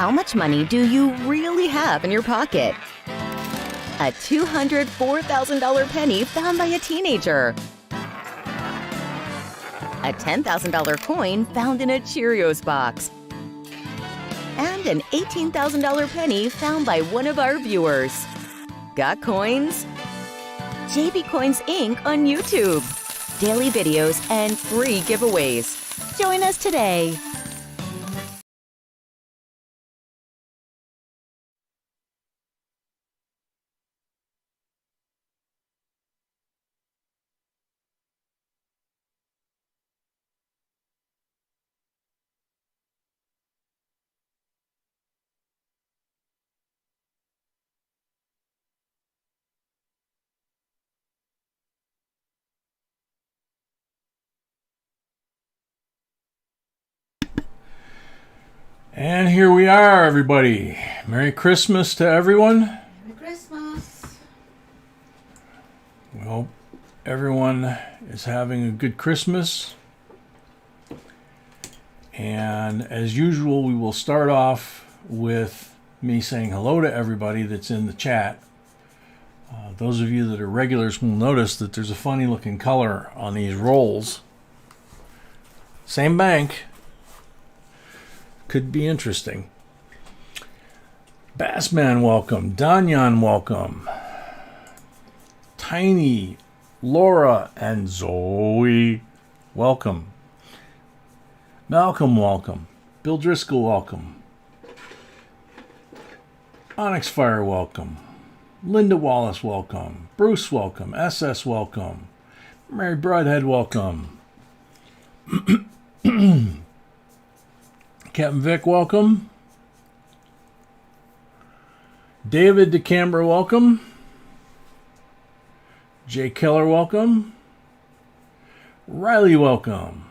How much money do you really have in your pocket? A $204,000 penny found by a teenager. A $10,000 coin found in a Cheerios box. And an $18,000 penny found by one of our viewers. Got coins? JB Coins Inc. on YouTube. Daily videos and free giveaways. Join us today. And here we are, everybody. Merry Christmas to everyone. Merry Christmas. We hope everyone is having a good Christmas. And as usual, we will start off with me saying hello to everybody that's in the chat. Those of you that are regulars will notice that there's a funny looking color on these rolls. Same bank. Could be interesting. Bassman, welcome. Danyan, welcome. Tiny, Laura, and Zoe, welcome. Malcolm, welcome. Bill Driscoll, welcome. Onyx Fire, welcome. Linda Wallace, welcome. Bruce, welcome. SS, welcome. Mary Broadhead, welcome. Captain Vic, welcome. David DeCamber, welcome. Jay Keller, welcome. Riley, welcome.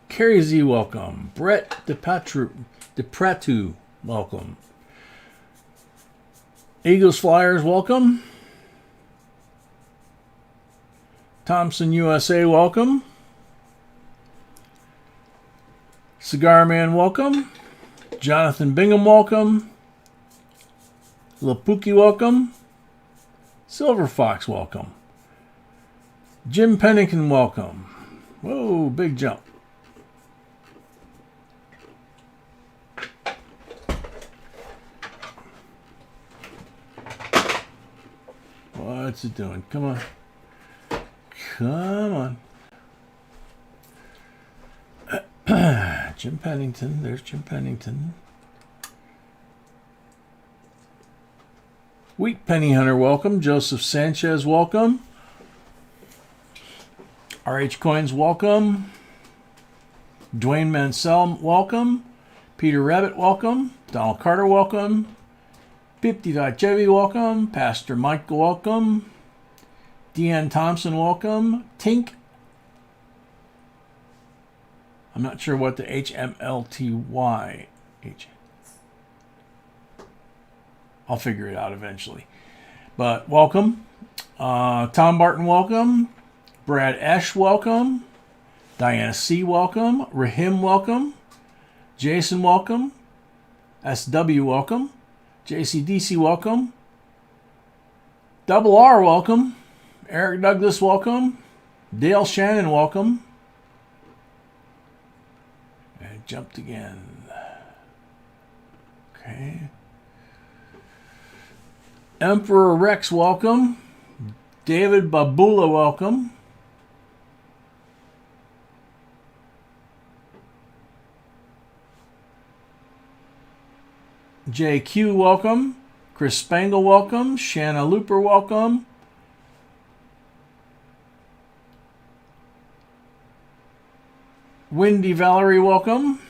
Carrie Z, welcome. Brett DePratu, welcome. Eagles Flyers, welcome. Thompson USA, welcome. Cigar Man, welcome. Jonathan Bingham, welcome. Lapuki, welcome. Silver Fox, welcome. Jim Pennington, welcome. Whoa, big jump. What's it doing? Come on. Come on. Jim Pennington. There's Jim Pennington. Wheat Penny Hunter, welcome. Joseph Sanchez, welcome. RH Coins, welcome. Dwayne Mansell, welcome. Peter Rabbit, welcome. Donald Carter, welcome. 55 Chevy, welcome. Pastor Mike, welcome. Deanne Thompson, welcome. Tink. I'm not sure what the HMLTY. I'll figure it out eventually. But welcome. Tom Barton, welcome. Brad Esch, welcome. Diana C, welcome. Rahim, welcome. Jason, welcome. SW, welcome. JCDC, welcome. Double R, welcome. Eric Douglas, welcome. Dale Shannon, welcome. And jumped again. Okay. Emperor Rex, welcome. David Babula, welcome. JQ, welcome. Chris Spangle, welcome. Shanna Looper, welcome. Wendy Valerie, welcome.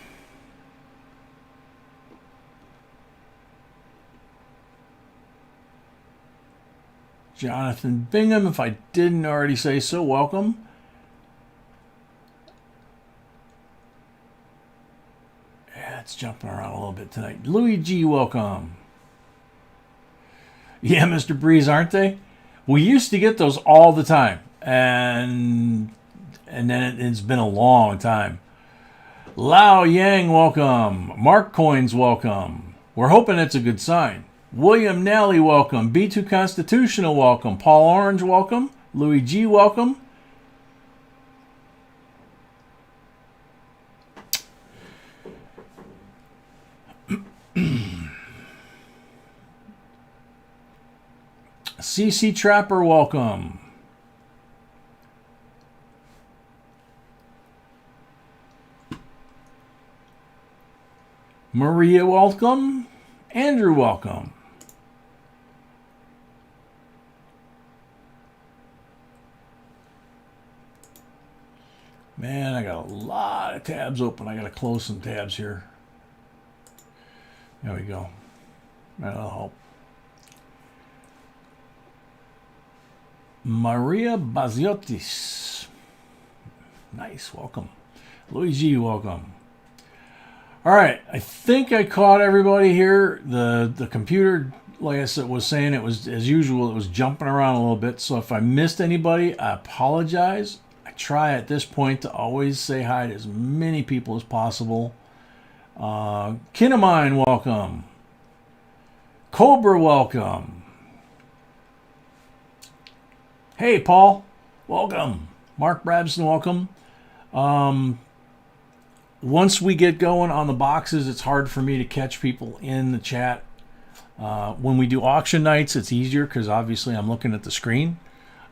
Jonathan Bingham, if I didn't already say so, welcome. Yeah, it's jumping around a little bit tonight. Louis G, welcome. Yeah, Mr. Breeze, aren't they? We used to get those all the time. And then it's been a long time. Lao Yang, welcome. Mark Coins, welcome. We're hoping it's a good sign. William Nally, welcome. B2 Constitutional, welcome. Paul Orange, welcome. Louis G, welcome. CC Trapper, welcome. Maria, welcome. Andrew, welcome. Man, I got a lot of tabs open. I got to close some tabs here. There we go. That'll help. Maria Baziotis. Nice, welcome. Luigi, welcome. All right, I think I caught everybody here. The computer, like I said, was saying it was, as usual, it was jumping around a little bit. So if I missed anybody, I apologize. I try at this point to always say hi to as many people as possible. Kinamine, welcome. Cobra, welcome. Hey, Paul, welcome. Mark Brabson, welcome. Once we get going on the boxes, it's hard for me to catch people in the chat. When we do auction nights, it's easier because obviously I'm looking at the screen.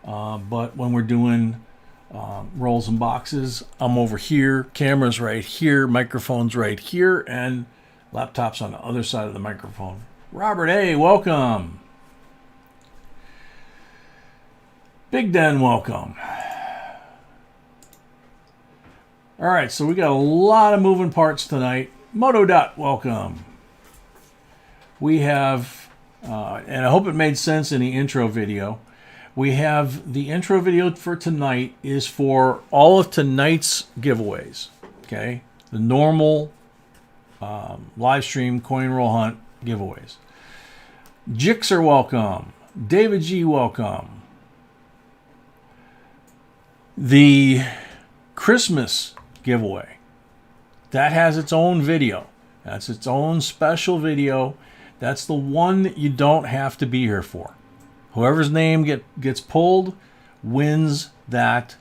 But when we're doing rolls and boxes, I'm over here, cameras right here, microphones right here, and laptops on the other side of the microphone. Robert A., welcome. Big Den, welcome. All right, so we got a lot of moving parts tonight. Moto Dot, welcome. We have, and I hope it made sense in the intro video. We have the intro video for tonight is for all of tonight's giveaways. Okay, the normal live stream coin roll hunt giveaways. Jixer, welcome. David G, welcome. The Christmas giveaway, that has its own video. That's its own special video. That's the one that you don't have to be here for. Whoever's name gets pulled wins that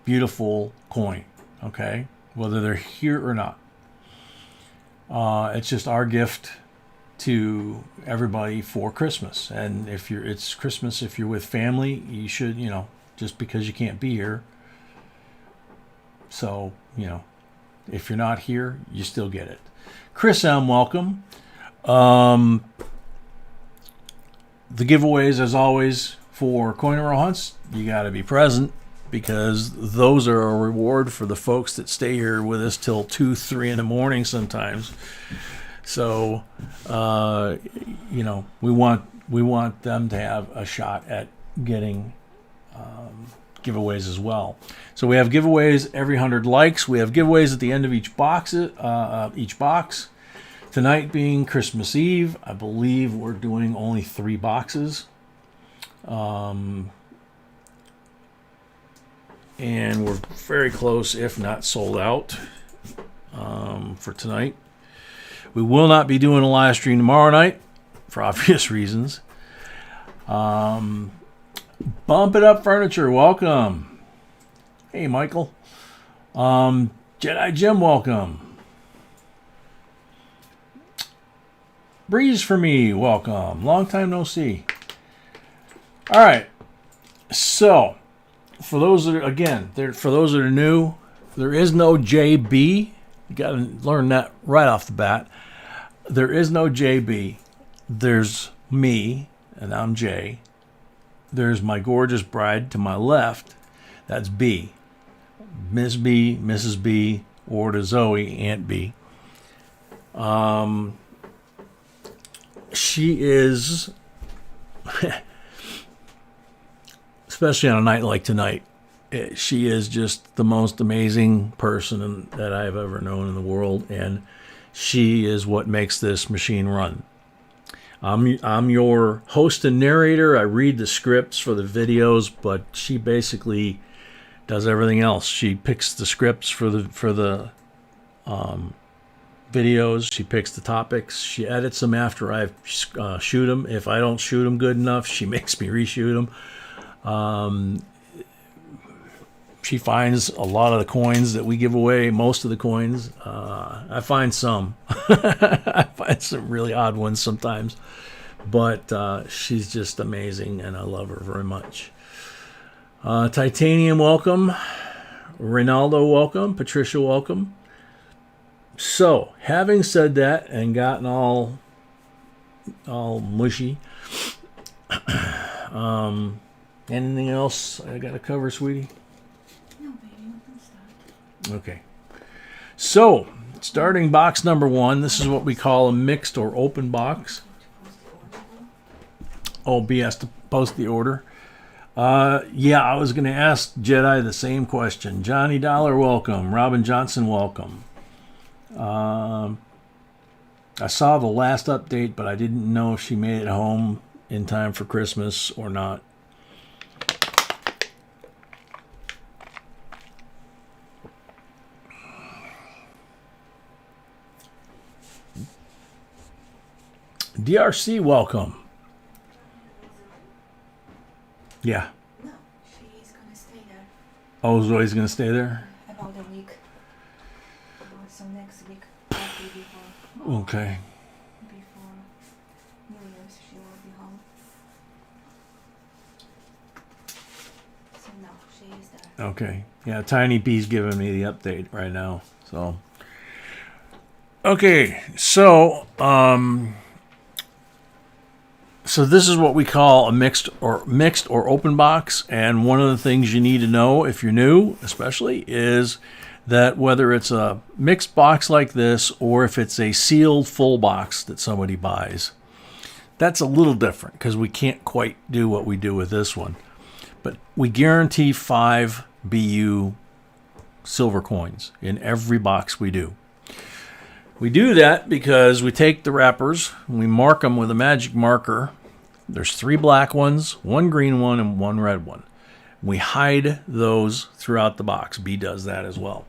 beautiful coin, okay? Whether they're here or not. It's just our gift to everybody for Christmas. And it's Christmas if you're with family, you should, just because you can't be here. So, if you're not here, you still get it. Chris M., welcome. The giveaways, as always, for coin roll hunts, you got to be present because those are a reward for the folks that stay here with us till 2, 3 in the morning sometimes. So, we want them to have a shot at getting giveaways as well. So we have giveaways every 100 likes. We have giveaways at the end of each box. Tonight being Christmas Eve, I believe we're doing only 3 boxes. And we're very close, if not sold out, for tonight. We will not be doing a live stream tomorrow night for obvious reasons. Bump It Up Furniture, welcome. Hey, Michael. Jedi Jim, welcome. Breeze for Me, welcome. Long time no see. All right. So, for those that are new, there is no JB. You got to learn that right off the bat. There is no JB. There's me, and I'm J. There's my gorgeous bride to my left. That's B. Miss B, Mrs. B, or to Zoe, Aunt B. She is, especially on a night like tonight, she is just the most amazing person that I've ever known in the world, and she is what makes this machine run. I'm your host and narrator. I read the scripts for the videos, but she basically does everything else. She picks the scripts for the videos. She picks the topics. She edits them after I shoot them. If I don't shoot them good enough, she makes me reshoot them. She finds a lot of the coins that we give away, most of the coins. I find some. I find some really odd ones sometimes. But she's just amazing, and I love her very much. Titanium, welcome. Ronaldo, welcome. Patricia, welcome. So, having said that and gotten all mushy, anything else I got to cover, sweetie? No, baby, you can start. Okay. So, starting box number 1, this is what we call a mixed or open box. Oh, B has to post the order. Yeah, I was going to ask Jedi the same question. Johnny Dollar, welcome. Robin Johnson, welcome. I saw the last update, but I didn't know if she made it home in time for Christmas or not. DRC, welcome. Yeah. No, she's gonna stay there Oh, Zoe's going to stay there? about a week. So next week, probably before Okay. New Year's, she will be home. So no, she is there. Okay. Yeah, Tiny B's giving me the update right now. So. Okay, so so this is what we call a mixed or open box, and one of the things you need to know if you're new, especially, is that whether it's a mixed box like this or if it's a sealed full box that somebody buys, that's a little different because we can't quite do what we do with this one. But we guarantee 5 BU silver coins in every box we do. We do that because we take the wrappers and we mark them with a magic marker. There's 3 black ones, 1 green one, and 1 red one. We hide those throughout the box. B does that as well.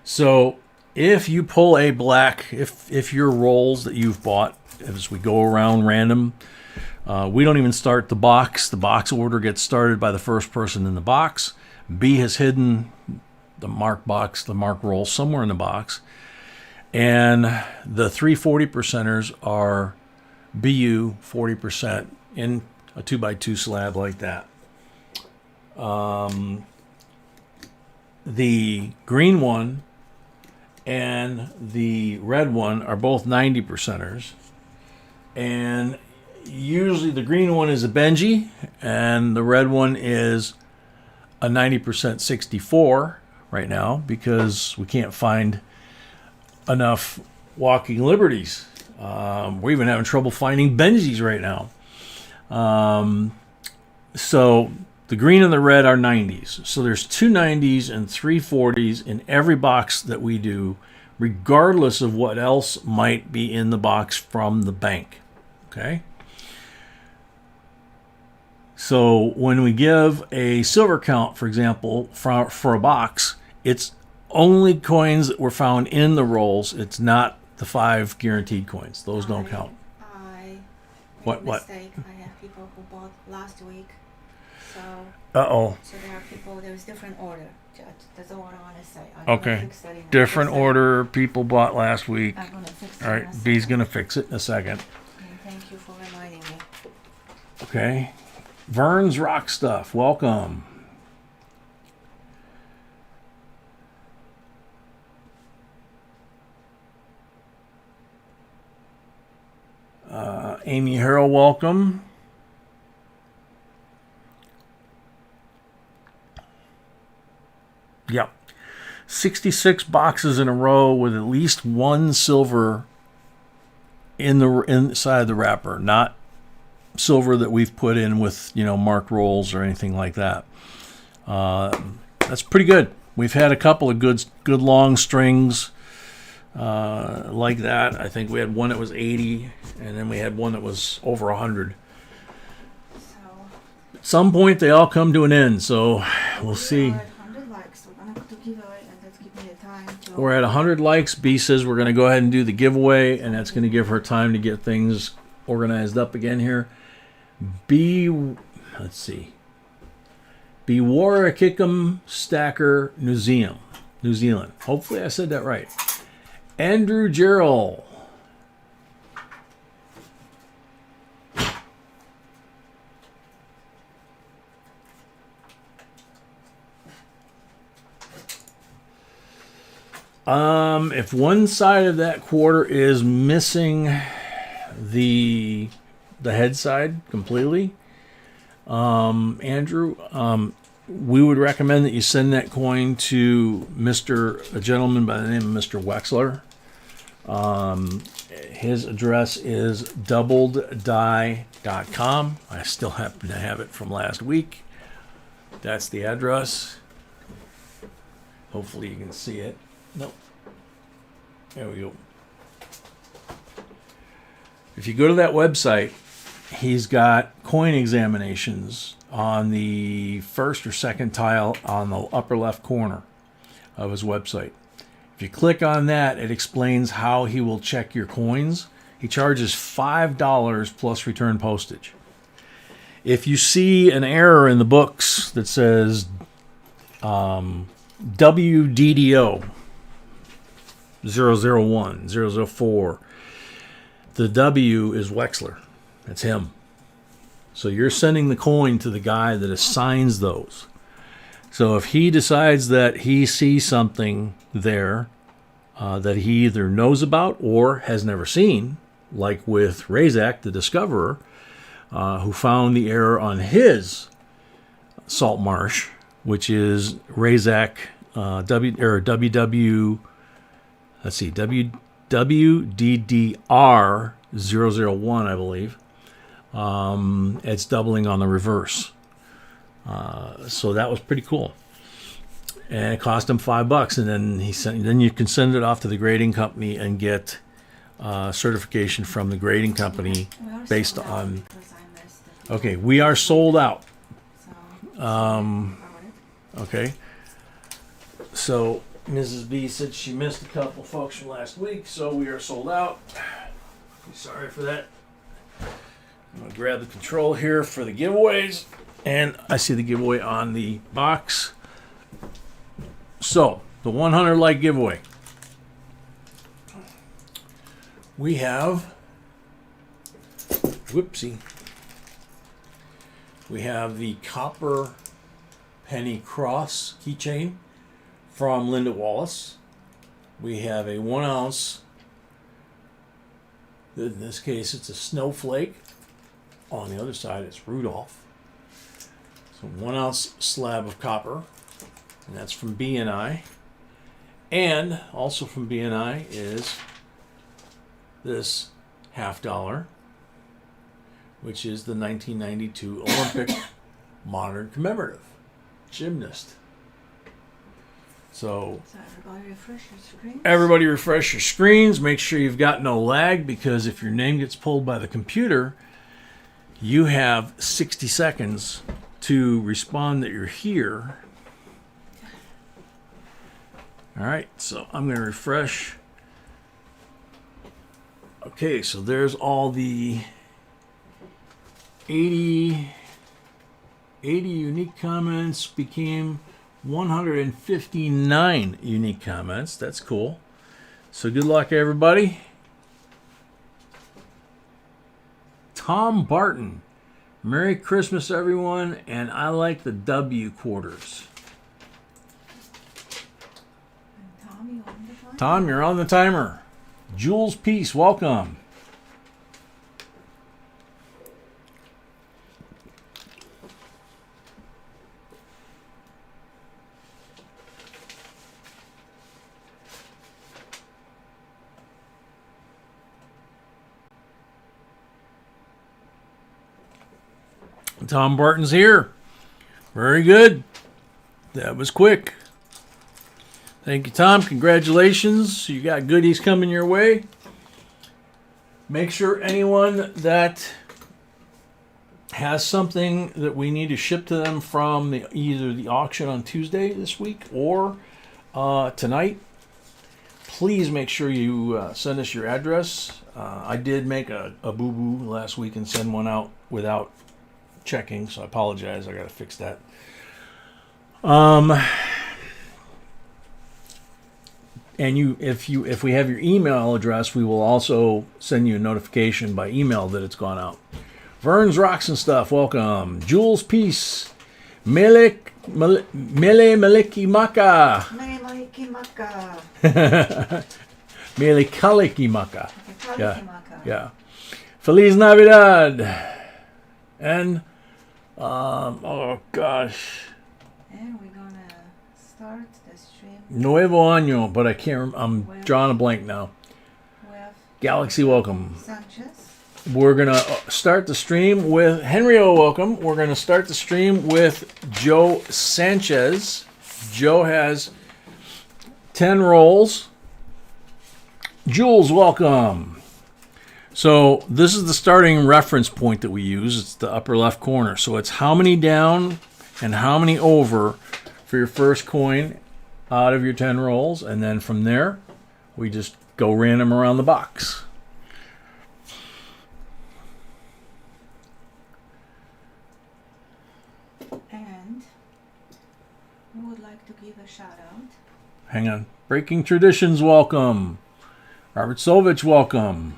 So if you pull a black, if your rolls that you've bought, as we go around random, we don't even start the box. The box order gets started by the first person in the box. B has hidden the mark box, the mark roll somewhere in the box. And the 3 40%ers are BU 40% in a 2x2 slab like that. The green one and the red one are both 90%ers. And usually the green one is a Benji and the red one is a 90% 64 right now because we can't find enough Walking Liberties. We're even having trouble finding Benjis right now. So the green and the red are 90s. So there's 2 90s and 3 40s in every box that we do, regardless of what else might be in the box from the bank. Okay? So when we give a silver count, for example, for a box, it's only coins that were found in the rolls. It's not the 5 guaranteed coins. Those don't count. I What? made a mistake. I have people who bought last week. So Uh-oh. so there are people, there's different order. That's all I want to say. I'm Okay. gonna fix that in a Different second. order. People bought last week. I'm gonna fix it All in a right. B's second. going to fix it in a second. And thank you for reminding me. Okay. Vern's Rock Stuff. Welcome. Amy Harrell, welcome. Yep. 66 boxes in a row with at least 1 silver in the inside the wrapper, not silver that we've put in with, marked rolls or anything like that. That's pretty good. We've had a couple of good long strings like that. I think we had one that was 80, and then we had one that was over 100. So At some point, they all come to an end, so we'll see. we are at 100 likes. We're connect to giveaway and let's give me the time to... We're at 100 likes. B says we're going to go ahead and do the giveaway, and that's going to give her time to get things organized up again here. Let's see. Bewarikicum Stacker, New Zealand. Hopefully I said that right. Andrew Gerald. If one side of that quarter is missing the head side completely, Andrew, we would recommend that you send that coin to a gentleman by the name of Mr. Wexler. His address is doubleddie.com. I still happen to have it from last week. That's the address. Hopefully you can see it. Nope. There we go. If you go to that website, he's got coin examinations on the first or second tile on the upper left corner of his website. If you click on that, it explains how he will check your coins. He charges $5 plus return postage. If you see an error in the books that says WDDO 001, 004, the W is Wexler. That's him. So you're sending the coin to the guy that assigns those. So if he decides that he sees something there that he either knows about or has never seen, like with Razak, the discoverer, who found the error on his salt marsh, which is Razak WDDR 001, I believe. It's doubling on the reverse. So that was pretty cool. And it cost him $5, and then you can send it off to the grading company and get certification from the grading company based on. Okay, we are sold out. Okay. So Mrs. B said she missed a couple folks from last week, so we are sold out. Sorry for that. I'm going to grab the control here for the giveaways, and I see the giveaway on the box. So, the 100 like giveaway. We have, we have the copper penny cross keychain from Linda Wallace. We have a 1 ounce, in this case it's a snowflake. On the other side it's Rudolph. So 1 ounce slab of copper, and that's from BNI. And also from BNI is this $50, which is the 1992 Olympic modern commemorative gymnast. So everybody refresh your screens. Make sure you've got no lag, because if your name gets pulled by the computer, you have 60 seconds to respond that you're here. All right, so I'm going to refresh. Okay, so there's all the 80 unique comments became 159 unique comments. That's cool. So good luck, everybody. Tom Barton. Merry Christmas, everyone, and I like the W quarters. Tom, you're on the timer. Jules Peace, welcome. Tom Barton's here. Very good. That was quick. Thank you, Tom. Congratulations. You got goodies coming your way. Make sure anyone that has something that we need to ship to them from either the auction on Tuesday this week or tonight, please make sure you send us your address. I did make a boo-boo last week and send one out without checking, so I apologize. I got to fix that. And if we have your email address, we will also send you a notification by email that it's gone out. Vern's Rocks and Stuff, welcome. Jules Peace, Mele Maliki Maka. Mele Maliki Maka. Mele Kaliki Maka. Okay, Yeah. Feliz Navidad. And, oh gosh. And we're gonna start the stream Nuevo Año, but I can't, I'm drawing a blank now. with Galaxy, welcome. Sanchez. We're going to start the stream with Henrio, welcome. We're going to start the stream with Joe Sanchez. Joe has 10 rolls. Jules, welcome. So this is the starting reference point that we use. It's the upper left corner. So it's how many down and how many over for your first coin out of your 10 rolls. And then from there, we just go random around the box. And we would like to give a shout out. Hang on. Breaking Traditions, welcome. Robert Sovich, welcome.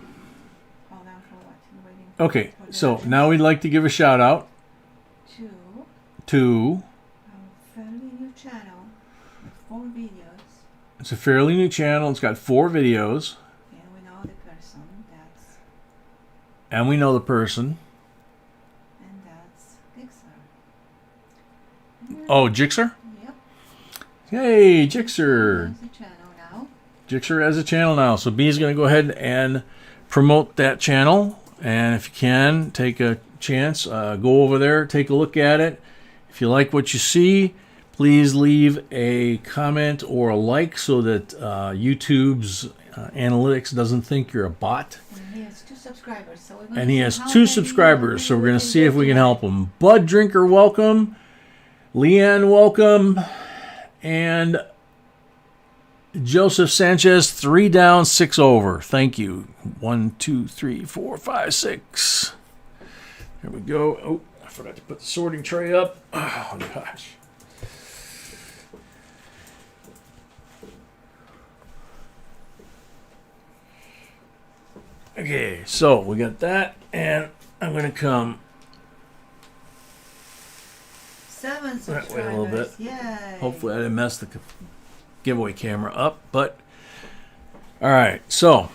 Hold on for what? You're waiting Okay, for the so address. now we'd like to give a shout out to to, our fairly new channel with 4 videos. it's a fairly new channel. It's got 4 videos, And we know the person that's and we know the person. and that's Pixar. Oh, Jixer? Yep. Hey, Jixer. There's the channel now. Jixer has a channel now. So B's going to go ahead and promote that channel. And if you can, take a chance, go over there, take a look at it. If you like what you see, please leave a comment or a like so that YouTube's analytics doesn't think you're a bot. And he has 2 subscribers. So we're gonna And he see has how 2 many- subscribers, so we're going to see if we can get help him. Bud Drinker, welcome. Leanne, welcome. And Joseph Sanchez, 3 down, 6 over. Thank you. 1, 2, 3, 4, 5, 6. There we go. Oh, I forgot to put the sorting tray up. Oh, gosh. Okay, so we got that, and I'm going to come 7 That subscribers. way a little bit. Yay. Hopefully I didn't mess the giveaway camera up, but all right, so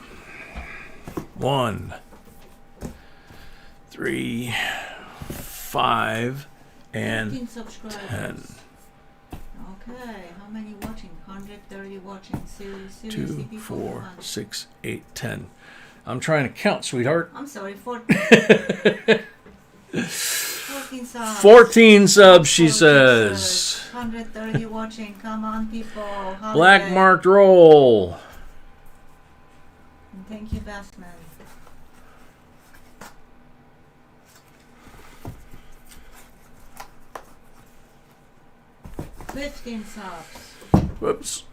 1, 3, 5, 15 and subscribers. 10. Okay, how many watching? 130 watching. Seriously, 2, people 4, want- 6, 8, 10. I'm trying to count, sweetheart. I'm sorry, 14 subs. 14 subs, she 14 says. subs. 130 watching. Come on, people. Black Holiday. marked roll. And thank you, Bestman. $15 subs. Whoops.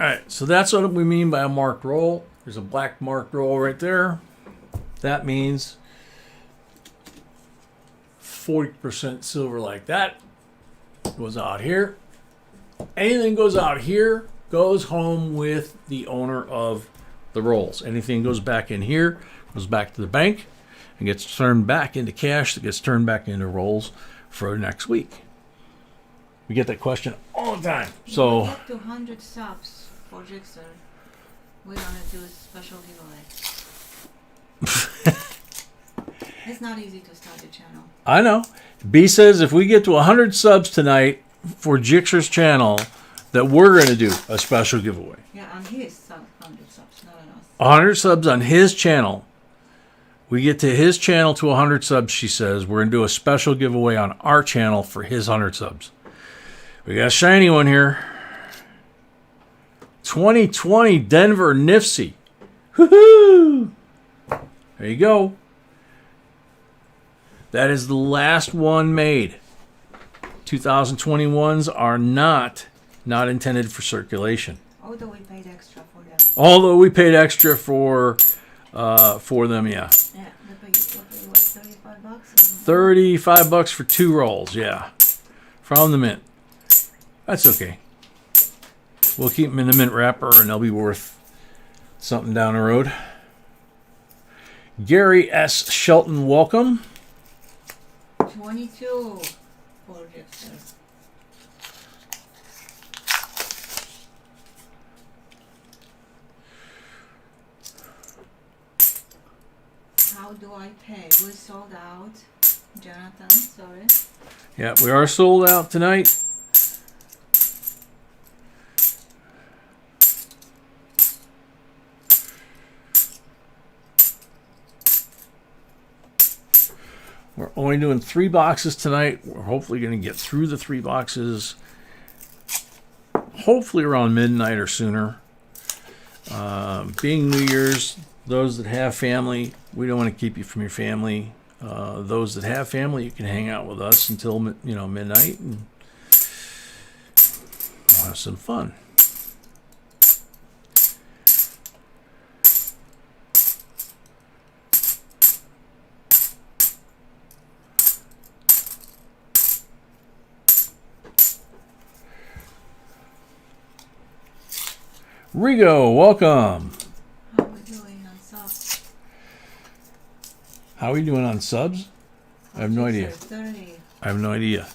All right, so that's what we mean by a marked roll. There's a black marked roll right there. That means 40% silver like that goes out here. Anything goes out here goes home with the owner of the rolls. Anything goes back in here goes back to the bank and gets turned back into cash that gets turned back into rolls for next week. We get that question all the time. If So we get to 100 subs for Jigsaw, we're gonna do a special giveaway. It's not easy to start a channel. I know. B says if we get to 100 subs tonight for Jixer's channel, that we're going to do a special giveaway. Yeah, on his 100 subs, not on us. 100 subs on his channel. We get to his channel to 100 subs, she says. We're going to do a special giveaway on our channel for his 100 subs. We got a shiny one here. 2020 Denver Nifsy. Woohoo! There you go. That is the last one made. 2021s are not intended for circulation. Although we paid extra for them. Although we paid extra for them, yeah. Yeah, they paid what, $35? $35 for 2 rolls, yeah. From the mint. That's okay. We'll keep them in the mint wrapper and they'll be worth something down the road. Gary S. Shelton, welcome. 22 for Gibson. How do I pay? We sold out. Jonathan, sorry. Yeah, we are sold out tonight. We're only doing 3 boxes tonight. We're hopefully going to get through the 3 boxes hopefully around midnight or sooner. Being New Year's, those that have family, we don't want to keep you from your family. Those that have family, you can hang out with us until midnight, and we'll have some fun. Rigo, welcome. How we doing on subs? How are we doing on subs? I have no idea. 30. I have no idea.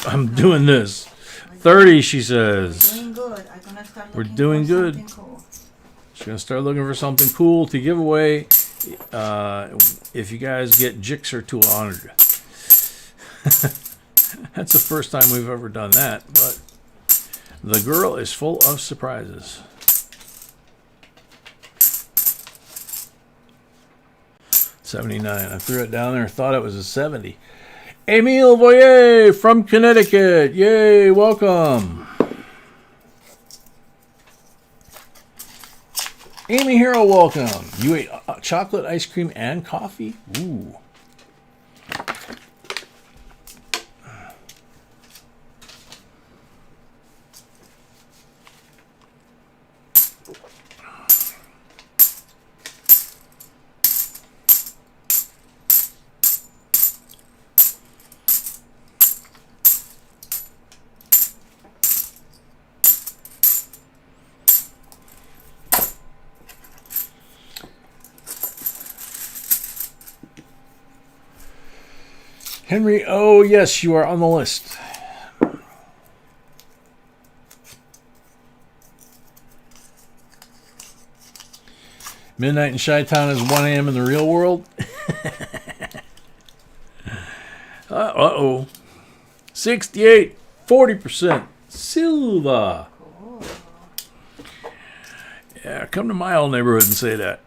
I'm doing this. 30, she says. Doing good. I'm gonna start We're looking doing for good. something cool. She's gonna start looking for something cool to give away. If you guys get Jixer tool honored. That's the first time we've ever done that, but the girl is full of surprises. $79. I threw it down there. Thought it was a 70. Emile Voyer from Connecticut. Yay! Welcome. Amy Hero, welcome. You ate chocolate ice cream and coffee? Ooh. Henry, oh yes, you are on the list. Midnight in Chi-Town is 1 a.m. in the real world. Uh-oh. 68, 40%. Silva. Cool. Yeah, come to my old neighborhood and say that.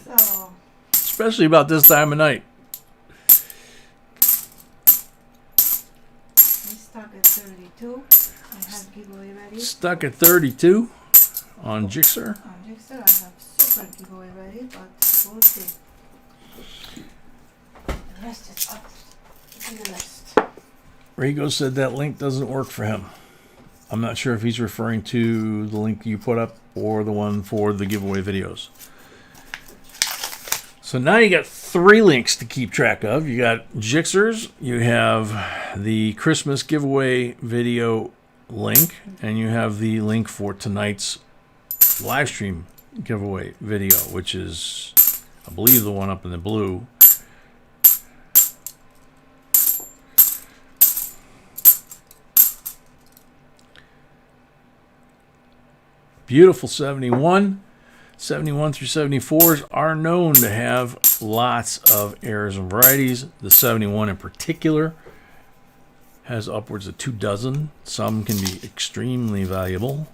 So, Especially about this time of night. we stuck at 32. I have giveaway ready. Stuck at 32 on Jixer. On Jixer, I have super giveaway ready, but we'll see. The rest is up to the list. Rigo said that link doesn't work for him. I'm not sure if he's referring to the link you put up or the one for the giveaway videos. So now you got 3 links to keep track of. You got Jixers, you have the Christmas giveaway video link, and you have the link for tonight's live stream giveaway video, which is, I believe, the one up in the blue. Beautiful 71. 71 through 74s are known to have lots of errors and varieties. The 71 in particular has upwards of 2 dozen. Some can be extremely valuable.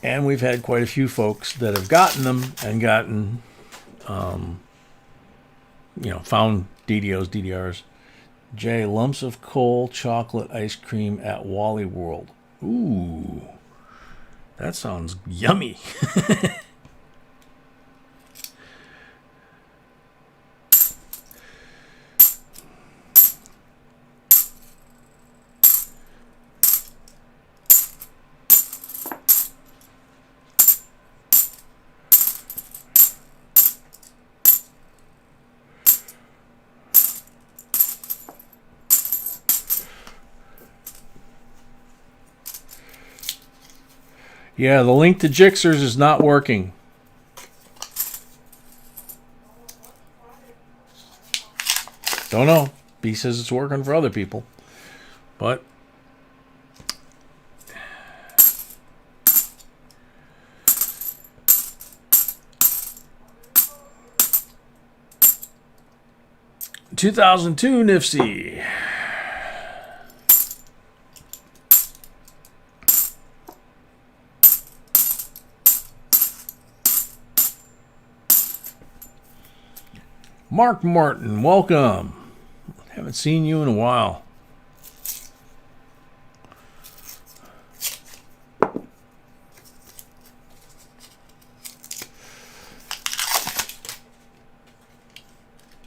And we've had quite a few folks that have gotten them and gotten, found DDOs, DDRs. J, lumps of coal chocolate ice cream at Wally World. Ooh. That sounds yummy. Yeah, the link to Jixers is not working. Don't know. B says it's working for other people. But (2002) Nifty. Mark Martin, welcome. Haven't seen you in a while.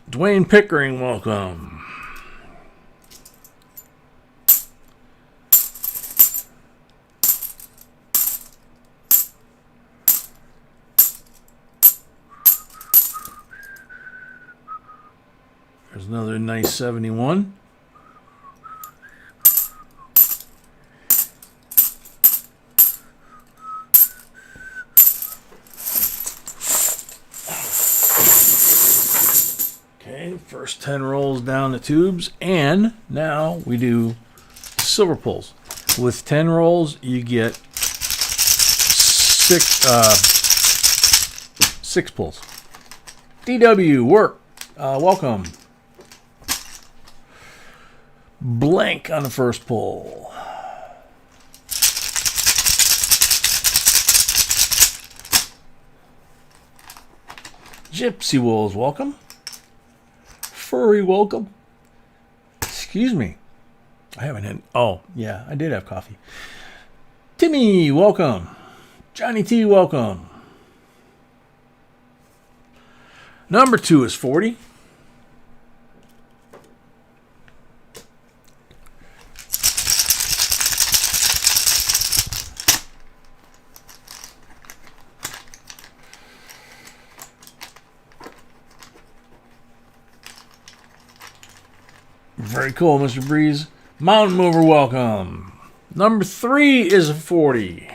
Dwayne Pickering, welcome. There's another nice 71. Okay, first 10 rolls down the tubes, and now we do silver pulls. With 10 rolls, you get six pulls. DW, work. Welcome. Blank on the first pull. Gypsy Wolves, welcome. Furry, welcome. Excuse me. I haven't had... Oh, yeah, I did have coffee. Timmy, welcome. Johnny T, welcome. Number 2 is 40. Very cool, Mr. Breeze. Mountain Mover, welcome. Number 3 is a 40.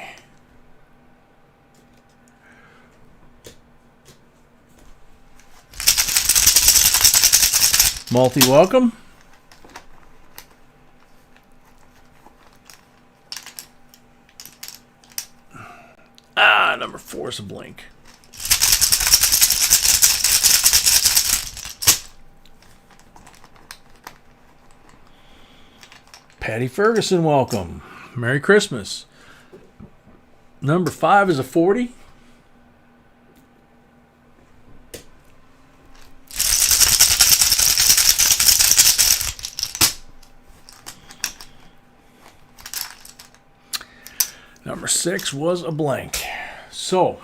Multi, welcome. Number 4 is a blink. Patty Ferguson, welcome. Merry Christmas. Number 5 is a 40. Number 6 was a blank. So,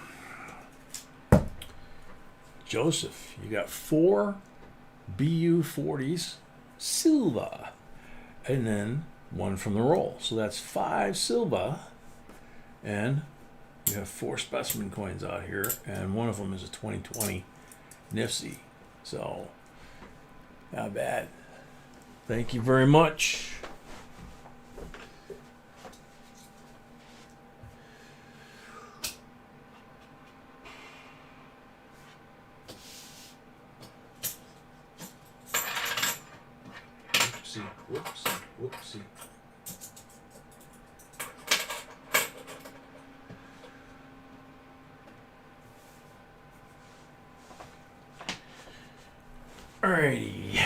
Joseph, you got 4 BU40s, Silva, and then 1 from the roll. So that's 5 Silva, and you have 4 specimen coins out here, and one of them is a 2020 Nifty. So, not bad. Thank you very much. Whoopsie. Alrighty.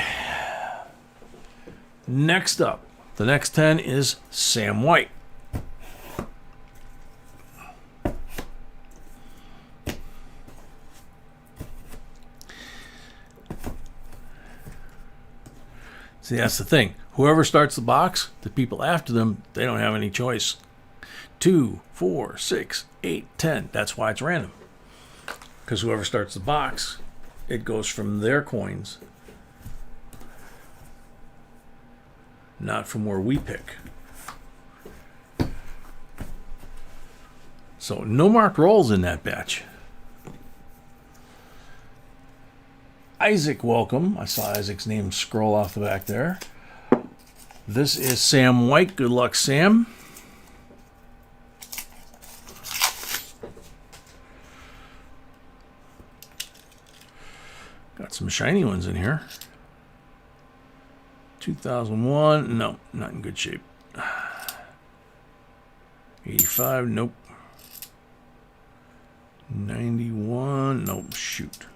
Next up, the next 10 is Sam White. See, that's the thing. Whoever starts the box, the people after them, they don't have any choice. 2, 4, 6, 8, 10. That's why it's random. Because whoever starts the box, it goes from their coins, not from where we pick. So no marked rolls in that batch. Isaac, welcome. I saw Isaac's name scroll off the back there. This is Sam White. Good luck, Sam. some shiny ones in here. 2001, no, not in good shape. 85, nope. 91, nope, shoot.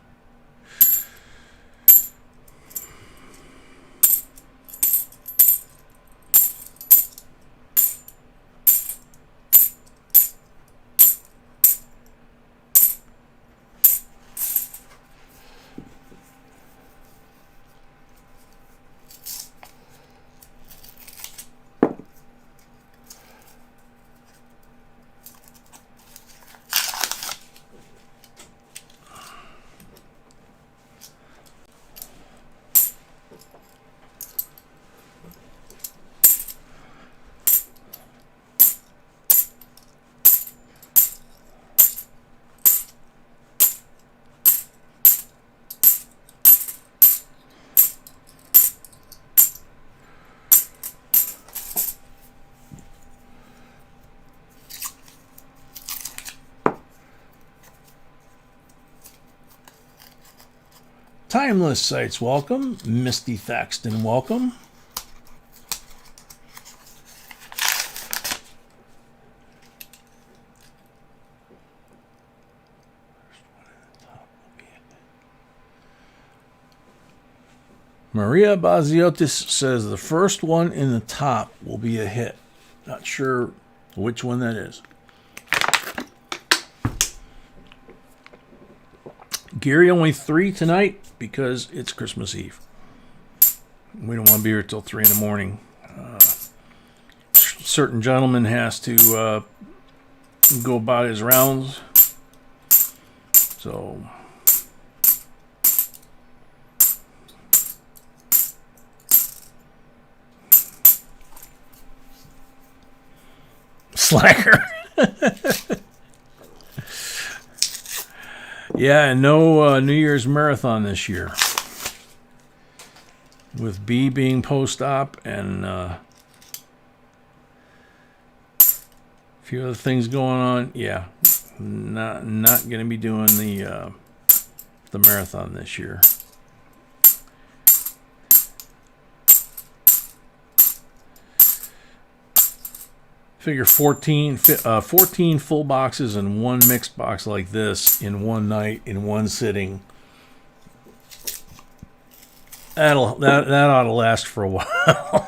Timeless Sites, welcome. Misty Thaxton, welcome. Maria Baziotis says the first one in the top will be a hit. Not sure which one that is. Gary, only 3 tonight because it's Christmas Eve. We don't want to be here till 3 in the morning. Certain gentleman has to go about his rounds. So slacker. Yeah, and no New Year's marathon this year. With B being post-op and a few other things going on, yeah, not going to be doing the marathon this year. Figure 14 full boxes and 1 mixed box like this in one night, in one sitting. That ought to last for a while.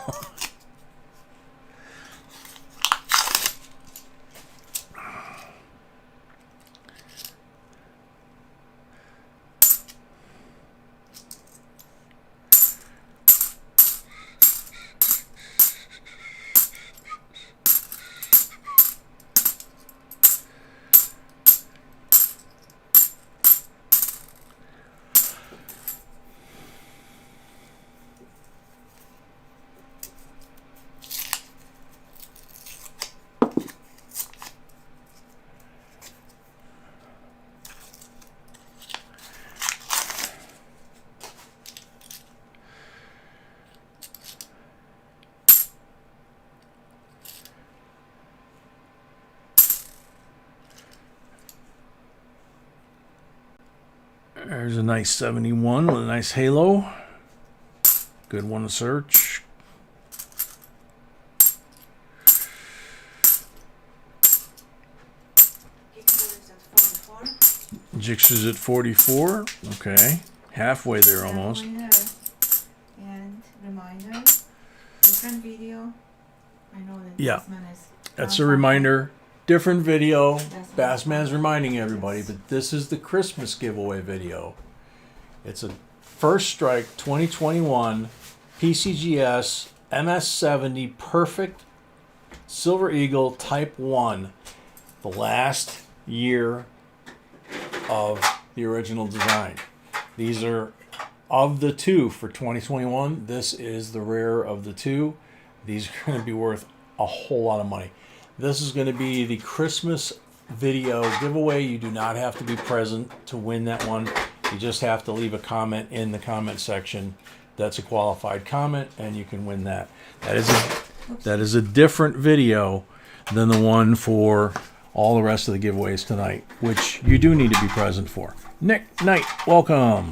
There's a nice 71 with a nice halo. Good one to search. Jixer's at 44. Okay. Halfway there almost. And reminder, different video. I know that Yeah. Bassman is That's a reminder. Different video. Bassman's reminding everybody, but this is the Christmas giveaway video. It's a First Strike 2021 PCGS MS70 Perfect Silver Eagle Type 1. The last year of the original design. These are of the 2 for 2021. This is the rare of the 2. These are going to be worth a whole lot of money. This is going to be the Christmas video giveaway. You do not have to be present to win that one. You just have to leave a comment in the comment section. That's a qualified comment, and you can win that. That is a different video than the one for all the rest of the giveaways tonight, which you do need to be present for. Nick Knight, welcome.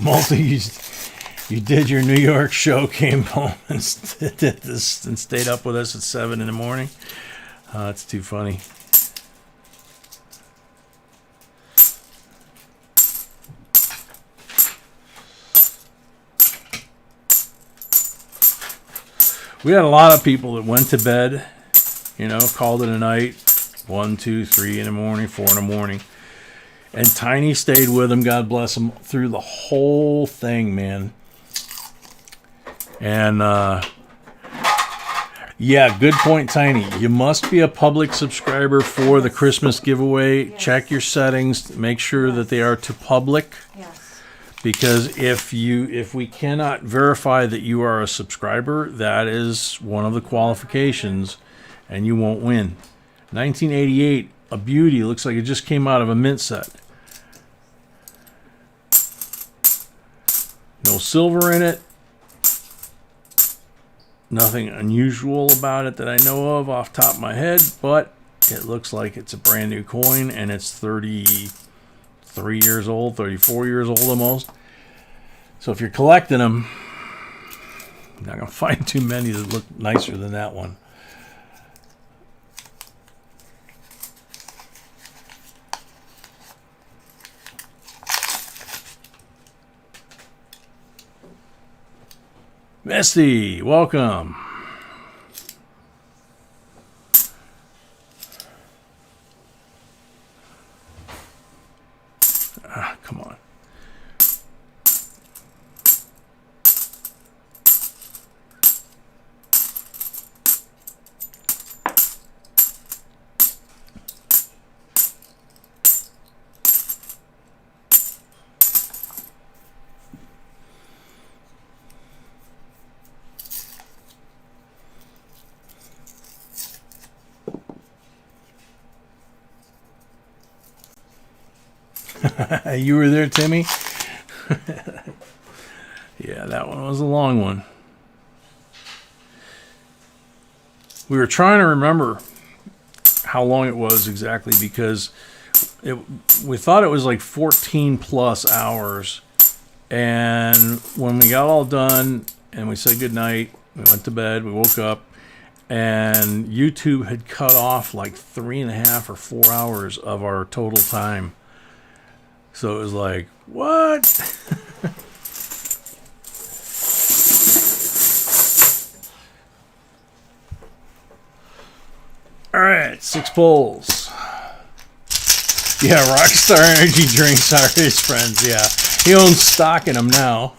You did your New York show, came home and did this, and stayed up with us at 7 in the morning. It's too funny. We had a lot of people that went to bed, called it a night, 1, 2, 3 in the morning, 4 in the morning. And Tiny stayed with him, God bless him, through the whole thing, man. And, yeah, good point, Tiny. You must be a public subscriber for the Christmas giveaway. Yes. Check your settings. Make sure that they are to public. Yes. Because if we cannot verify that you are a subscriber, that is one of the qualifications, and you won't win. 1988, a beauty. Looks like it just came out of a mint set. No silver in it. Nothing unusual about it that I know of off the top of my head, but it looks like it's a brand new coin, and it's 33 years old, 34 years old almost. So if you're collecting them, you're not going to find too many that look nicer than that one. Misty, welcome. Come on. You were there, Timmy? Yeah, that one was a long one. We were trying to remember how long it was exactly, because we thought it was like 14 plus hours. And when we got all done and we said goodnight, we went to bed, we woke up, and YouTube had cut off like 3.5 or 4 hours of our total time. So it was like, what? All right, 6 pulls. Yeah, Rockstar Energy drinks are his friends. Yeah, he owns stock in them now.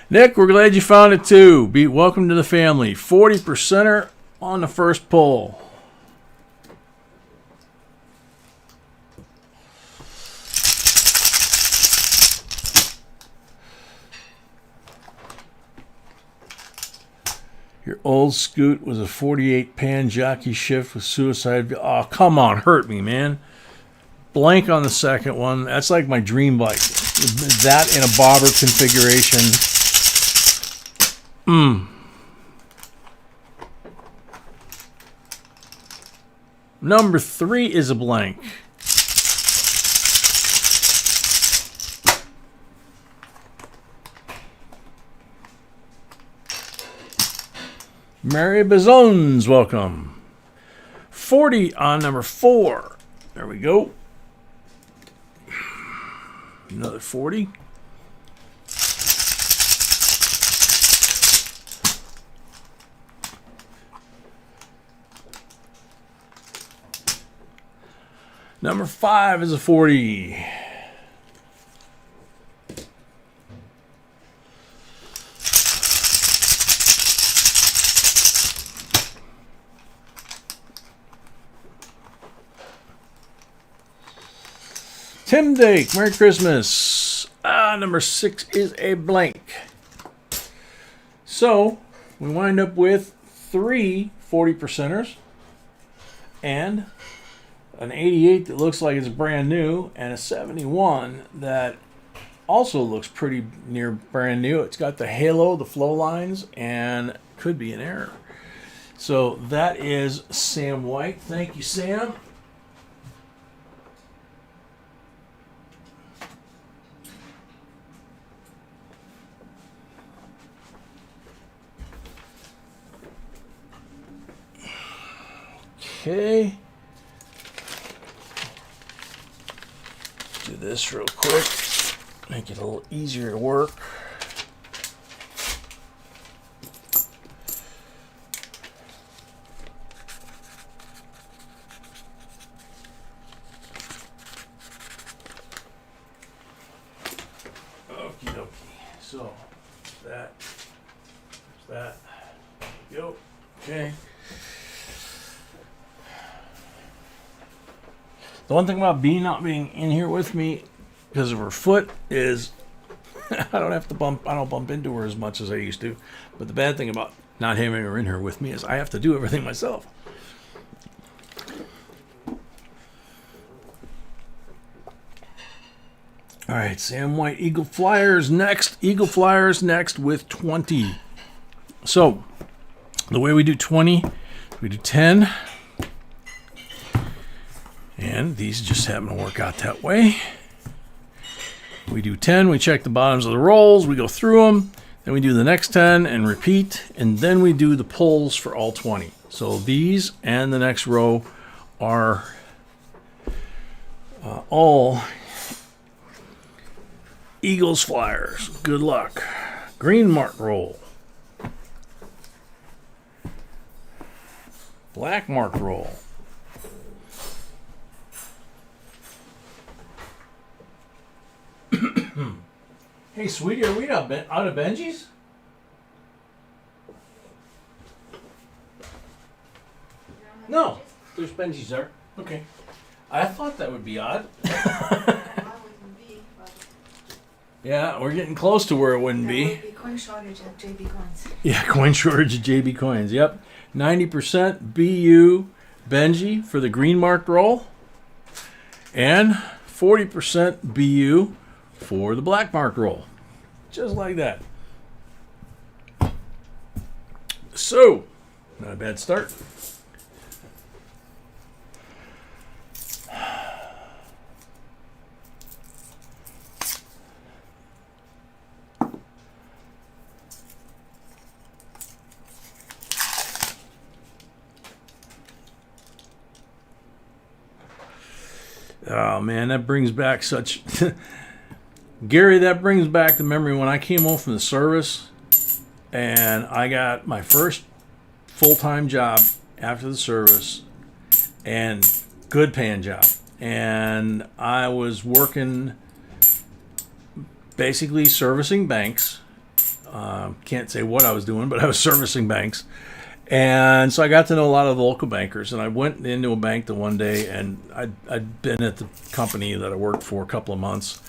Nick, we're glad you found it too. Welcome to the family. 40%er on the first pull. Your old Scoot was a 48 pan jockey shift with suicide. Oh, come on, hurt me, man. Blank on the second one. That's like my dream bike. That in a bobber configuration. Number 3 is a blank. Mary Bazones, welcome. 40 on number 4. There we go. Another 40. Number 5 is a 40. Tim Dake, Merry Christmas. Number 6 is a blank. So, we wind up with 3 40%ers and an 88 that looks like it's brand new, and a 71 that also looks pretty near brand new. It's got the halo, the flow lines, and could be an error. So that is Sam White. Thank you, Sam. Okay. Do this real quick. Make it a little easier to work. Okie dokie. So that. Go. Okay. The one thing about Bee not being in here with me because of her foot is I don't bump into her as much as I used to. But the bad thing about not having her in here with me is I have to do everything myself. All right, Sam White, Eagle Flyers next. Eagle Flyers next with 20. So the way we do 20, we do 10. And these just happen to work out that way. We do 10, we check the bottoms of the rolls, we go through them, then we do the next 10 and repeat, and then we do the pulls for all 20. So these and the next row are all Eagles Flyers. Good luck. Green mark roll. Black mark roll. Hey, sweetie, are we out of Benji's? No, there's Benji's there. Okay. I thought that would be odd. Yeah, we're getting close to where it wouldn't be. There would be coin shortage at JB Coins. Yeah, coin shortage at JB Coins. Yep. 90% BU Benji for the green marked roll. And 40% BU for the black marked roll. Just like that. So, not a bad start. Oh man, that brings back such Gary, that brings back the memory when I came home from the service and I got my first full-time job after the service and good paying job. And I was working basically servicing banks. Can't say what I was doing, but I was servicing banks. And so I got to know a lot of the local bankers, and I went into a bank the one day, and I'd been at the company that I worked for a couple of months.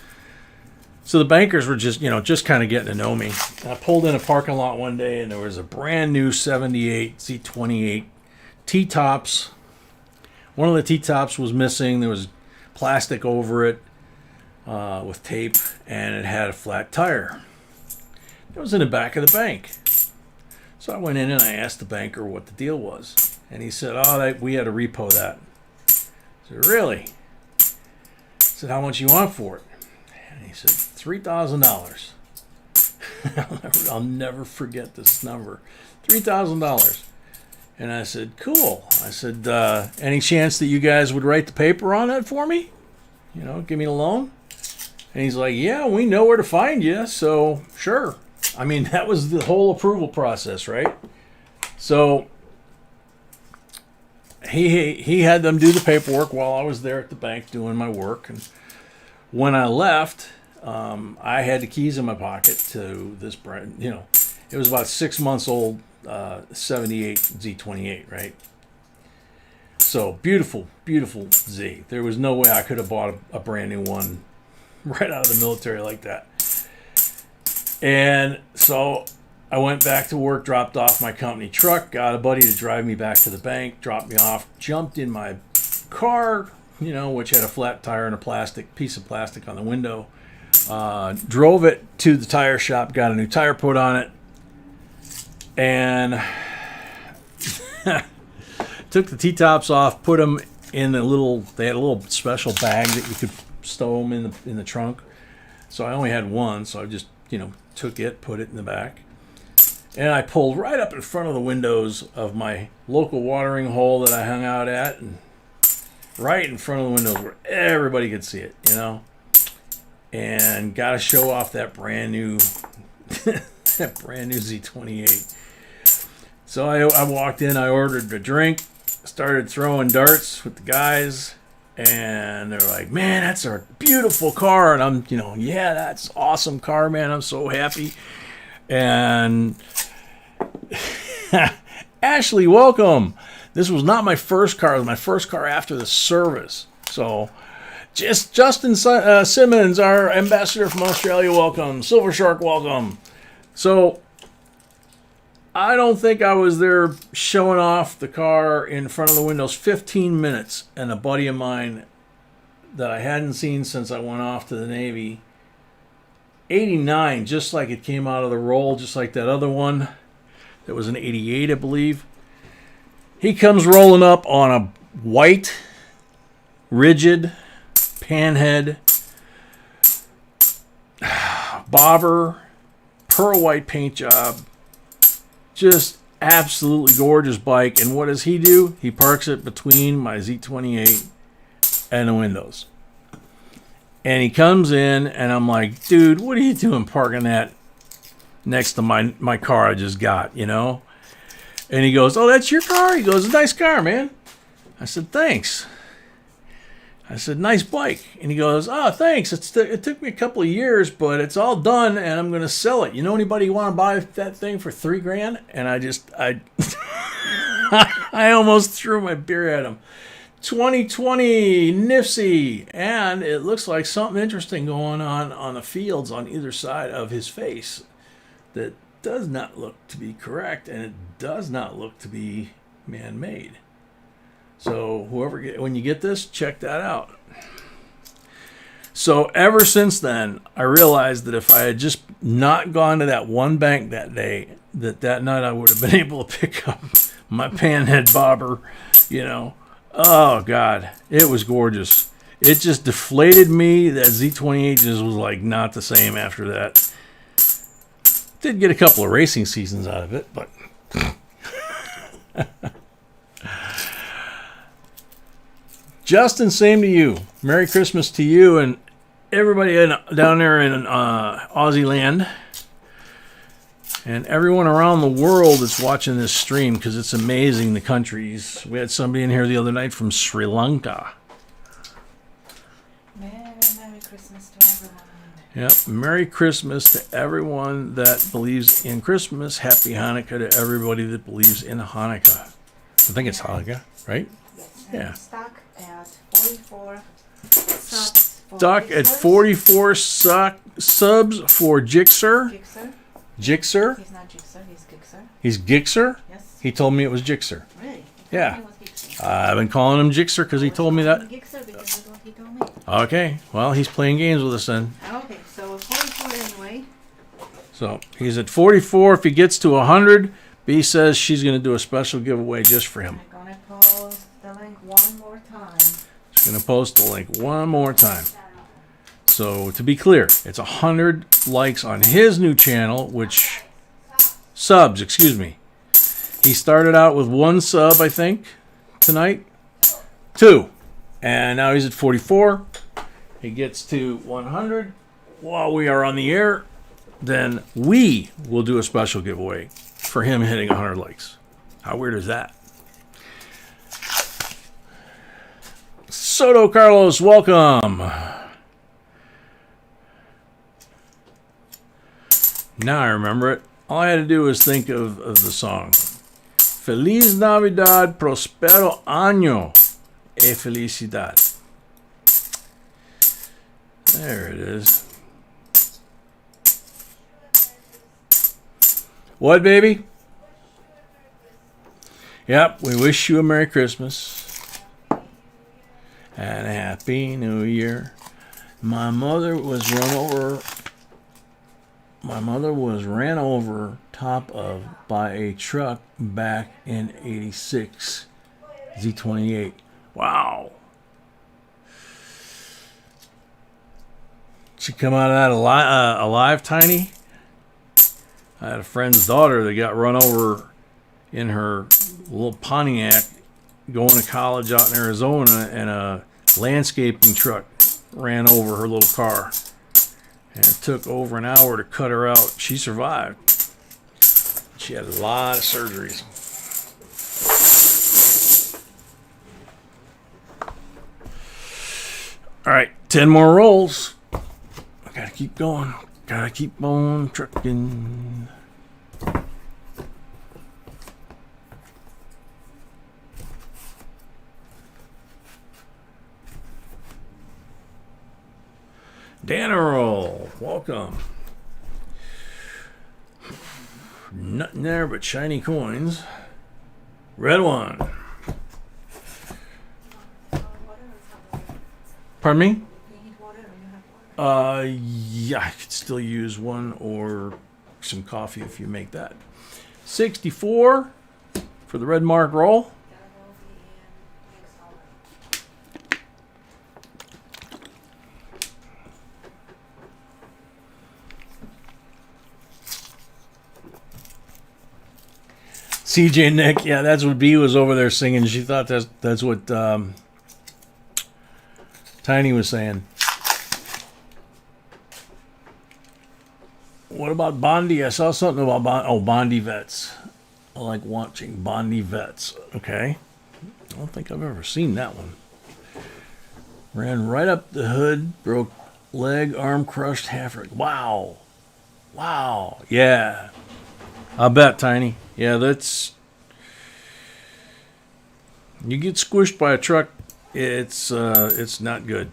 So the bankers were just kind of getting to know me. And I pulled in a parking lot one day, and there was a brand new 78 Z28 T-tops. One of the T-tops was missing. There was plastic over it with tape, and it had a flat tire. It was in the back of the bank. So I went in and I asked the banker what the deal was. And he said, we had to repo that. I said, really? I said, how much you want for it? And he said, $3,000. I'll never forget this number. $3,000. And I said, cool. I said, any chance that you guys would write the paper on that for me? Give me a loan? And he's like, yeah, we know where to find you, so sure. I mean, that was the whole approval process, right? So he had them do the paperwork while I was there at the bank doing my work. And when I left, I had the keys in my pocket to this brand. It was about 6 months old, 78 Z28, right? So beautiful, beautiful Z. There was no way I could have bought a brand new one right out of the military like that. And so I went back to work, dropped off my company truck, got a buddy to drive me back to the bank, dropped me off, jumped in my car, which had a flat tire and a piece of plastic on the window, drove it to the tire shop, got a new tire put on it, and took the T-tops off, put them in they had a little special bag that you could stow them in the trunk. So I only had one, so I just, took it, put it in the back. And I pulled right up in front of the windows of my local watering hole that I hung out at, and right in front of the windows where everybody could see it, you know. And got to show off that brand new Z28. So I walked in, I ordered a drink, started throwing darts with the guys, and they're like, "Man, that's a beautiful car." And I'm, "Yeah, that's awesome car, man. I'm so happy." And Ashley, welcome. This was not my first car. It was my first car after the service. So Justin Simmons, our ambassador from Australia, welcome. Silver Shark, welcome. So I don't think I was there showing off the car in front of the windows 15 minutes. And a buddy of mine that I hadn't seen since I went off to the Navy, 89, just like it came out of the roll, just like that other one. That was an 88, I believe. He comes rolling up on a white, rigid, panhead, bobber, pearl white paint job. Just absolutely gorgeous bike. And what does he do? He parks it between my Z28 and the windows. And he comes in, and I'm like, "Dude, what are you doing parking that next to my car I just got, And he goes, "Oh, that's your car?" He goes, "A nice car, man." I said, "Thanks." I said, "Nice bike." And he goes, "Oh, thanks. It took me a couple of years, but it's all done, and I'm going to sell it. You know anybody want to buy that thing for $3,000? And I I almost threw my beer at him. 2020 Nifsy, and it looks like something interesting going on the fields on either side of his face that does not look to be correct, and it does not look to be man-made. So when you get this, check that out. So ever since then, I realized that if I had just not gone to that one bank that day, that night I would have been able to pick up my panhead bobber, Oh, God. It was gorgeous. It just deflated me. That Z28 just was like not the same after that. Did get a couple of racing seasons out of it, but... Justin, same to you. Merry Christmas to you and everybody down there in Aussie land. And everyone around the world that's watching this stream, because it's amazing the countries. We had somebody in here the other night from Sri Lanka. Merry Christmas to everyone. Yep, Merry Christmas to everyone that believes in Christmas. Happy Hanukkah to everybody that believes in Hanukkah. I think it's Hanukkah, right? Yes. Yeah. Stuck at 44 subs. Stuck at 44 subs for Jixer. Jixer? He's not Jixer, he's Gixer. He's Gixer? Yes. He told me it was Jixer. Really? Yeah. I've been calling him Jixer because he told me that. Gixer because that's what he told me. Okay. Well, he's playing games with us then. Okay, so 44 anyway. So he's at 44. If he gets to 100, B says she's going to do a special giveaway just for him. I'm going to post the link one more time. She's going to post the link one more time. So to be clear, it's 100 likes on his new channel, subs, excuse me. He started out with 1 sub, I think, tonight. 2. And now he's at 44. He gets to 100 while we are on the air. Then we will do a special giveaway for him hitting 100 likes. How weird is that? Soto Carlos, welcome. Now I remember it. All I had to do was think of the song. Feliz Navidad, Prospero Año e Felicidad. There it is. What, baby? Yep, we wish you a Merry Christmas and a Happy New Year. My mother was ran over top of by a truck back in 86. Z28. Wow. She come out of that alive, Tiny? I had a friend's daughter that got run over in her little Pontiac going to college out in Arizona, and a landscaping truck ran over her little car. And it took over an hour to cut her out. She survived. She had a lot of surgeries. All right, 10 more rolls. I gotta keep going. Gotta keep on trucking. Dannerl, welcome. Nothing there but shiny coins. Red one. Pardon me? Yeah, I could still use one or some coffee if you make that. 64 for the red mark roll. CJ Nick, yeah, that's what B was over there singing. She thought that's what Tiny was saying. What about Bondi? I saw something about Bondi Vets. I like watching Bondi Vets. Okay. I don't think I've ever seen that one. Ran right up the hood, broke leg, arm crushed, half. Wow. Wow. Yeah. I bet, Tiny. Yeah, that's... You get squished by a truck, it's not good.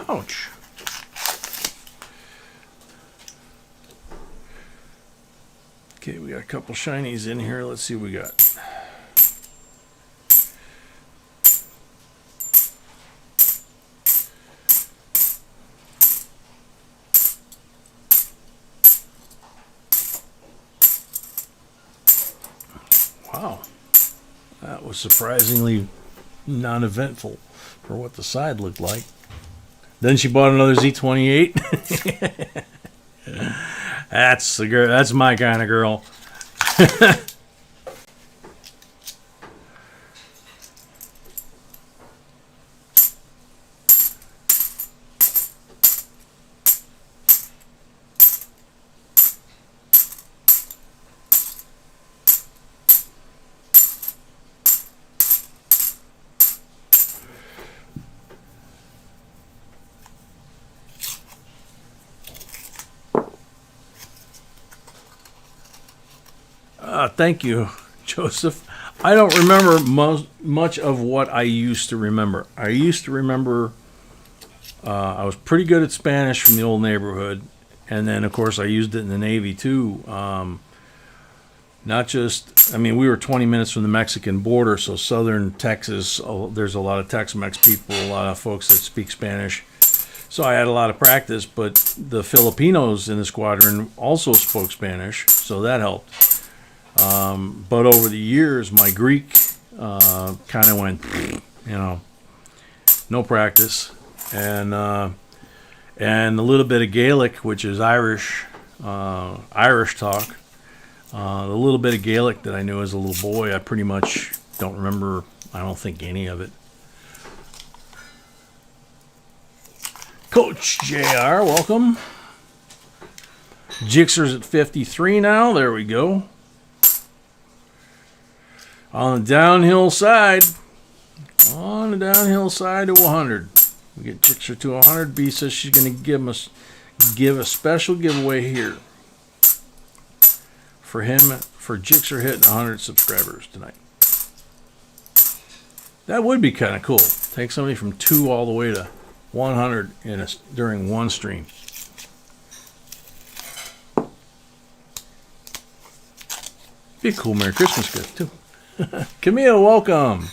Ouch. Okay, we got a couple shinies in here. Let's see what we got. Wow. That was surprisingly non-eventful for what the side looked like. Then she bought another Z28. That's the girl. That's my kind of girl. Thank you, Joseph. I don't remember much of what I used to remember. I used to remember I was pretty good at Spanish from the old neighborhood. And then, of course, I used it in the Navy, too. Not just, I mean, we were 20 minutes from the Mexican border, so southern Texas, there's a lot of Tex-Mex people, a lot of folks that speak Spanish. So I had a lot of practice, but the Filipinos in the squadron also spoke Spanish, so that helped. But over the years, my Greek kind of went, no practice. And a little bit of Gaelic, which is Irish talk. The little bit of Gaelic that I knew as a little boy, I pretty much don't remember, I don't think, any of it. Coach JR, welcome. Jixer's at 53 now. There we go. On the downhill side to 100. We get Jixer to 100. B says she's going to give a special giveaway here for him, for Jixer hitting 100 subscribers tonight. That would be kind of cool. Take somebody from 2 all the way to 100 during one stream. Be a cool Merry Christmas gift too. Camille, welcome.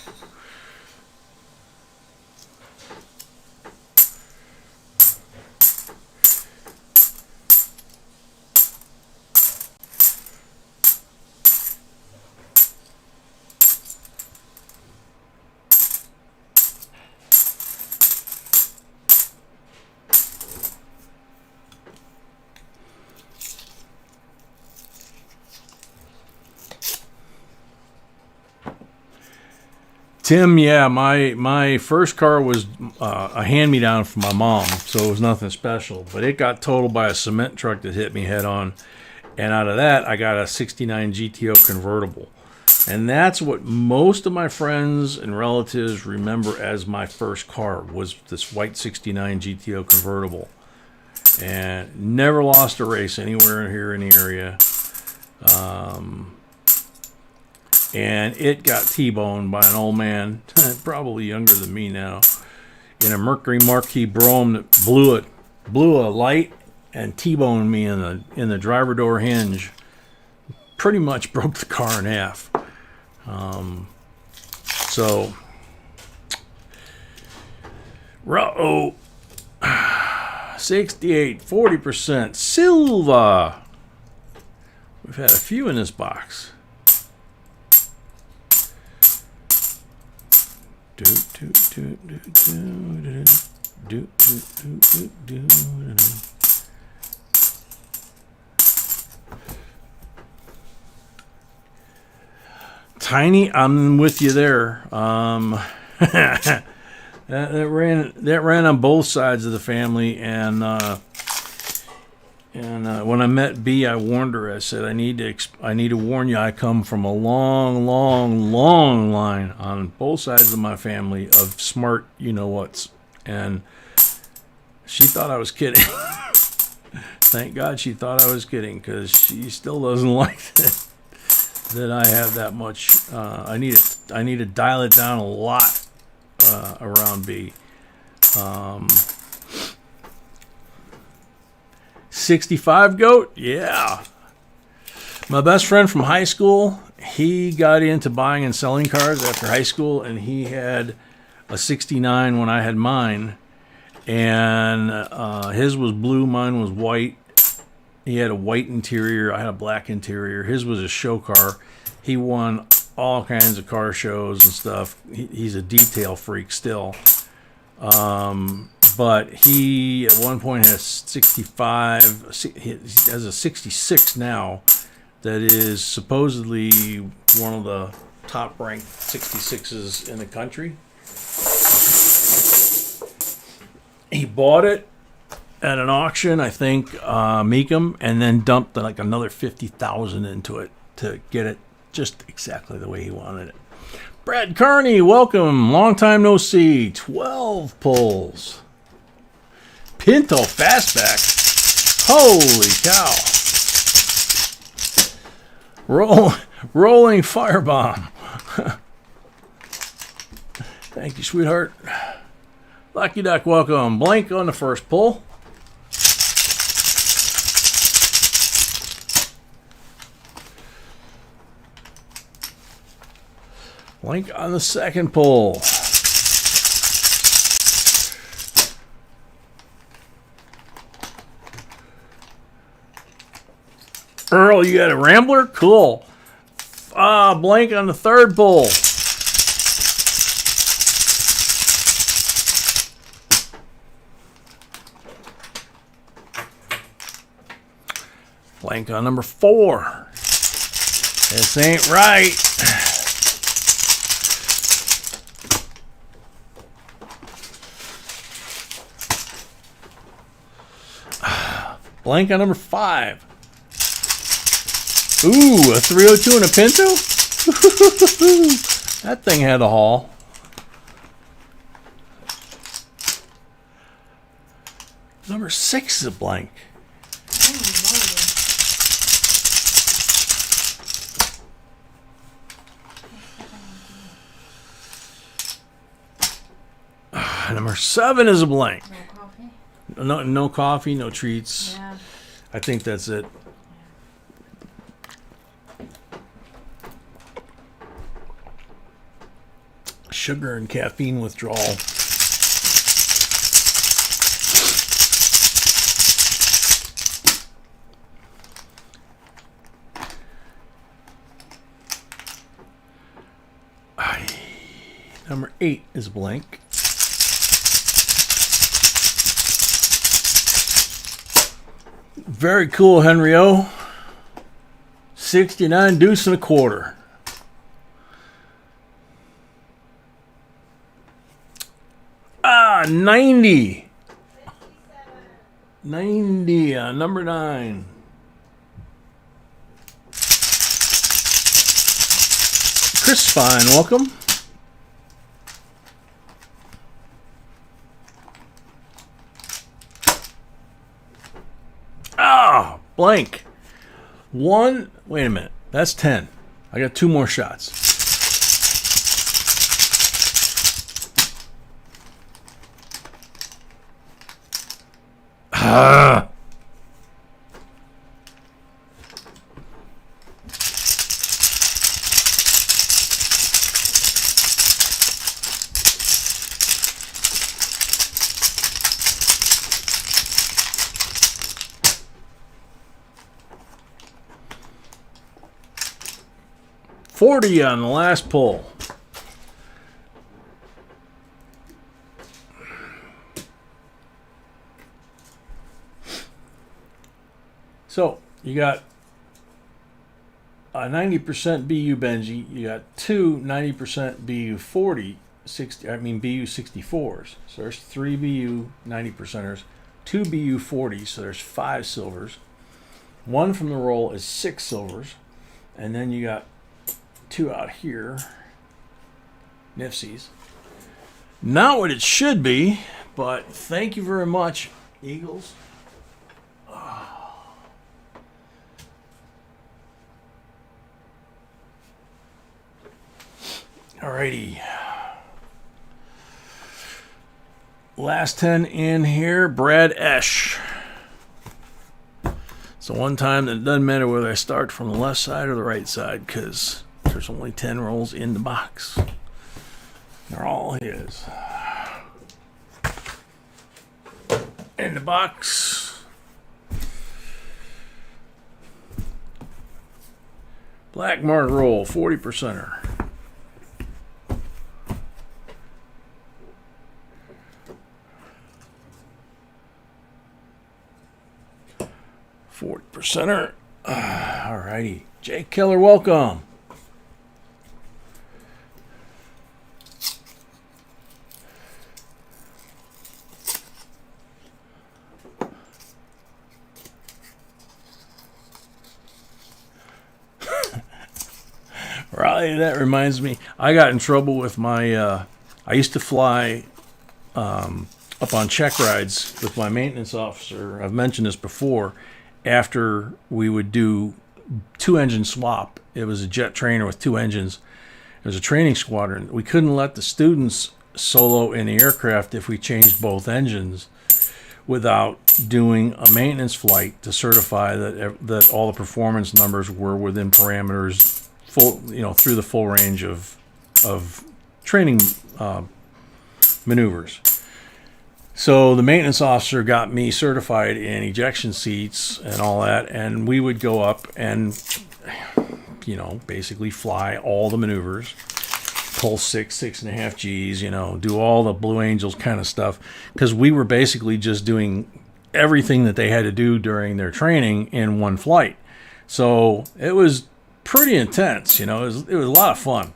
Tim, yeah, my first car was a hand-me-down from my mom, so it was nothing special. But it got totaled by a cement truck that hit me head-on. And out of that, I got a 69 GTO convertible. And that's what most of my friends and relatives remember as my first car, was this white 69 GTO convertible. And never lost a race anywhere here in the area. And it got T-boned by an old man, probably younger than me now, in a Mercury Marquis Brougham that blew a light and T-boned me in the driver door hinge. Pretty much broke the car in half. So, 68, 40%, Silva. We've had a few in this box. Tiny, I'm with you there. That ran on both sides of the family, and when I met B, I warned her. I said, I need to warn you. I come from a long line on both sides of my family of smart, you-know-whats. And she thought I was kidding. Thank God she thought I was kidding, because she still doesn't like that I have that much. I need to dial it down a lot around B. 65 goat, yeah. My best friend from high school, he got into buying and selling cars after high school, and he had a 69 when I had mine, and his was blue, mine was white. He had a white interior, I had a black interior. His was a show car. He won all kinds of car shows and stuff. He's a detail freak still. But he, at one point, has 65. He has a 66 now that is supposedly one of the top-ranked 66s in the country. He bought it at an auction, I think, Meekum, and then dumped like another $50,000 into it to get it just exactly the way he wanted it. Brad Carney, welcome. Long time no see. 12 pulls. Pinto fastback. Holy cow. Rolling firebomb. Thank you, sweetheart. Lucky Duck, welcome. Blank on the first pull. Blank on the second pull. Earl, you got a Rambler? Cool. Blank on the third pull. Blank on number 4. This ain't right. Blank on number 5. Ooh, a 302 and a Pinto? That thing had a haul. Number 6 is a blank. Number 7 is a blank. No coffee? No coffee, no treats. Yeah. I think that's it. Sugar and caffeine withdrawal. Number 8 is blank. Very cool, Henry O. 69 deuce and a quarter. Ah, 90. 90 on number 9. Chris Fine, welcome. Ah, blank. 1. Wait a minute. That's 10. I got 2 more shots. Ah. $40 on the last pull. So you got a 90% BU Benji. You got 2 90% BU 40, 60. I mean BU 64s. So there's 3 BU 90%ers, 2 BU 40s. So there's 5 silvers. 1 from the roll is 6 silvers, and then you got 2 out here, Nifsies. Not what it should be, but thank you very much, Eagles. Alrighty. Last 10 in here, Brad Esch. So one time that it doesn't matter whether I start from the left side or the right side, because there's only 10 rolls in the box. They're all his. In the box. Black mark roll, 40%er. %er. Alrighty. Jake Keller, welcome. Riley, that reminds me, I got in trouble with my, I used to fly up on check rides with my maintenance officer. I've mentioned this before. After we would do 2-engine swap, it was a jet trainer with 2 engines. It was a training squadron. We couldn't let the students solo in the aircraft if we changed both engines without doing a maintenance flight to certify that all the performance numbers were within parameters, full, through the full range of training maneuvers. So the maintenance officer got me certified in ejection seats and all that, and we would go up and, basically fly all the maneuvers, pull 6.5 Gs, do all the Blue Angels kind of stuff, because we were basically just doing everything that they had to do during their training in one flight. So it was pretty intense, it was a lot of fun.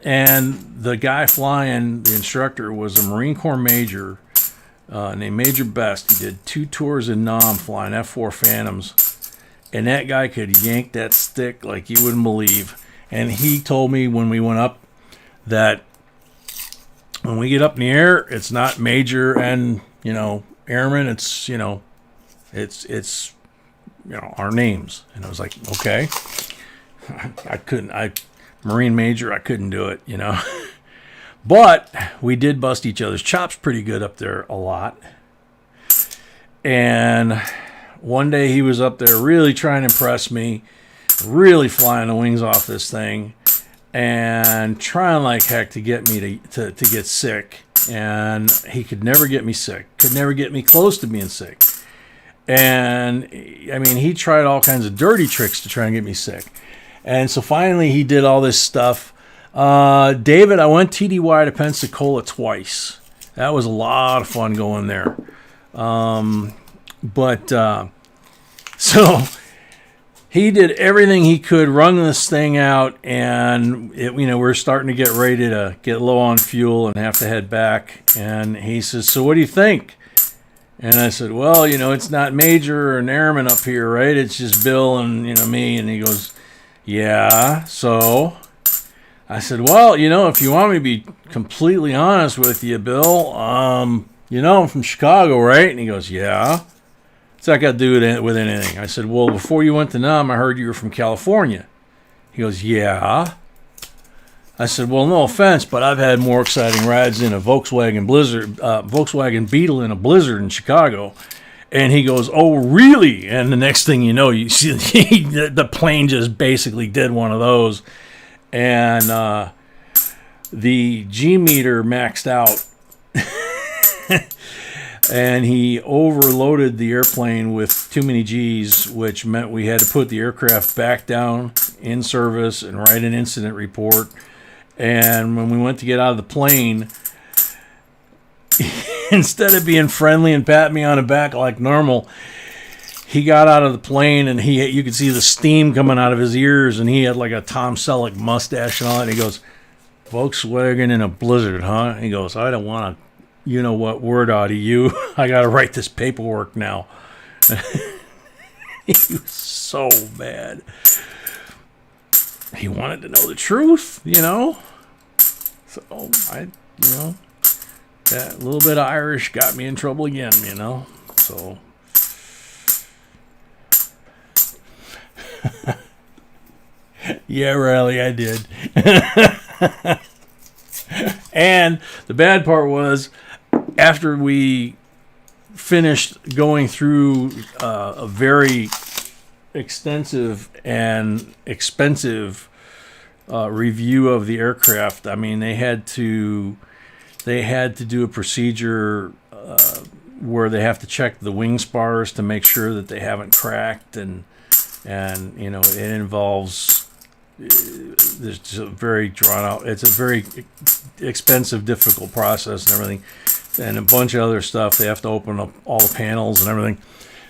And the guy flying, the instructor, was a Marine Corps major named Major Best. He did 2 tours in Nam flying F-4 Phantoms. And that guy could yank that stick like you wouldn't believe. And he told me when we went up that when we get up in the air, it's not major and, airman. It's, it's our names. And I was like, okay. Marine major, I couldn't do it, But we did bust each other's chops pretty good up there a lot. And one day he was up there really trying to impress me, really flying the wings off this thing, and trying like heck to get me to get sick. And he could never get me sick, could never get me close to being sick. And I mean, he tried all kinds of dirty tricks to try and get me sick. And so finally he did all this stuff. David, I went TDY to Pensacola twice. That was a lot of fun going there. So he did everything he could, wrung this thing out, and we're starting to get ready to get low on fuel and have to head back. And he says, "So what do you think?" And I said, "Well, it's not Major or an airman up here, right? It's just Bill and me." And he goes, "Yeah, so?" I said, "Well, if you want me to be completely honest with you, Bill, I'm from Chicago, right?" And he goes, "Yeah." What's that got to do with anything? I said, "Well, before you went to Nam, I heard you were from California." He goes, "Yeah." I said, "Well, no offense, but I've had more exciting rides in a Volkswagen Beetle in a Blizzard in Chicago." And he goes, "Oh, really?" And the next thing you know, you see the plane just basically did one of those. And the G meter maxed out. And he overloaded the airplane with too many G's, which meant we had to put the aircraft back down in service and write an incident report. And when we went to get out of the plane, instead of being friendly and patting me on the back like normal, he got out of the plane and you could see the steam coming out of his ears, and he had like a Tom Selleck mustache and all that. And he goes, "Volkswagen in a Blizzard, huh?" He goes, "I don't want to what word out of you. I got to write this paperwork now." He was so mad. He wanted to know the truth, So that little bit of Irish got me in trouble again, So yeah, Riley, I did. And the bad part was, after we finished going through a very extensive and expensive review of the aircraft, I mean, they had to do a procedure where they have to check the wing spars to make sure that they haven't cracked, and it involves, there's just a very drawn out, it's a very expensive, difficult process and everything, and a bunch of other stuff. They have to open up all the panels and everything.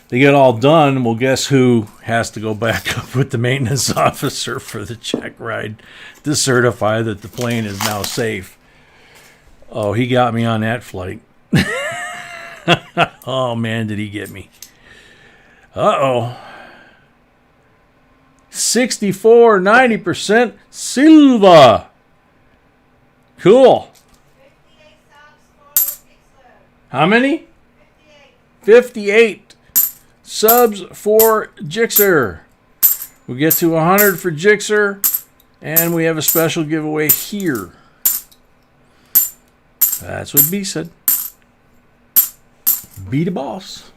They get all done. Well, guess who has to go back up with the maintenance officer for the check ride to certify that the plane is now safe? Oh, he got me on that flight. Oh man, did he get me. 64, 90% silver. Cool. 58 subs for Gixxer. How many? 58. 58 subs for Gixxer. We get to 100 for Gixxer, and we have a special giveaway here. That's what B said. Be the boss.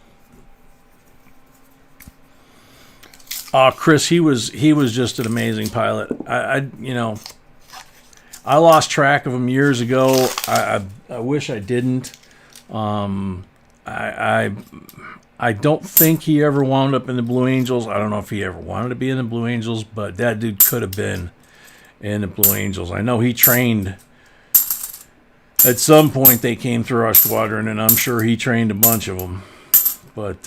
Chris, he was just an amazing pilot. I lost track of him years ago. I wish I didn't. I don't think he ever wound up in the Blue Angels. I don't know if he ever wanted to be in the Blue Angels, but that dude could have been in the Blue Angels. I know he trained. At some point, they came through our squadron, and I'm sure he trained a bunch of them. But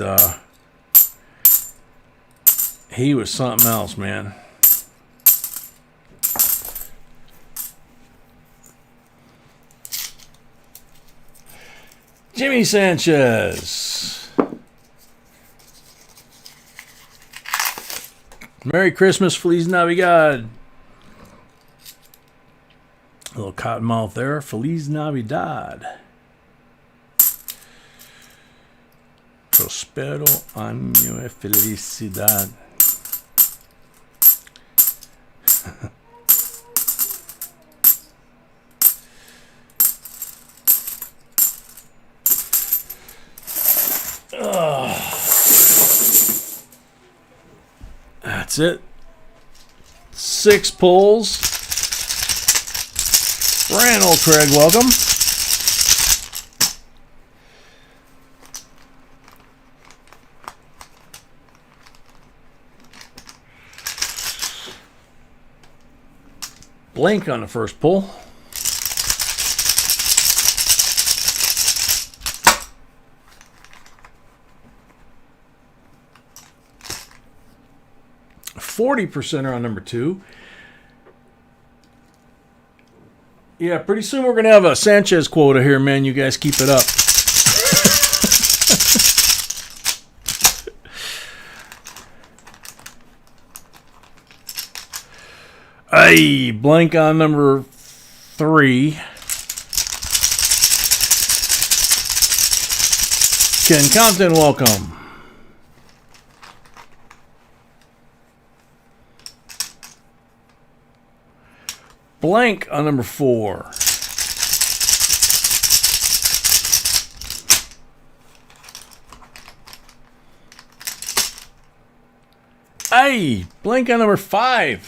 he was something else, man. Jimmy Sanchez. Merry Christmas, Feliz Navidad. A little cottonmouth there. Feliz Navidad. Prospero año y felicidad. That's it. 6 pulls. Brand old Craig, welcome. Blank on the first pull. %er on number 2. Yeah, pretty soon we're going to have a Sanchez quota here, man. You guys keep it up. Ay, blank on number 3. Ken Compton, welcome. Blank on number 4. Ay, blank on number 5.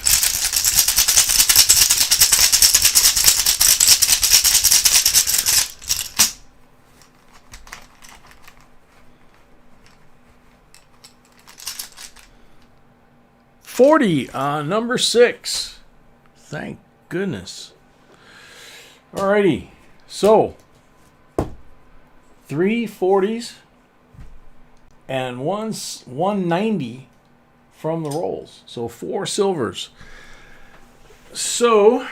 $40 on number 6. Thank goodness. Alrighty, so 3 40s and 190 from the rolls. So 4 silvers. So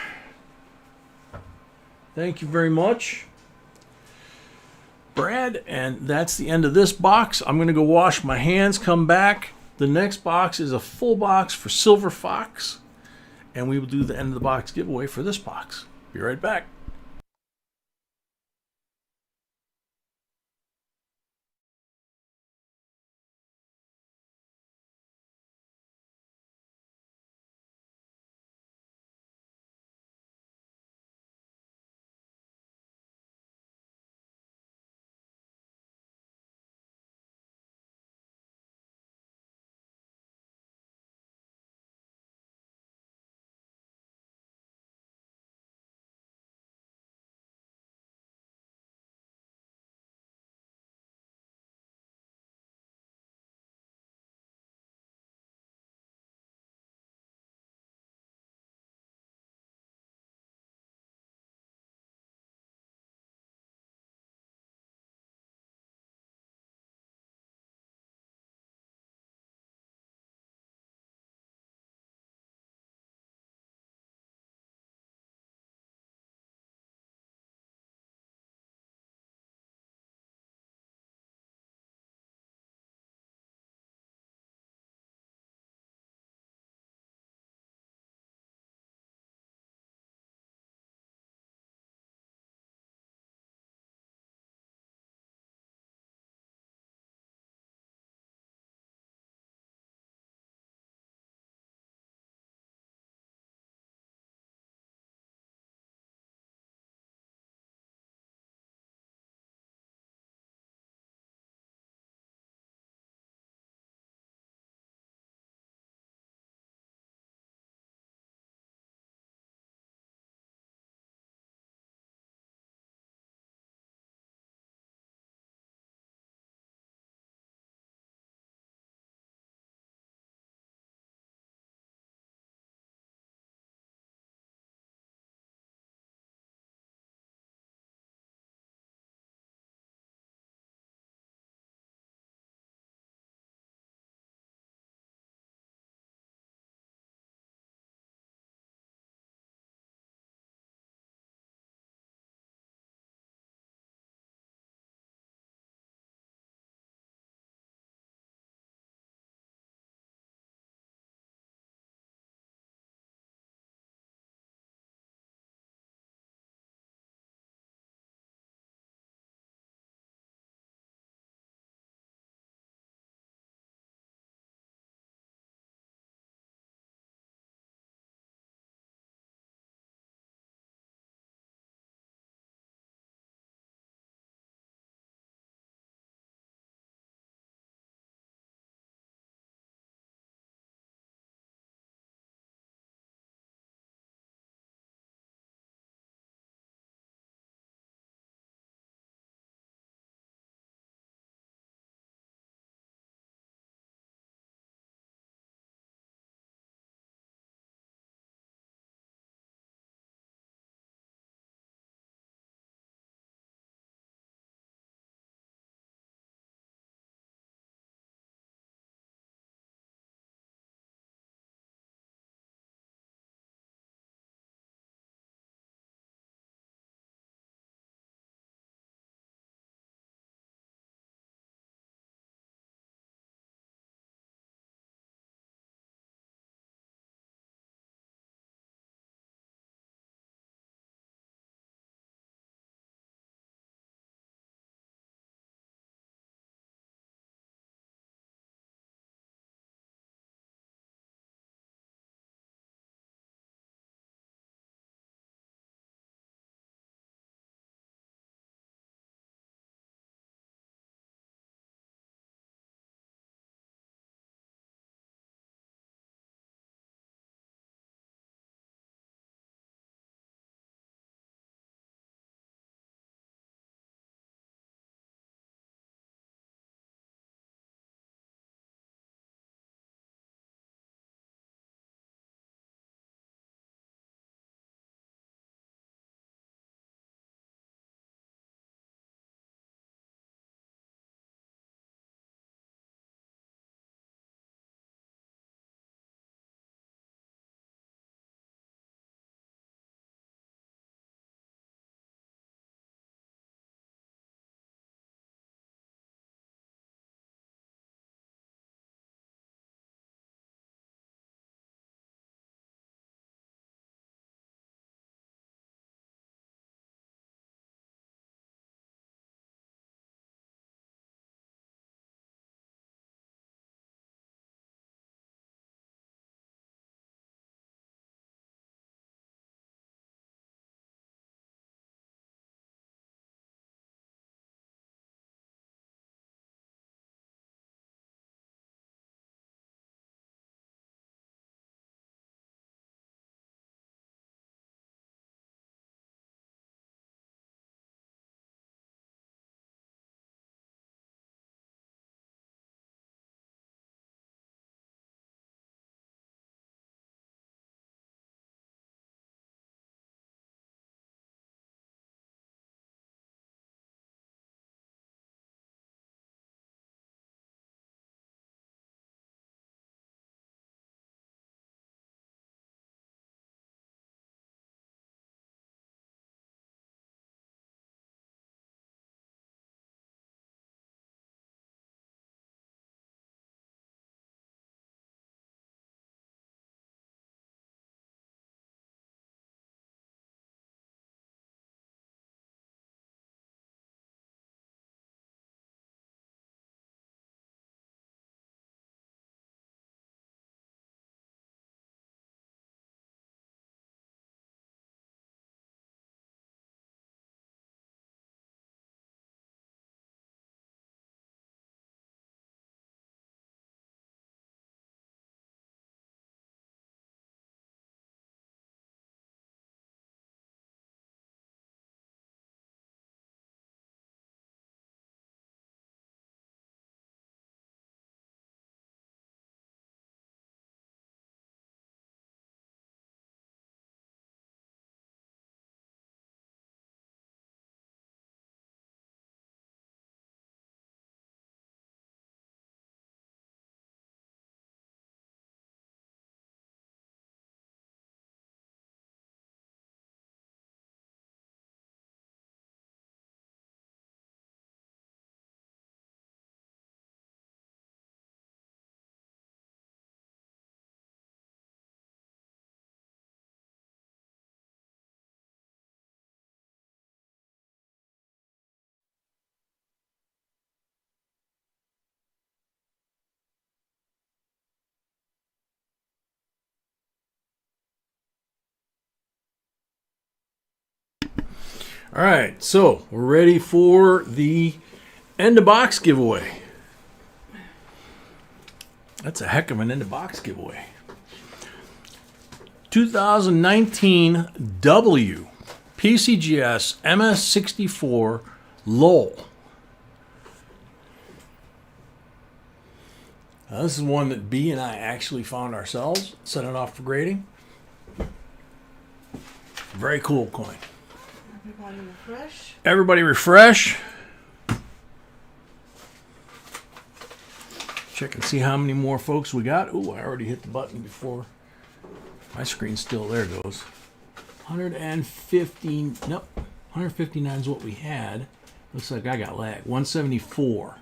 thank you very much, Brad. And that's the end of this box. I'm going to go wash my hands, come back. The next box is a full box for Silver Fox. And we will do the end of the box giveaway for this box. Be right back. All right, so we're ready for the end of box giveaway. That's a heck of an end of box giveaway. 2019 W PCGS MS64 LOL. Now, this is one that B and I actually found ourselves, sent it off for grading. Very cool coin. Everybody refresh. Everybody refresh. Check and see how many more folks we got. Ooh, I already hit the button before. My screen's still there. Goes 115. Nope, 159 is what we had. Looks like I got lag. 174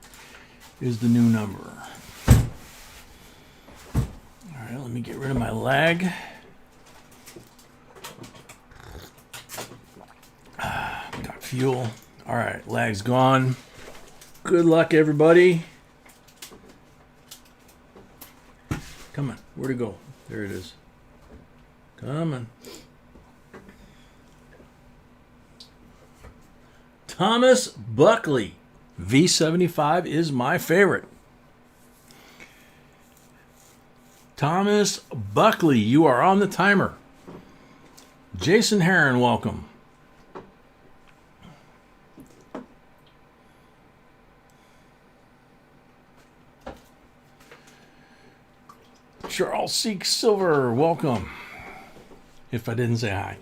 is the new number. All right, let me get rid of my lag. Got fuel. All right, lag's gone. Good luck, everybody. Come on, where'd it go? There it is. Come on. Thomas Buckley. V75 is my favorite. Thomas Buckley, you are on the timer. Jason Heron, welcome. Charles Seek Silver, welcome. If I didn't say hi.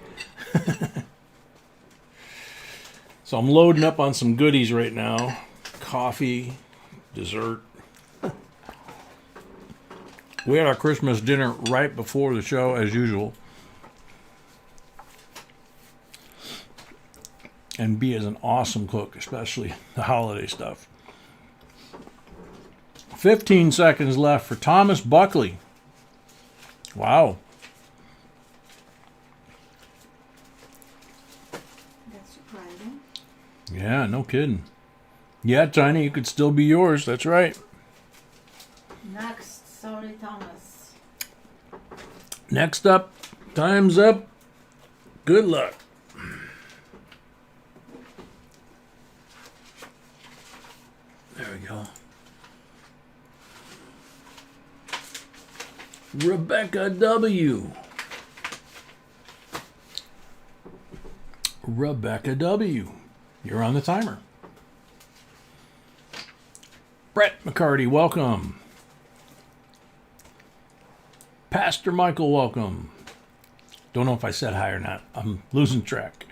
So I'm loading up on some goodies right now. Coffee, dessert. We had our Christmas dinner right before the show, as usual. And B is an awesome cook, especially the holiday stuff. 15 seconds left for Thomas Buckley. Wow. That's surprising. Yeah, no kidding. Yeah, Tiny, you could still be yours. That's right. Next, sorry, Thomas. Next up, time's up. Good luck. There we go. Rebecca W. Rebecca W. You're on the timer. Brett McCarty, welcome. Pastor Michael, welcome. Don't know if I said hi or not. I'm losing track.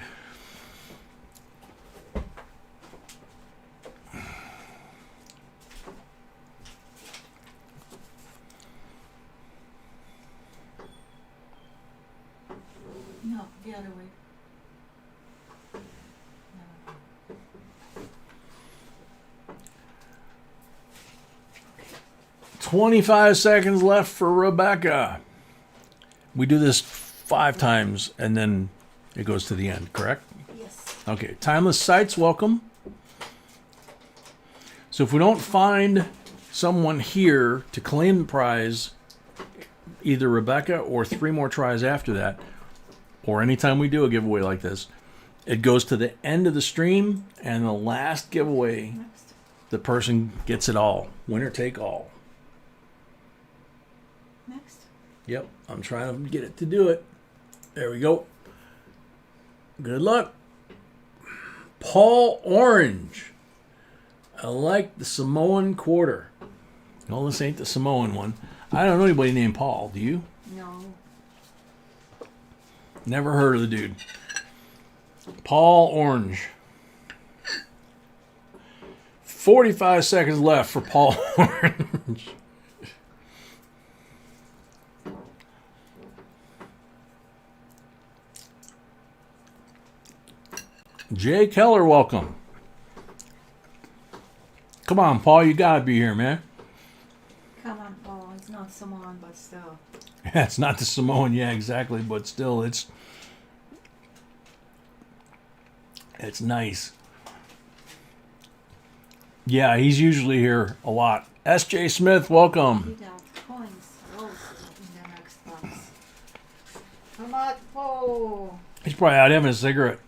No, the other way. No. 25 seconds left for Rebecca. We do this 5 times and then it goes to the end, correct? Yes. Okay, Timeless Sights, welcome. So if we don't find someone here to claim the prize, either Rebecca or 3 more tries after that, or anytime we do a giveaway like this, it goes to the end of the stream, and the last giveaway, Next. the person gets it all. Winner take all. Next. Yep, I'm trying to get it to do it. There we go. Good luck. Paul Orange. I like the Samoan quarter. No, this ain't the Samoan one. I don't know anybody named Paul. Do you? No. Never heard of the dude. Paul Orange. 45 seconds left for Paul Orange. Jay Keller, welcome. Come on, Paul, you gotta be here, man. Come on, Paul. It's not Samoan, but still. Yeah, it's not the Samoan, yeah, exactly, but still, it's nice. Yeah, he's usually here a lot. S.J. Smith, welcome. Without coins, rolls in the next box. Come on, Paul. He's probably out having a cigarette.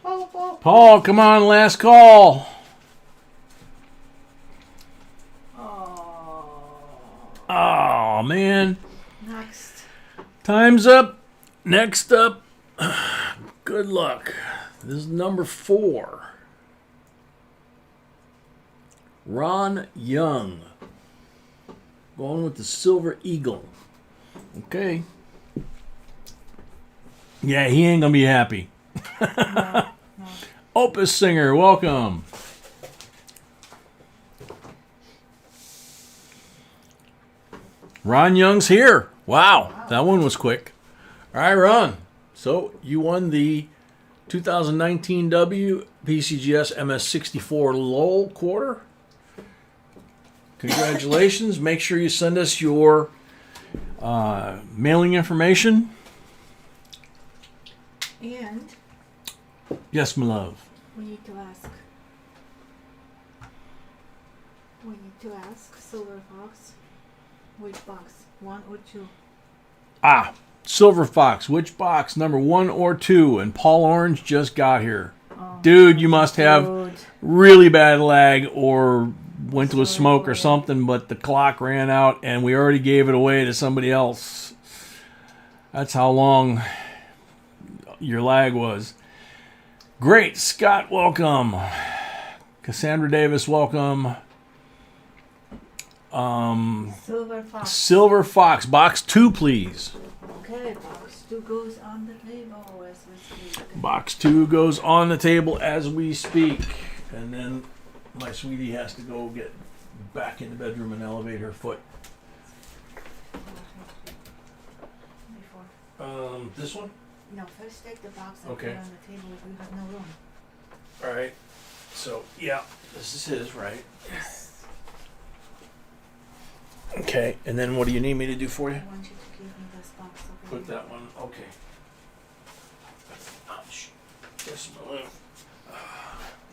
Paul. Paul, come on, last call. Oh, man. Next. Time's up. Next up. Good luck. This is number 4. Ron Young. Going with the Silver Eagle. Okay. Yeah, he ain't going to be happy. No. Opus Singer, welcome. Ron Young's here. Wow, that one was quick. All right, Ron. So you won the 2019 WPCGS MS64 Lowell quarter. Congratulations. Make sure you send us your mailing information. And Yes, my love. we need to ask. We need to ask Silver Fox which box, 1 or 2. Ah, Silver Fox. Which box, number 1 or 2? And Paul Orange just got here. Oh, Dude, you must have good. really bad lag or went to a Sorry smoke for or that. something, but the clock ran out and we already gave it away to somebody else. That's how long your lag was. Great. Scott, welcome. Cassandra Davis, welcome. Silver Fox. Silver Fox, box 2, please. Okay, box 2 goes on the table as we speak. Box 2 goes on the table as we speak. And then my sweetie has to go get back in the bedroom and elevate her foot. Before. This one? No, first take the box and Okay. put it on the table if we have no room. All right. So, yeah, this is his, right? Okay, and then what do you need me to do for you? I want you to give me this box over Put here. that one, okay. Ouch. Yes, my love.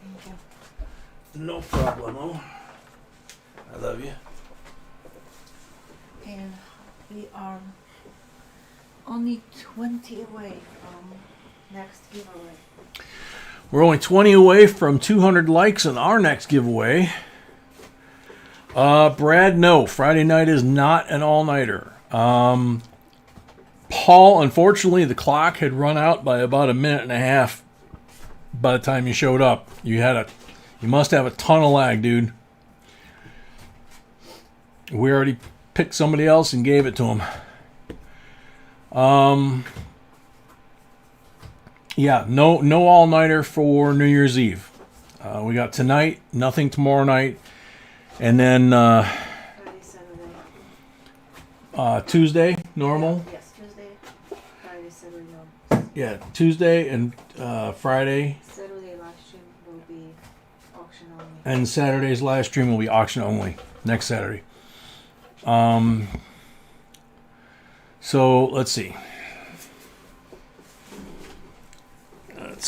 Thank you. No problemo. I love you. And we are only 20 away from next giveaway. We're only 20 away from 200 likes on our next giveaway. Brad, no. Friday night is not an all-nighter. Paul, unfortunately, the clock had run out by about a minute and a half by the time you showed up. You must have a ton of lag, dude. We already picked somebody else and gave it to him. Yeah, no all-nighter for New Year's Eve. We got tonight, nothing tomorrow night, and then Friday, Saturday. Tuesday, normal. Yes, Tuesday, Friday, Saturday, no. Yeah, Tuesday and Friday, Saturday live stream will be auction only. and Saturday's live stream will be auction only next Saturday. So let's see. Let's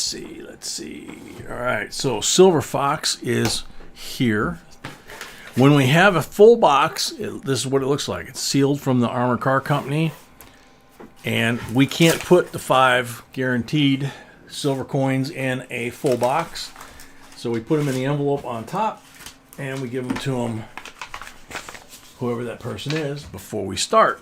see. All right, so Silver Fox is here. When we have a full box, this is what it looks like. It's sealed from the Armor Car Company, and we can't put the 5 guaranteed silver coins in a full box. So we put them in the envelope on top, and we give them to them, whoever that person is, before we start,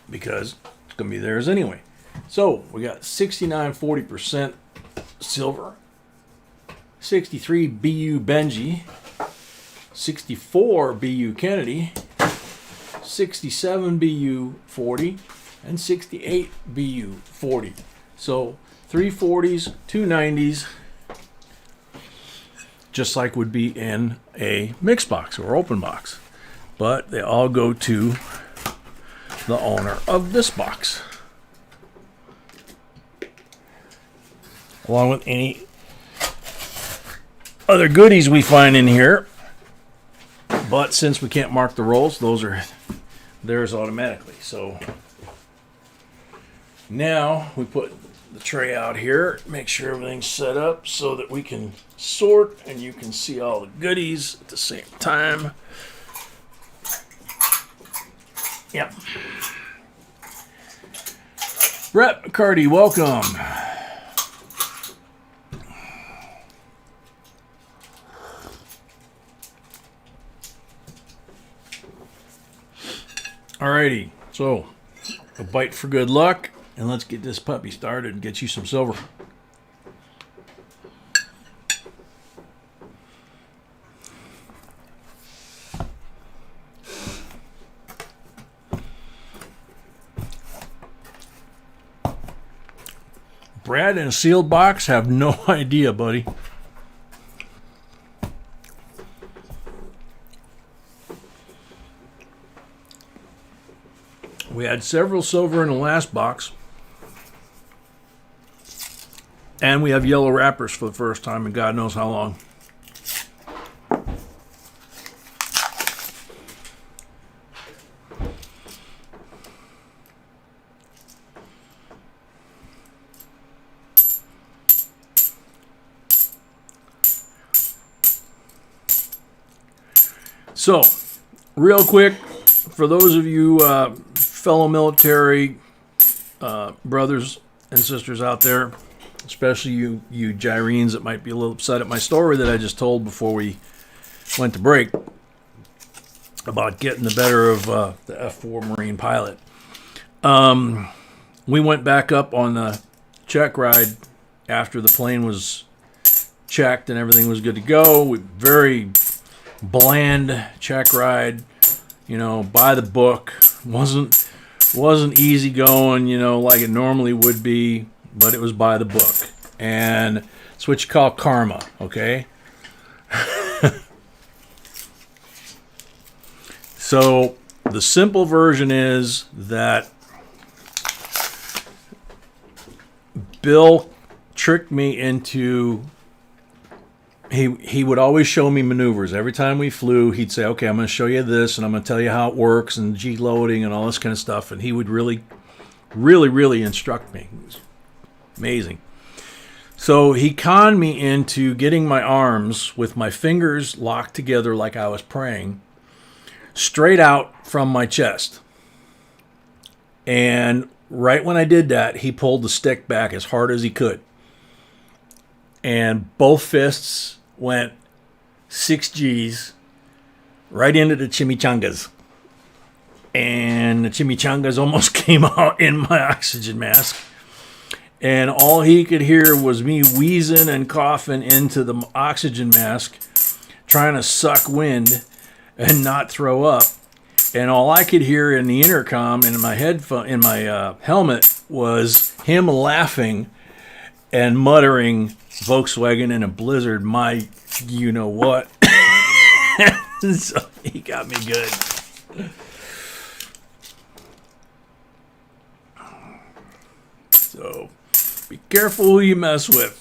because it's going to be theirs anyway. So we got 69.40% silver, 63 BU Benji, 64 BU Kennedy, 67 BU 40, and 68 BU 40. So 3 40s, 2 90s, just like would be in a mixed box or open box. But they all go to the owner of this box, along with any other goodies we find in here. But since we can't mark the rolls, those are theirs automatically. So now we put the tray out here, make sure everything's set up so that we can sort and you can see all the goodies at the same time. Yep. Brett McCarty, welcome. Alrighty, so a bite for good luck, and let's get this puppy started and get you some silver. Brad in a sealed box? Have no idea, buddy. We had several silver in the last box. And we have yellow wrappers for the first time in God knows how long. So, real quick, for those of you fellow military brothers and sisters out there, especially you Gyrenes that might be a little upset at my story that I just told before we went to break about getting the better of the F4 Marine pilot. We went back up on the check ride after the plane was checked and everything was good to go. Very bland check ride, you know, by the book. Wasn't easy going, you know, like it normally would be, but it was by the book. And it's what you call karma, okay? So the simple version is that Bill tricked me into... He would always show me maneuvers. Every time we flew, he'd say, okay, I'm going to show you this, and I'm going to tell you how it works, and G-loading, and all this kind of stuff. And he would really, really, really instruct me. It was amazing. So he conned me into getting my arms with my fingers locked together like I was praying, straight out from my chest. And right when I did that, he pulled the stick back as hard as he could. And both fists went 6 G's right into the chimichangas. And the chimichangas almost came out in my oxygen mask. And all he could hear was me wheezing and coughing into the oxygen mask, trying to suck wind and not throw up. And all I could hear in the intercom in my headphone, in my helmet, was him laughing and muttering, "Volkswagen in a blizzard, my you know what." So he got me good. So be careful who you mess with.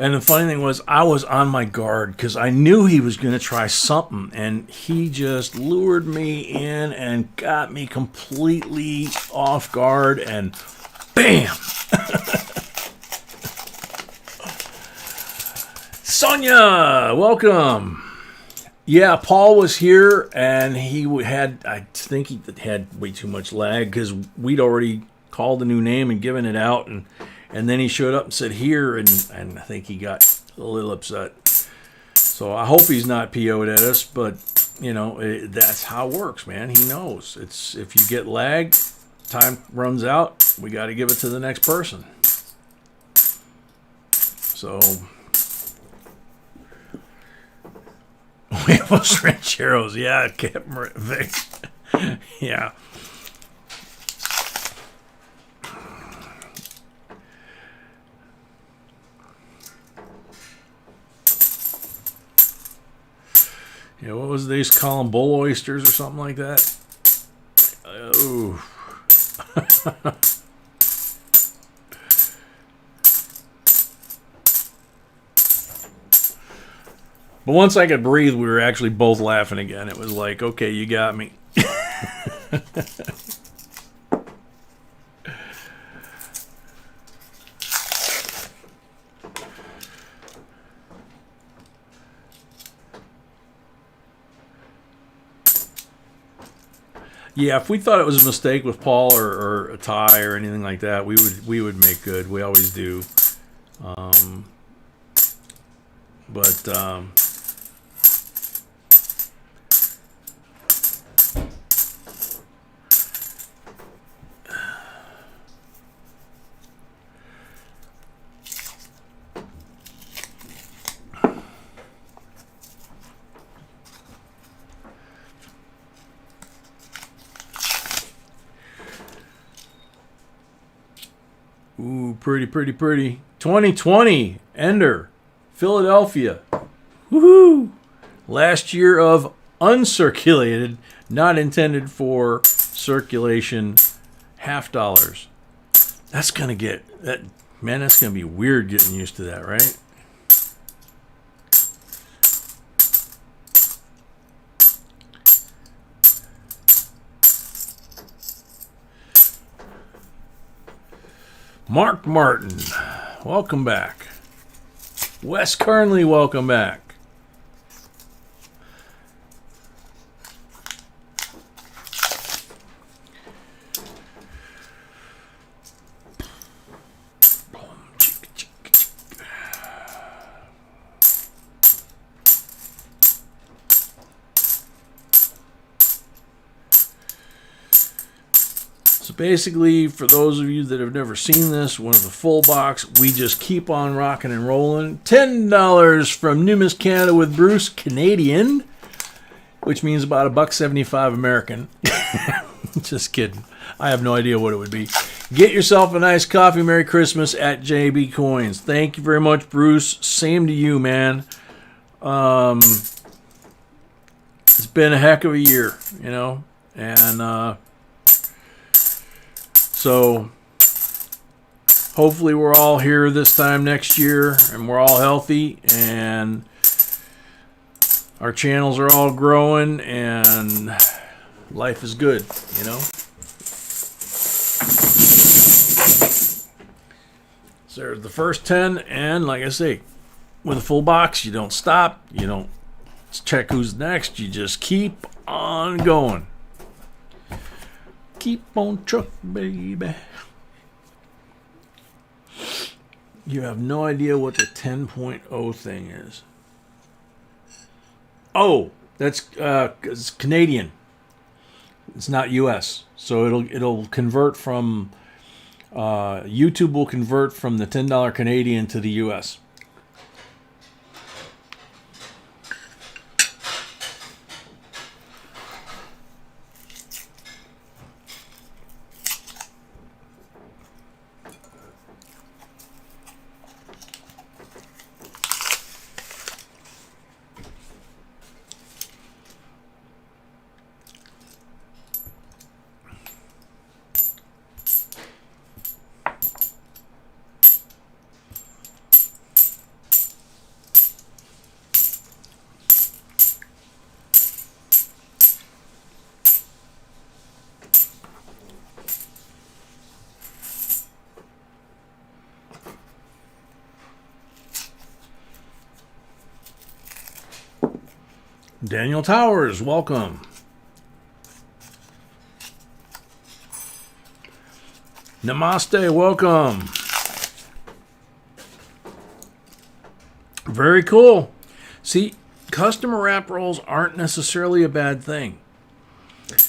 And the funny thing was, I was on my guard because I knew he was going to try something, and he just lured me in and got me completely off guard, and bam! Sonia, welcome. Yeah, Paul was here, and he had, I think he had way too much lag because we'd already called a new name and given it out, and then he showed up and said here, and I think he got a little upset. So I hope he's not PO'd at us, but, you know, that's how it works, man. He knows. It's if you get lagged, time runs out, we got to give it to the next person. So, Huevos Rancheros, yeah, Captain Vic. Yeah. Yeah, what was they used to call them? Bull oysters or something like that? Oh. But once I could breathe, we were actually both laughing again. It was like, okay, you got me. Yeah, if we thought it was a mistake with Paul or a tie or anything like that, we would make good. We always do. But ooh, pretty, pretty, pretty. 2020, Ender, Philadelphia. Woohoo! Last year of uncirculated, not intended for circulation, $50. That's gonna get that, man. That's gonna be weird getting used to that, right? Mark Martin, welcome back. Wes Kernley, welcome back. Basically, for those of you that have never seen this, one of the full box, we just keep on rocking and rolling. $10 from New Miss Canada with Bruce, Canadian, which means about $1.75 American. Just kidding. I have no idea what it would be. Get yourself a nice coffee. Merry Christmas at JB Coins. Thank you very much, Bruce. Same to you, man. It's been a heck of a year, you know, and so hopefully we're all here this time next year and we're all healthy and our channels are all growing and life is good, you know. So there's the first 10, and like I say, with a full box, you don't stop, you don't check who's next, you just keep on going. Keep on trucking, baby. You have no idea what the 10.0 thing is. Oh, that's it's Canadian. It's not US. So it'll convert from YouTube will convert from the $10 Canadian to the US. Daniel Towers, welcome. Namaste, welcome. Very cool. See, customer wrap rolls aren't necessarily a bad thing.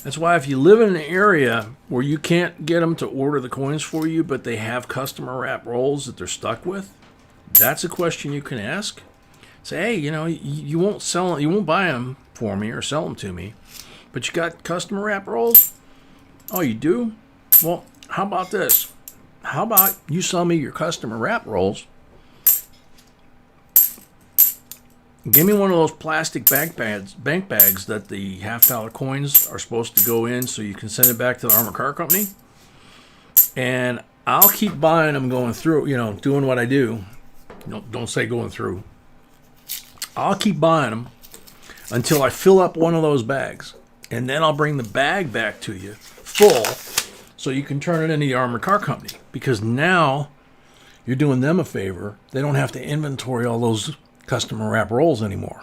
That's why if you live in an area where you can't get them to order the coins for you, but they have customer wrap rolls that they're stuck with, that's a question you can ask. Say, hey, you know, you won't sell, you won't buy them for me or sell them to me, but you got customer wrap rolls? Oh, you do? Well, how about this? How about you sell me your customer wrap rolls? Give me one of those plastic bank bags that the $50 coins are supposed to go in, so you can send it back to the armored car company. And I'll keep buying them, going through, you know, doing what I do. Don't say going through. I'll keep buying them until I fill up one of those bags. And then I'll bring the bag back to you full so you can turn it into the armored car company. Because now you're doing them a favor. They don't have to inventory all those customer wrap rolls anymore.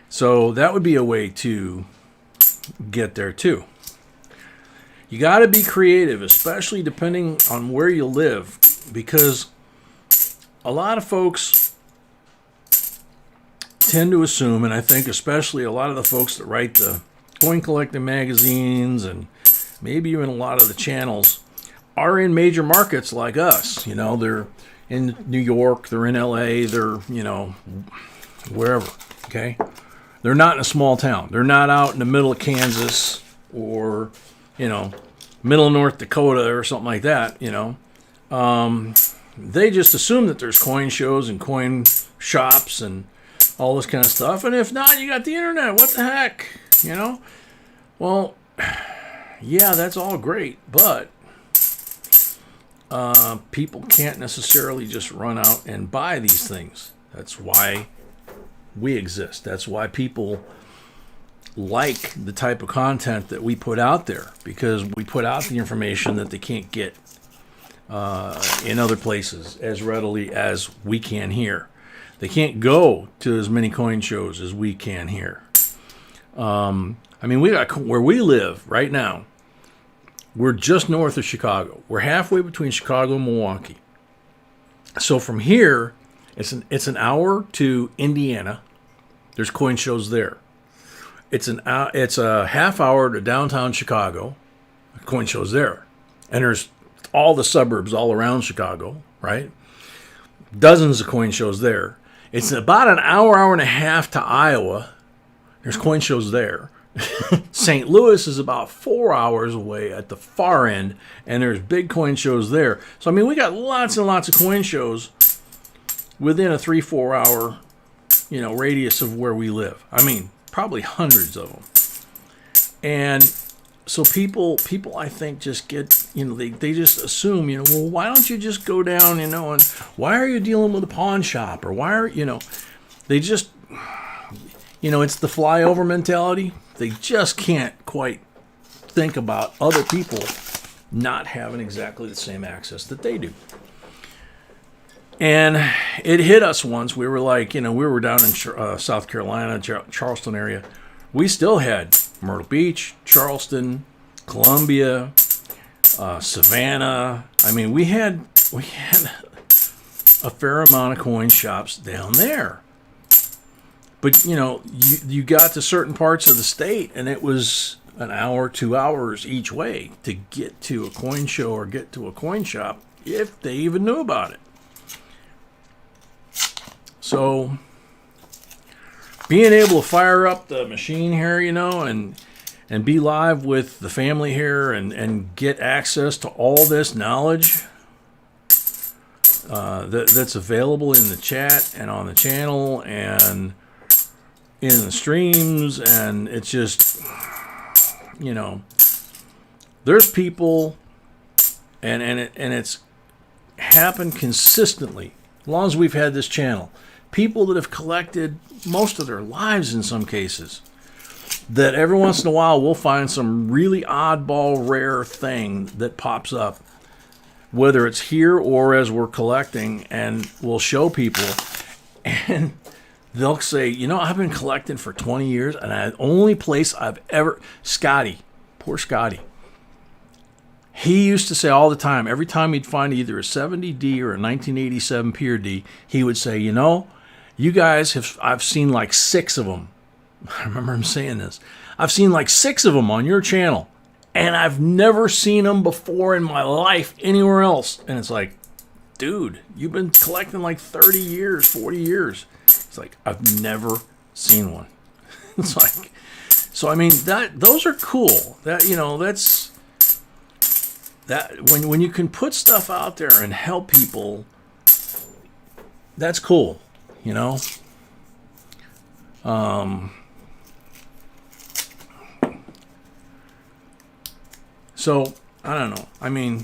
So that would be a way to get there too. You got to be creative, especially depending on where you live, because a lot of folks tend to assume, and I think especially a lot of the folks that write the coin collecting magazines and maybe even a lot of the channels are in major markets like us. You know, they're in New York, they're in LA, they're, you know, wherever, okay? They're not in a small town. They're not out in the middle of Kansas or, you know, middle of North Dakota or something like that, you know. They just assume that there's coin shows and coin shops and all this kind of stuff. And if not, you got the internet. What the heck, you know? Well, yeah, that's all great, but people can't necessarily just run out and buy these things. That's why we exist. That's why people like the type of content that we put out there, because we put out the information that they can't get in other places as readily as we can here. They can't go to as many coin shows as we can here. I mean, we got where we live right now. We're just north of Chicago. We're halfway between Chicago and Milwaukee. So from here, it's an hour to Indiana. There's coin shows there. It's a half hour to downtown Chicago. Coin shows there. And there's all the suburbs all around Chicago, right? Dozens of coin shows there. It's about an hour, hour and a half to Iowa. There's coin shows there. St. Louis is about 4 hours away at the far end, and there's big coin shows there. So, I mean, we got lots and lots of coin shows within a 3-4 hour, you know, radius of where we live. I mean, probably hundreds of them. And so people I think just get, you know, they just assume, you know, well, why don't you just go down, you know, and why are you dealing with a pawn shop, or why are, you know, they just, you know, it's the flyover mentality. They just can't quite think about other people not having exactly the same access that they do. And it hit us once. We were like, you know, we were down in South Carolina, Charleston area. We still had Myrtle Beach, Charleston, Columbia, Savannah. I mean, we had a fair amount of coin shops down there. But, you know, you got to certain parts of the state, and it was an hour, 2 hours each way to get to a coin show or get to a coin shop, if they even knew about it. So, being able to fire up the machine here, you know, and be live with the family here and get access to all this knowledge that's available in the chat and on the channel and in the streams, and it's just, you know, there's people, and it's happened consistently as long as we've had this channel. People that have collected most of their lives in some cases, that every once in a while we'll find some really oddball, rare thing that pops up, whether it's here or as we're collecting, and we'll show people, and they'll say, you know, I've been collecting for 20 years, and the only place I've ever... Scotty, poor Scotty. He used to say all the time, every time he'd find either a 70D or a 1987 Pure D, he would say, you know, you guys I've seen like 6 of them. I remember him saying this. I've seen like 6 of them on your channel, and I've never seen them before in my life anywhere else. And it's like, dude, you've been collecting like 30 years, 40 years. It's like, I've never seen one. It's like, so I mean, those are cool. That, you know, that's that when you can put stuff out there and help people, that's cool, you know. So I don't know. I mean,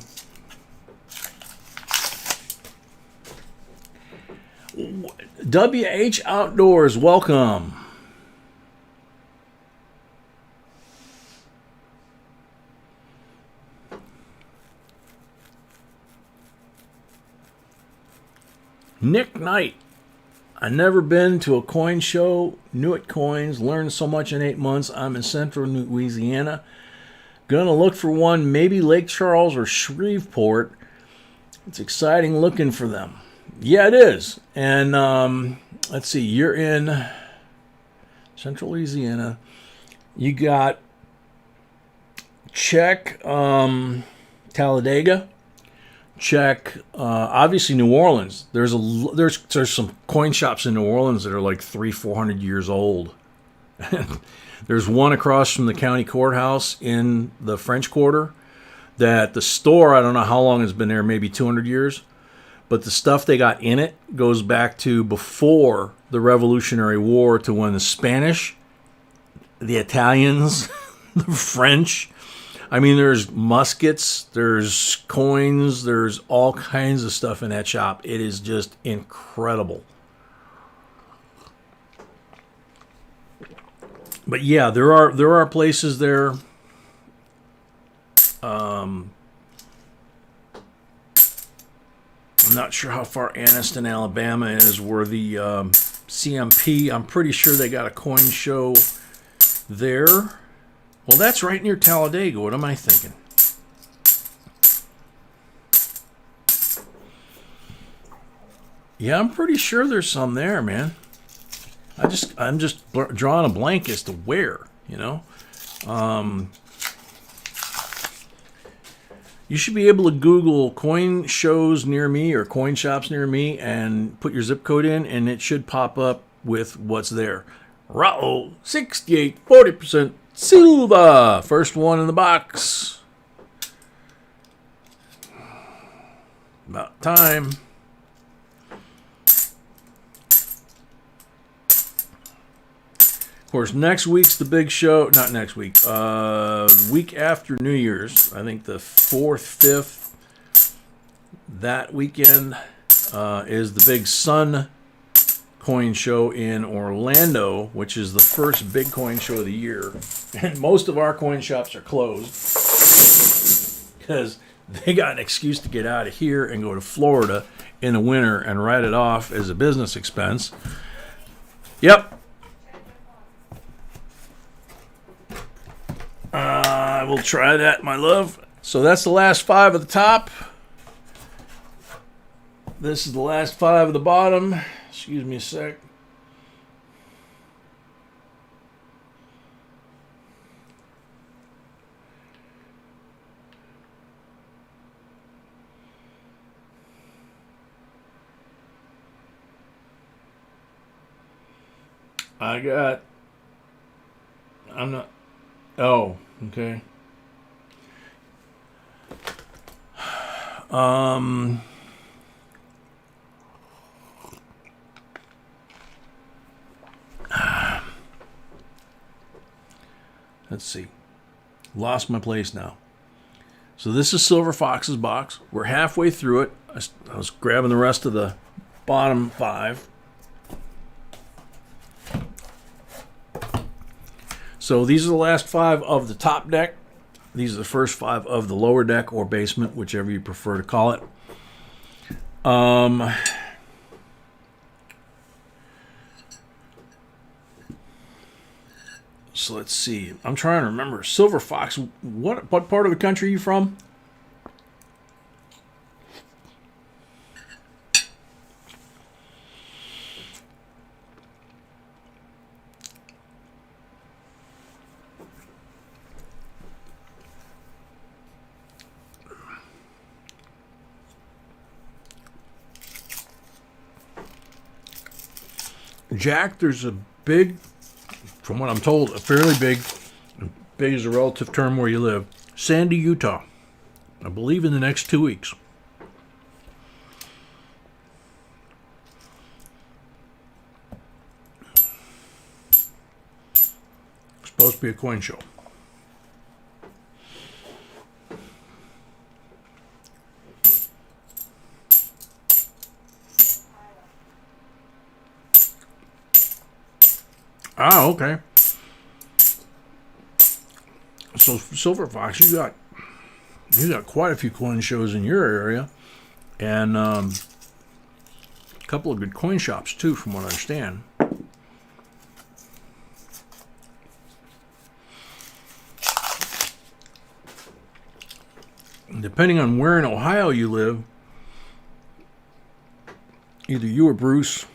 WH Outdoors, welcome. Nick Knight, I've never been to a coin show. New at coins, learned so much in 8 months. I'm in central Louisiana, Gonna look for one, maybe Lake Charles or Shreveport. It's exciting looking for them. Yeah, it is. And let's see, you're in Central Louisiana. You got check Talladega. Check obviously New Orleans. There's some coin shops in New Orleans that are like 300-400 years old. There's one across from the county courthouse in the French Quarter that the store, I don't know how long it's been there, maybe 200 years, but the stuff they got in it goes back to before the Revolutionary War, to when the Spanish, the Italians, the French, I mean, there's muskets, there's coins, there's all kinds of stuff in that shop. It is just incredible. But yeah, there are places there. I'm not sure how far Anniston, Alabama is, where the CMP, I'm pretty sure they got a coin show there. Well, that's right near Talladega. What am I thinking? Yeah, I'm pretty sure there's some there, man. I'm just drawing a blank as to where, you know. You should be able to Google coin shows near me or coin shops near me and put your zip code in, and it should pop up with what's there. Rao, 68, 40% silver. First one in the box. About time. Of course, next week's the big show. Not next week. Week after New Year's. I think the 4th, 5th. That weekend is the big Sun coin show in Orlando, which is the first big coin show of the year. And most of our coin shops are closed because they got an excuse to get out of here and go to Florida in the winter and write it off as a business expense. Yep. I will try that, my love. So that's the last 5 at the top. This is the last 5 at the bottom. Excuse me a sec. Oh, okay. Let's see. Lost my place now. So this is Silver Fox's box. We're halfway through it. I was grabbing the rest of the bottom 5. So these are the last 5 of the top deck. These are the first 5 of the lower deck or basement, whichever you prefer to call it. So let's see. I'm trying to remember. Silver Fox, what part of the country are you from? Jack, there's a big, from what I'm told, a fairly big is a relative term where you live, Sandy, Utah. I believe in the next 2 weeks. Supposed to be a coin show. Ah, okay. So Silver Fox, you got quite a few coin shows in your area, and a couple of good coin shops too, from what I understand. depending on where in Ohio you live, either you or Bruce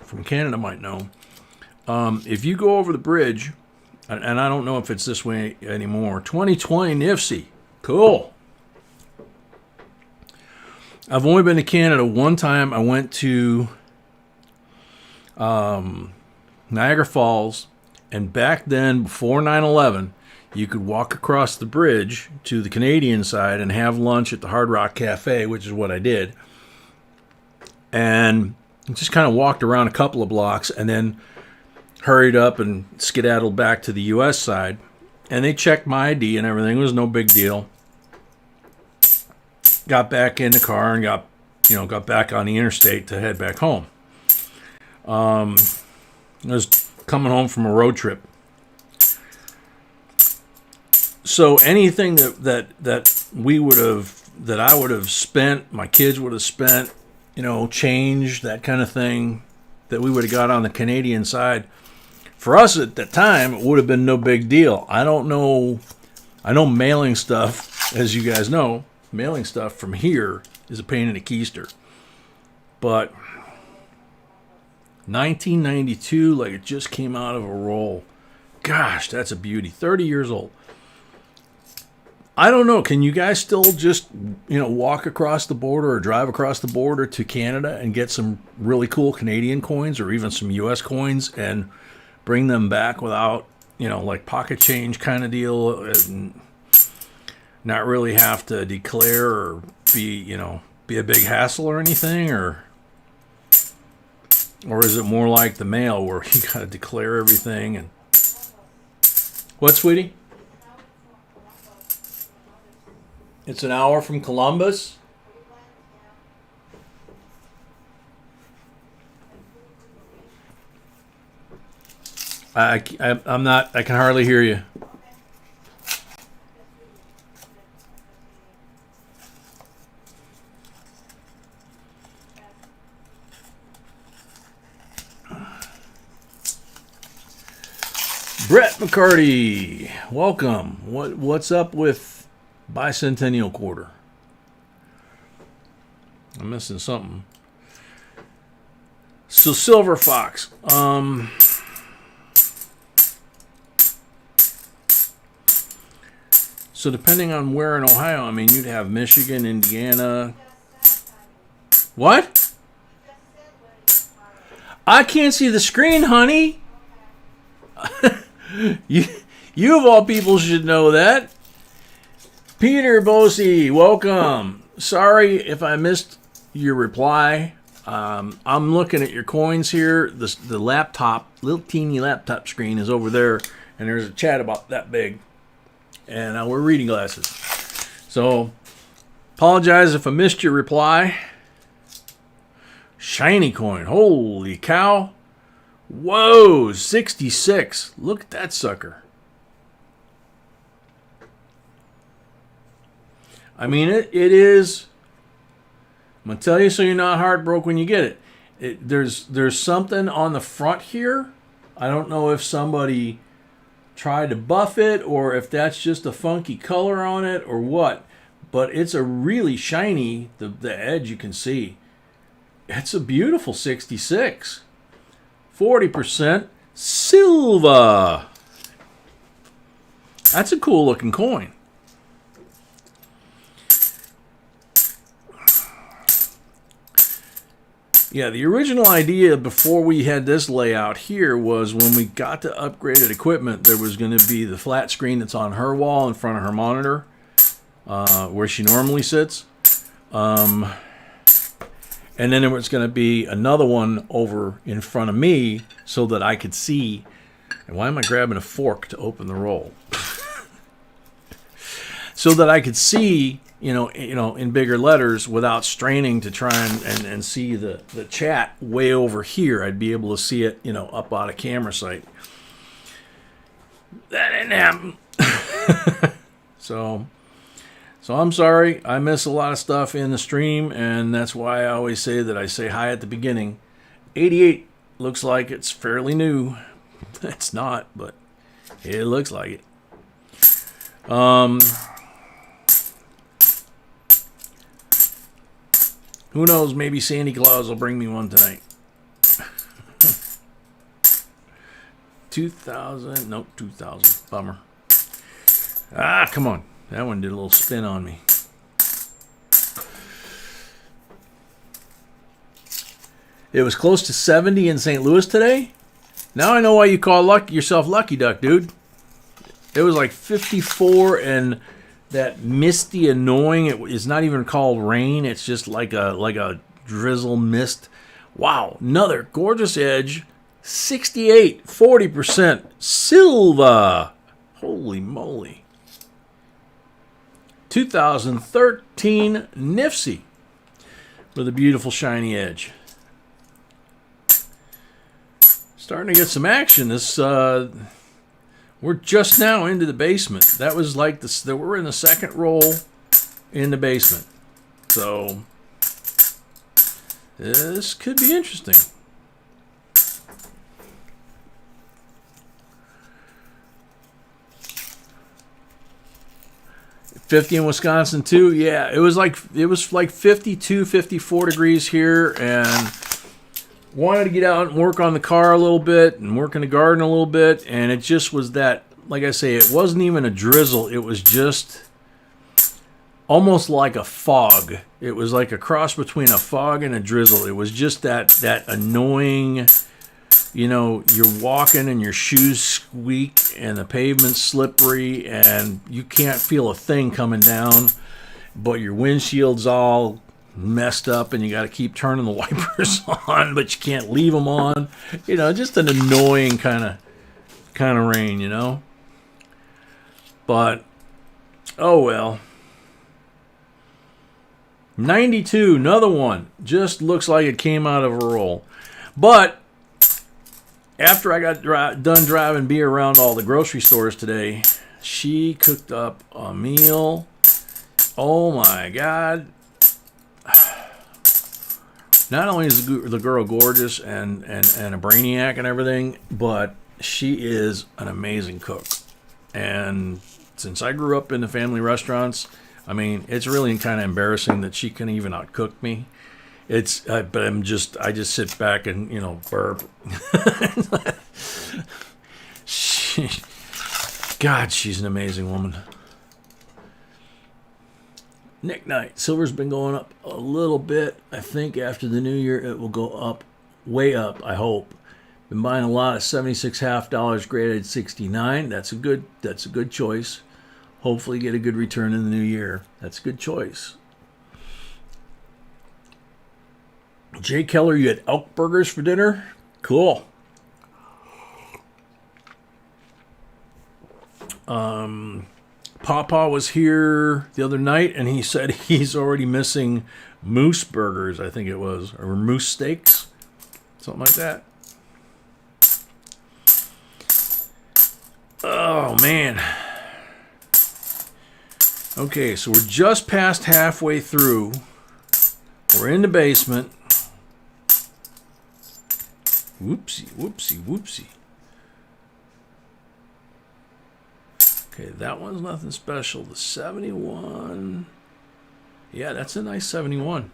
from Canada might know. If you go over the bridge, and I don't know if it's this way anymore, 2020 NIFC, cool. I've only been to Canada one time. I went to Niagara Falls, and back then, before 9/11, you could walk across the bridge to the Canadian side and have lunch at the Hard Rock Cafe, which is what I did. And just kind of walked around a couple of blocks and then hurried up and skedaddled back to the U.S. side. And they checked my ID and everything. It was no big deal. Got back in the car and got back on the interstate to head back home. I was coming home from a road trip. So anything that I would have spent, my kids would have spent, change, that kind of thing, that we would have got on the Canadian side, for us at that time, it would have been no big deal. I know mailing stuff, as you guys know, mailing stuff from here is a pain in the keister. But 1992, like it just came out of a roll. Gosh, that's a beauty. 30 years old. I don't know. Can you guys still just, walk across the border or drive across the border to Canada and get some really cool Canadian coins or even some U.S. coins and bring them back without, like pocket change kind of deal, and not really have to declare or be a big hassle or anything? Or is it more like the mail where you got to declare everything? And what, sweetie? It's an hour from Columbus. I'm not. I can hardly hear you. Brett McCarty, welcome. What's up with Bicentennial Quarter? I'm missing something. So Silver Fox. So depending on where in Ohio, I mean, you'd have Michigan, Indiana. What? I can't see the screen, honey. You of all people should know that. Peter Bosey, welcome. Sorry if I missed your reply. I'm looking at your coins here. The laptop, little teeny laptop screen is over there, and there's a chat about that big. And we're reading glasses. So, apologize if I missed your reply. Shiny coin. Holy cow. Whoa, 66. Look at that sucker. I mean, it is. I'm going to tell you so you're not heartbroken when you get it. There's something on the front here. I don't know if somebody tried to buff it or if that's just a funky color on it or what. But it's a really shiny, the edge you can see. It's a beautiful 66. 40% silver. That's a cool looking coin. Yeah, the original idea before we had this layout here was when we got to upgraded equipment, there was going to be the flat screen that's on her wall in front of her monitor, where she normally sits. And then there was going to be another one over in front of me so that I could see. And why am I grabbing a fork to open the roll? So that I could see, in bigger letters without straining to try and see the chat way over here. I'd be able to see it, up on a camera site. That didn't happen. So I'm sorry. I miss a lot of stuff in the stream, and that's why I always say that I say hi at the beginning. 88 looks like it's fairly new. It's not, but it looks like it. Who knows? Maybe Santa Claus will bring me one tonight. 2,000. Nope, 2,000. Bummer. Ah, come on. That one did a little spin on me. It was close to 70 in St. Louis today. Now I know why you call yourself Lucky Duck, dude. It was like 54 and that misty, annoying. It is not even called rain. It's just like a drizzle mist. Wow, another gorgeous edge. 68, 40% silver. Holy moly. 2013 Nifty with a beautiful shiny edge. Starting to get some action. This we're just now into the basement. That was like this. We're in the second roll in the basement. So this could be interesting. 50 in Wisconsin too. Yeah, it was like 52, 54 degrees here, and wanted to get out and work on the car a little bit and work in the garden a little bit, and it just was that, like I say, it wasn't even a drizzle. It was just almost like a fog. It was like a cross between a fog and a drizzle. It was just that annoying, you're walking and your shoes squeak and the pavement's slippery and you can't feel a thing coming down, but your windshield's all messed up and you got to keep turning the wipers on, but you can't leave them on. Just an annoying kind of rain, But oh well. 92, another one. Just looks like it came out of a roll. But after I got done driving beer around all the grocery stores today, she cooked up a meal. Oh my God. Not only is the girl gorgeous and a brainiac and everything, but she is an amazing cook. And since I grew up in the family restaurants, I mean, it's really kind of embarrassing that she can even outcook me. But I just sit back and, burp. God, she's an amazing woman. Nick Knight. Silver's been going up a little bit. I think after the new year it will go up, way up, I hope. Been buying a lot of $76.50 graded 69. That's a good choice. Hopefully get a good return in the new year. That's a good choice. Jay Keller, you had elk burgers for dinner? Cool. Papa was here the other night, and he said he's already missing moose burgers, I think it was, or moose steaks, something like that. Oh, man. Okay, so we're just past halfway through. We're in the basement. Whoopsie. Okay, that one's nothing special. The 71. Yeah, that's a nice 71.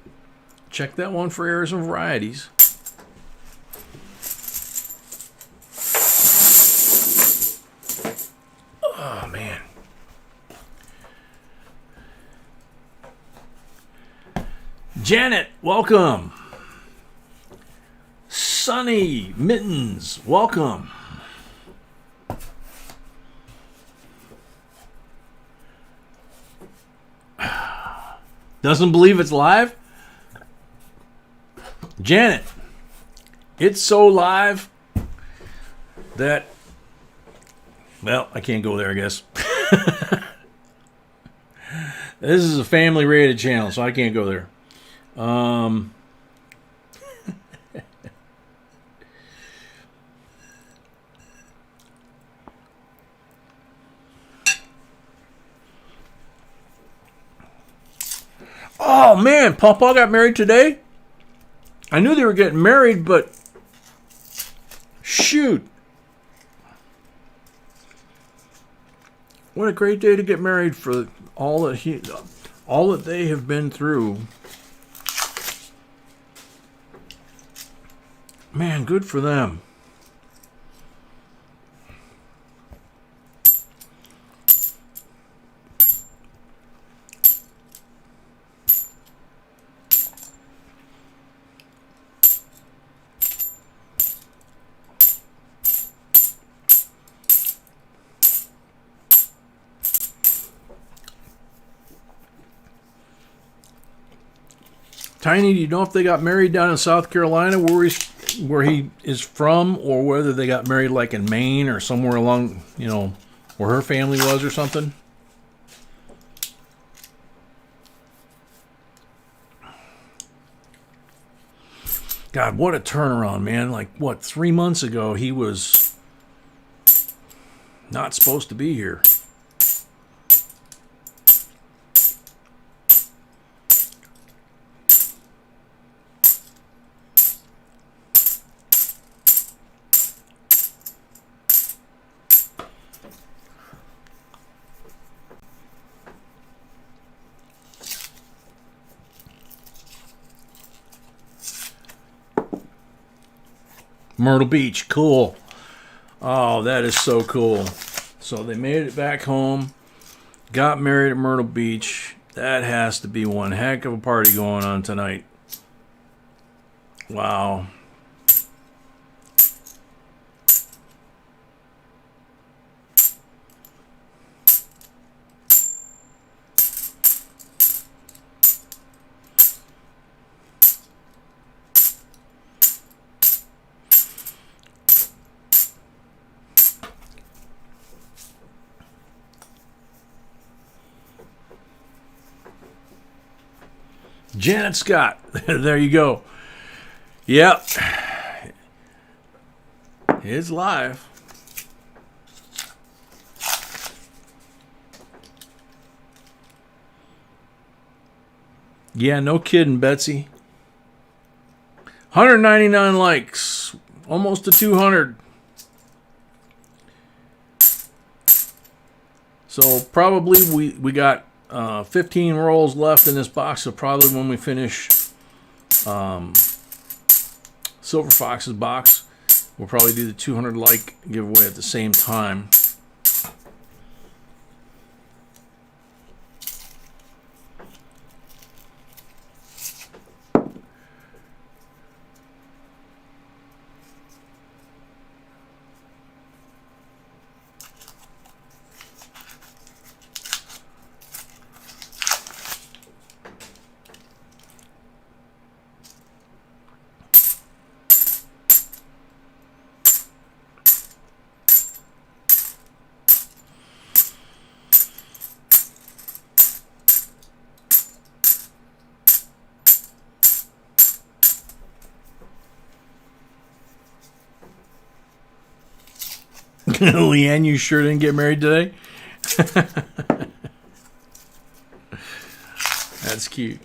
Check that one for errors and varieties. Oh, man. Janet, welcome. Sunny Mittens, welcome. Doesn't believe it's live? Janet, it's so live that, well, I can't go there, I guess. This is a family rated channel, so I can't go there. Oh man, Papa got married today. I knew they were getting married, but shoot. What a great day to get married for all that they have been through. Man, good for them. Tiny, do you know if they got married down in South Carolina where he is from, or whether they got married like in Maine or somewhere along, you know, where her family was or something? God, what a turnaround, man. Like, what, 3 months ago he was not supposed to be here. Myrtle Beach, cool. Oh, that is so cool. So they made it back home, got married at Myrtle Beach. That has to be one heck of a party going on tonight. Wow. Janet Scott. There you go. Yep. It's live. Yeah, no kidding, Betsy. 199 likes. Almost to 200. So probably we got 15 rolls left in this box, so probably when we finish Silver Fox's box, we'll probably do the 200 like giveaway at the same time. Leanne, you sure didn't get married today? That's cute.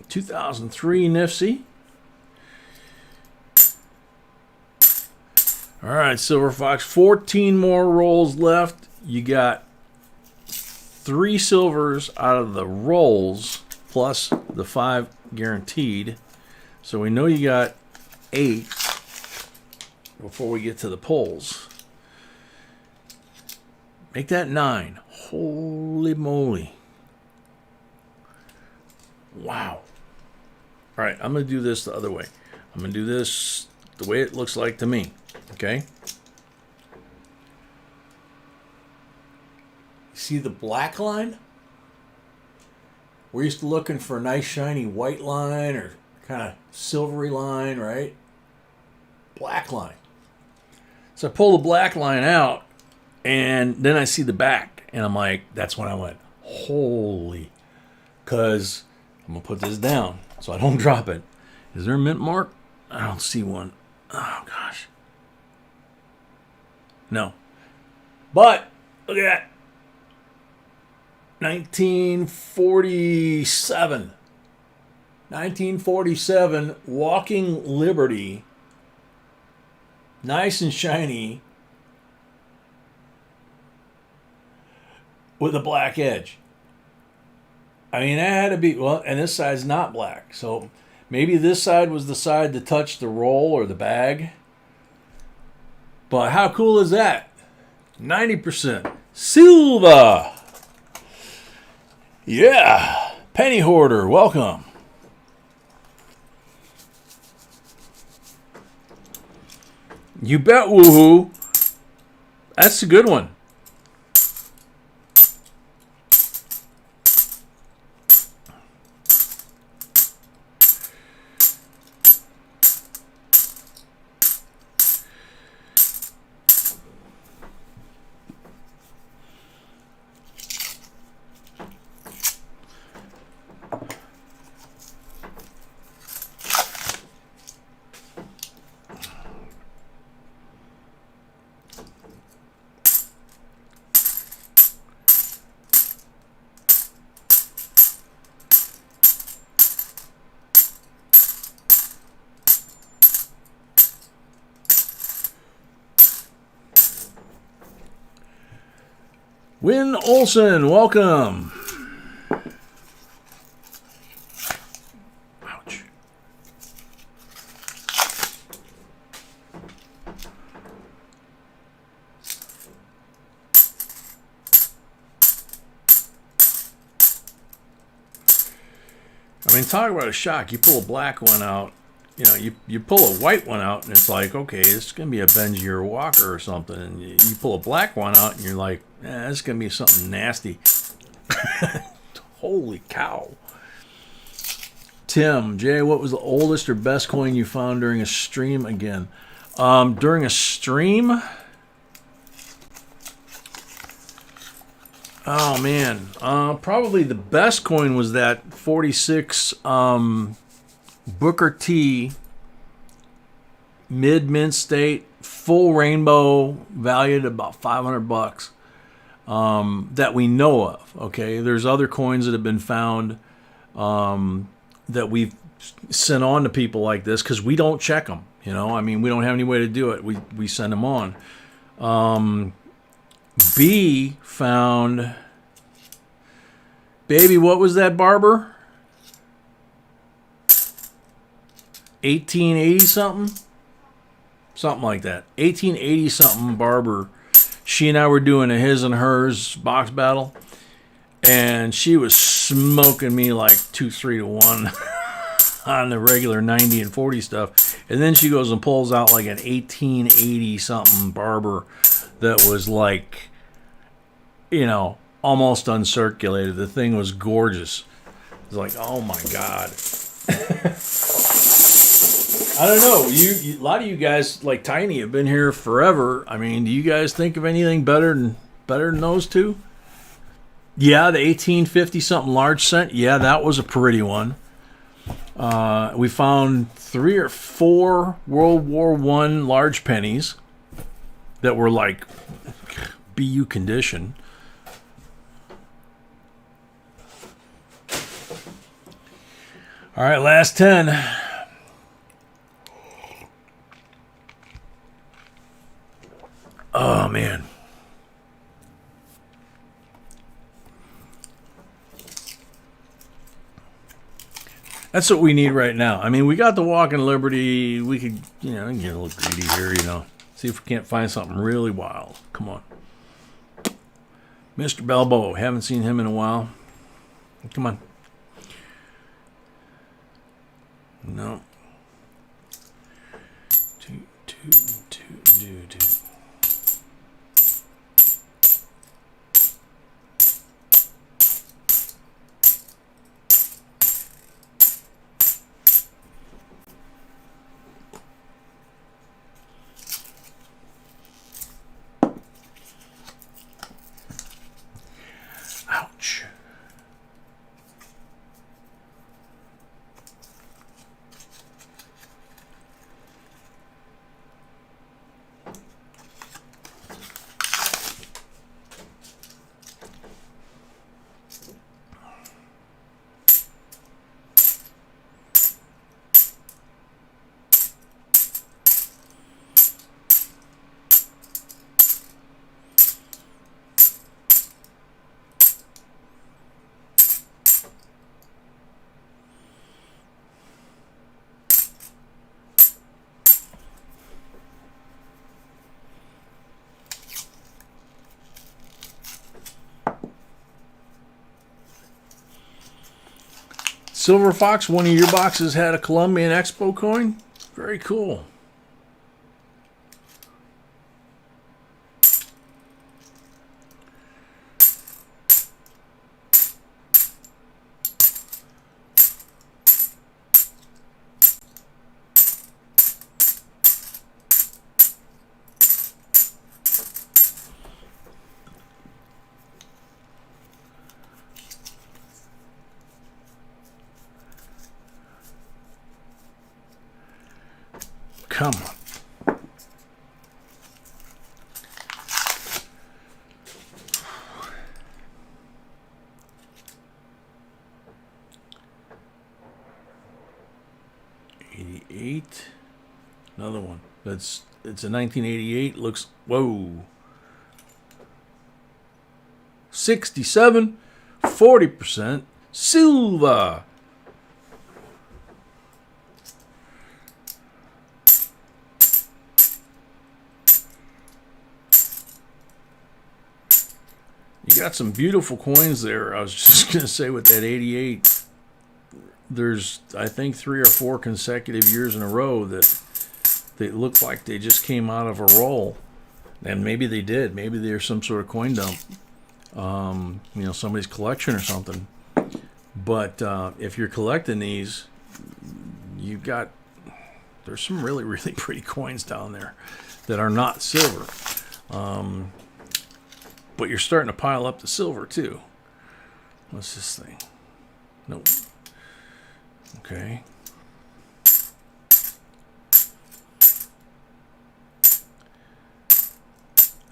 $2003 Nifty. All right, Silver Fox, 14 more rolls left. You got 3 silvers out of the rolls, plus the 5 guaranteed. So we know you got 8 before we get to the pulls. Make that 9. Holy moly. Wow. All right, I'm going to do this the other way. I'm going to do this the way it looks like to me. Okay. See the black line? We're used to looking for a nice shiny white line or kind of silvery line, right? Black line. So I pull the black line out, and then I see the back, and I'm like, that's when I went, holy. Because I'm going to put this down so I don't drop it. Is there a mint mark? I don't see one. Oh, gosh. No. But, look at that. 1947. 1947, Walking Liberty. Nice and shiny. With a black edge. I mean, that had to be, well, and this side's not black. So maybe this side was the side that touched the roll or the bag. But how cool is that? 90% silver. Yeah. Penny hoarder, welcome. You bet, woohoo. That's a good one. Win Olson, welcome. Ouch. I mean, talk about a shock. You pull a black one out, you know, you pull a white one out, and it's like, okay, this is going to be a Benji or a Walker or something. And you pull a black one out, and you're like, this is going to be something nasty. Holy cow. Tim, Jay, what was the oldest or best coin you found during a stream again? During a stream? Oh, man. Probably the best coin was that 46 Booker T mid-mint state, full rainbow, valued at about $500 that we know of. Okay, there's other coins that have been found that we've sent on to people like this because we don't check them. You know, I mean, we don't have any way to do it. We send them on. B found, baby, what was that, Barber? 1880 something? Something like that. 1880 something Barber. She and I were doing a his and hers box battle. And she was smoking me like 2-3 to 1 on the regular 90 and 40 stuff. And then she goes and pulls out like an 1880 something Barber that was like, you know, almost uncirculated. The thing was gorgeous. It was like, oh my God. I don't know. You, a lot of you guys, like Tiny, have been here forever. I mean, do you guys think of anything better than those two? Yeah, the 1850 something large cent. Yeah, that was a pretty one. We found 3 or 4 World War I large pennies that were like BU condition. All right, last 10. Oh, man. That's what we need right now. I mean, we got the Walking Liberty. We could, you know, get a little greedy here, you know. See if we can't find something really wild. Come on. Mr. Balboa. Haven't seen him in a while. Come on. No. Two. Ouch. Silver Fox, one of your boxes had a Colombian Expo coin. Very cool. Come on. '88. Another one. It's a 1988. Looks, whoa. 67, 40% silver. You got some beautiful coins there. I was just going to say with that 88, there's, I think, 3 or 4 consecutive years in a row that they look like they just came out of a roll. And maybe they did. Maybe they're some sort of coin dump. You know, somebody's collection or something. But if you're collecting these, you've got, there's some really, really pretty coins down there that are not silver. But you're starting to pile up the silver too. What's this thing? Nope. Okay.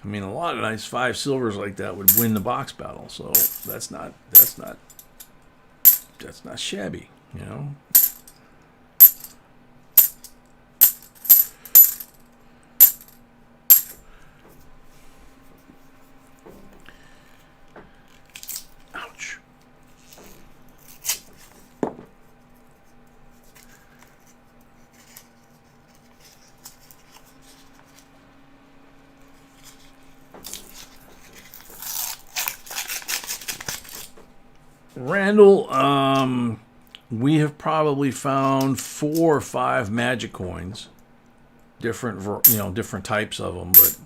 I mean, a lot of nice 5 silvers like that would win the box battle. So that's not shabby, you know. Ouch. Randall, we have probably found 4 or 5 magic coins, different types of them, but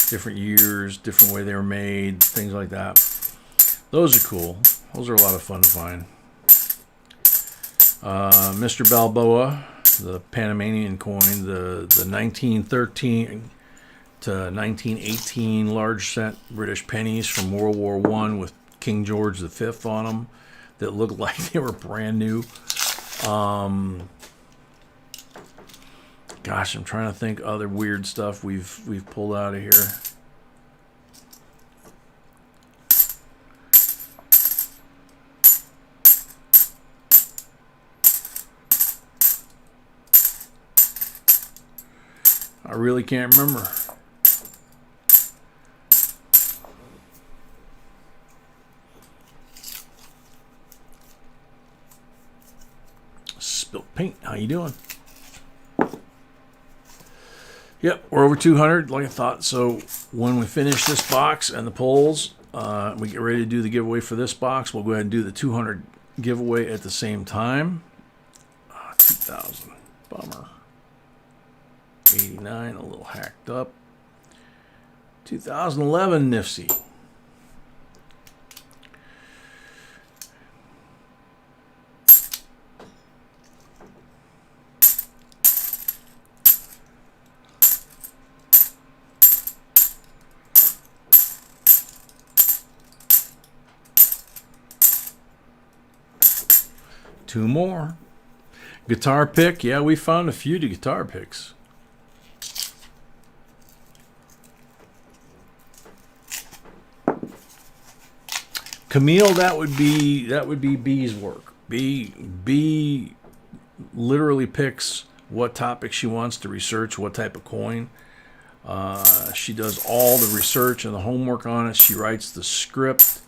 different years, different way they were made, things like that. Those are cool. Those are a lot of fun to find. Mr. Balboa, the Panamanian coin, the 1913 to 1918 large cent British pennies from World War I with King George V on them that looked like they were brand new. Gosh, I'm trying to think other weird stuff we've pulled out of here. I really can't remember. Spilt paint. How you doing? Yep, we're over 200 like I thought. So when we finish this box and the polls, we get ready to do the giveaway for this box. We'll go ahead and do the 200 giveaway at the same time. 2000. Bummer. 89, a little hacked up. 2011 Nifty. Two more. Guitar pick. Yeah, we found a few guitar picks. Camille, that would be B's work. B literally picks what topic she wants to research, what type of coin. She does all the research and the homework on it. She writes the script.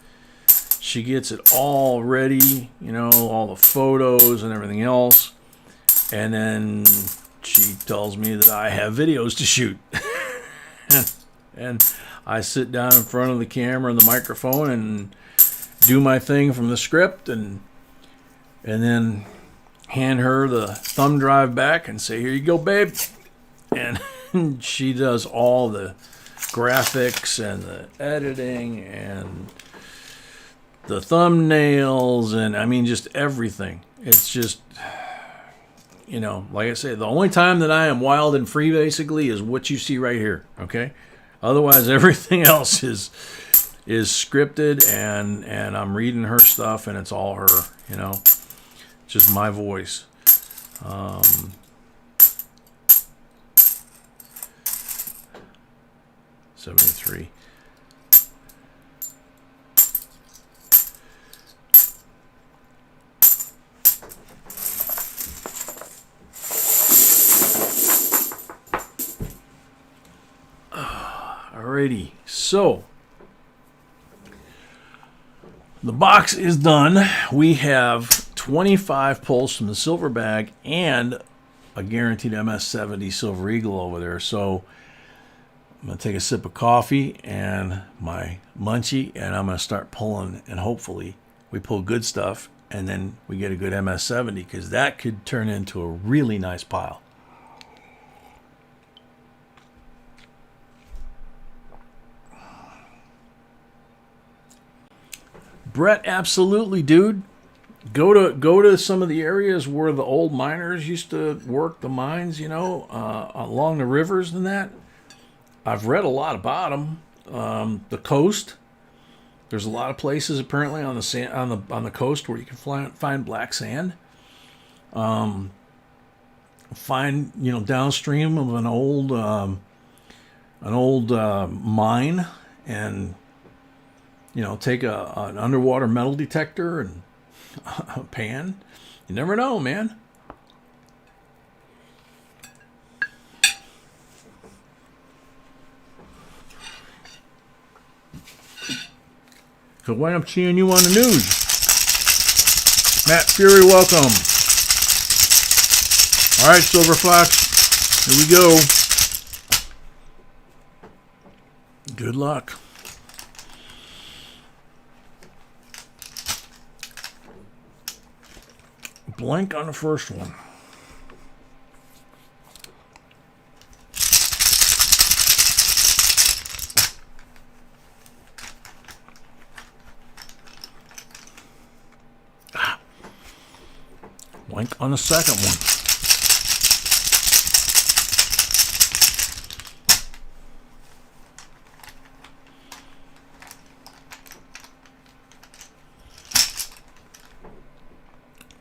She gets it all ready, you know, all the photos and everything else. And then she tells me that I have videos to shoot. And I sit down in front of the camera and the microphone and do my thing from the script, and and then hand her the thumb drive back and say, here you go, babe. And she does all the graphics and the editing and the thumbnails, and I mean just everything. It's just, you know, like I say, the only time that I am wild and free basically is what you see right here, okay? Otherwise everything else is scripted, and I'm reading her stuff, and it's all her, you know, just my voice. 73. Alrighty, so the box is done. We have 25 pulls from the silver bag and a guaranteed MS70 Silver Eagle over there. So I'm going to take a sip of coffee and my munchie, and I'm going to start pulling, and hopefully we pull good stuff, and then we get a good MS70, because that could turn into a really nice pile. Brett, absolutely, dude. Go to some of the areas where the old miners used to work the mines, you know, along the rivers and that. I've read a lot about them. The coast. There's a lot of places apparently on the sand, on the coast where you can find black sand. Find, you know, downstream of an old mine, and you know, take an underwater metal detector and a pan. You never know, man. Could wind up seeing you on the news. Matt Fury, welcome. All right, Silver Fox, here we go. Good luck. Blank on the first one. Blank on the second one.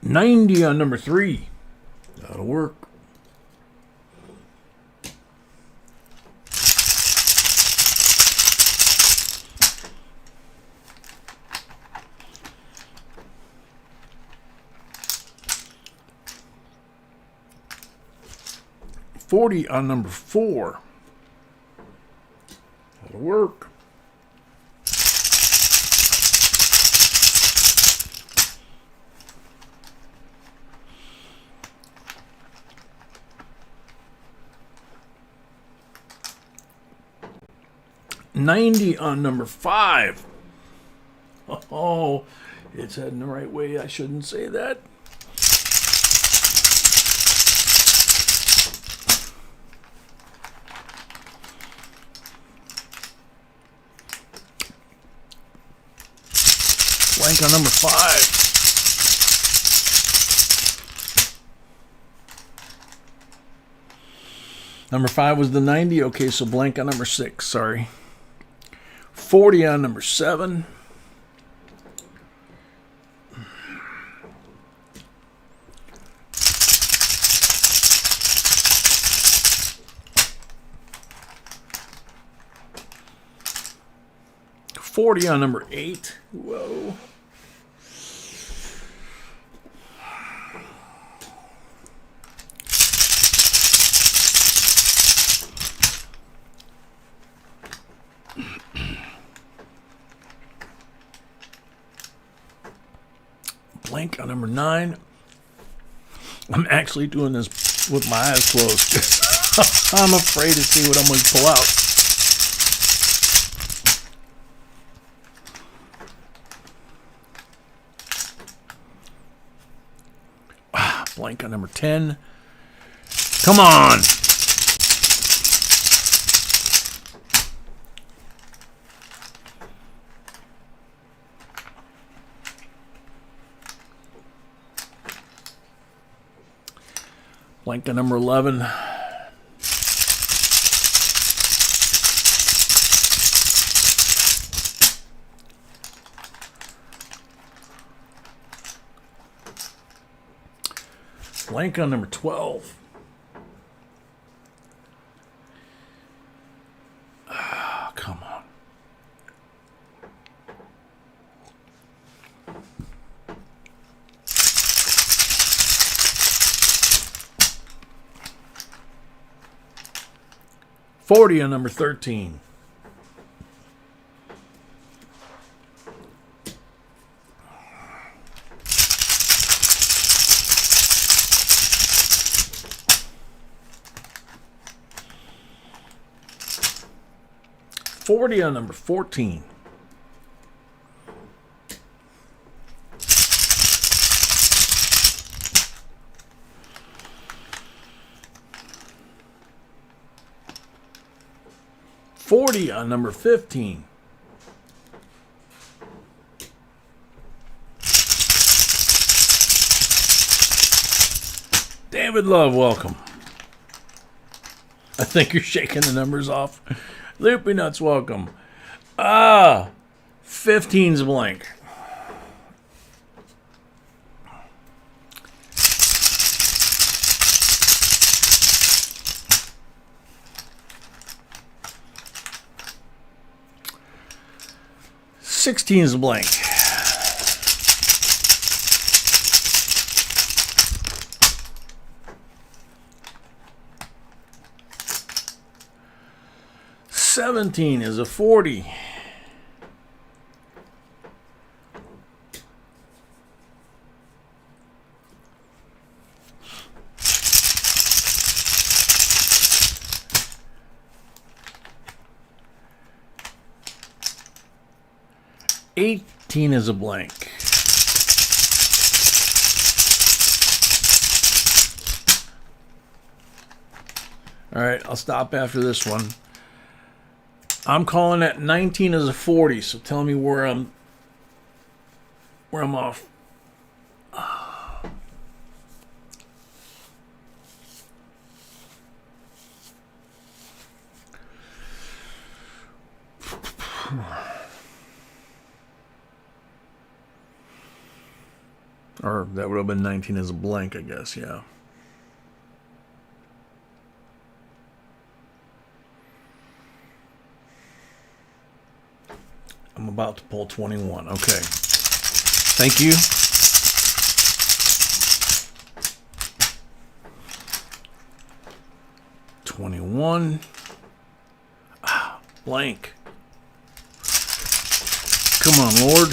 $90 on number 3. That'll work. $40 on number 4. That'll work. $90 on number 5. Oh, it's heading the right way. I shouldn't say that. Blank on number 5. Number 5 was the 90. Okay, so blank on number 6. Sorry. 40 on number 7. $40 on number 8. Whoa. Blank on number 9. I'm actually doing this with my eyes closed. I'm afraid to see what I'm going to pull out. Blank on number 10. Come on! Blank on number 11. Blank on number 12. Ah, come on. $40 on number 13. $40 on number 14. $40 on number 15. David Love, welcome. I think you're shaking the numbers off. Loopy Nuts, welcome. 15's blank. $16's blank. $17 is a 40. $18 is a blank. All right, I'll stop after this one. I'm calling that 19 as a 40, so tell me where I'm off. Or that would have been 19 as a blank, I guess, yeah. I'm about to pull 21. Okay. Thank you. $21. Blank. Come on, Lord.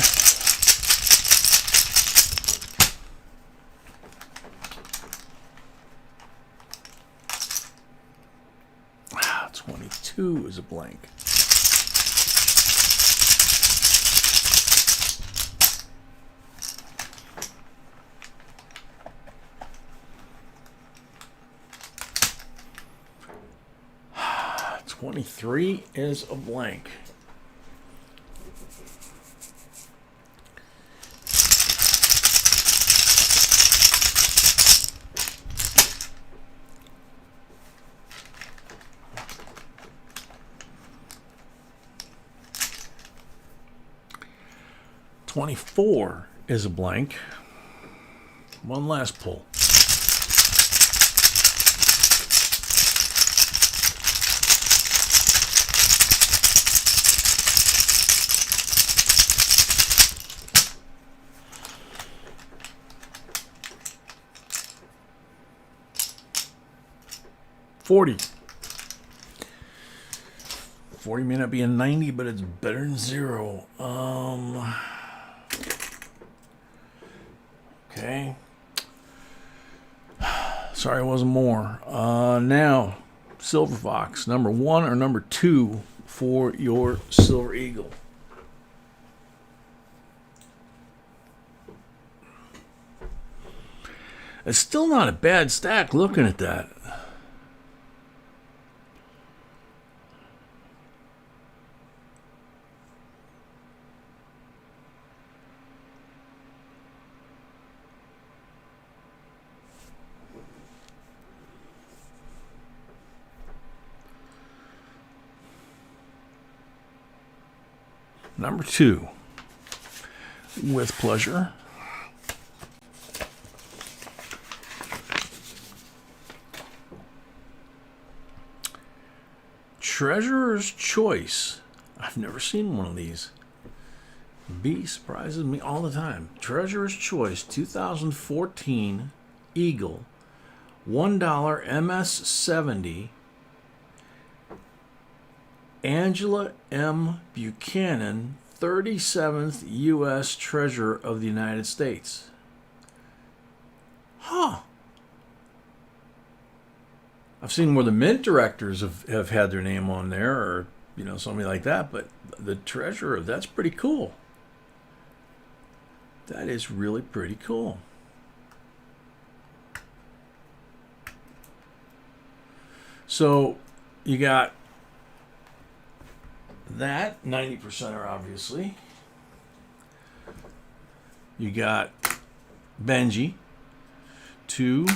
$22 is a blank. $23 is a blank. $24 is a blank. One last pull. $40 may not be a 90, but it's better than 0. Okay. Sorry it wasn't more. Now, Silver Fox, number 1 or number 2 for your Silver Eagle. It's still not a bad stack looking at that. Number 2, with pleasure. Treasurer's Choice. I've never seen one of these. B surprises me all the time. Treasurer's Choice 2014 Eagle. $1 MS70. Angela M. Buchanan, 37th U.S. Treasurer of the United States. Huh. I've seen where the mint directors have had their name on there, or something like that, but the treasurer, that's pretty cool. That is really pretty cool. So you got that 90%er, obviously. You got Benji, 2,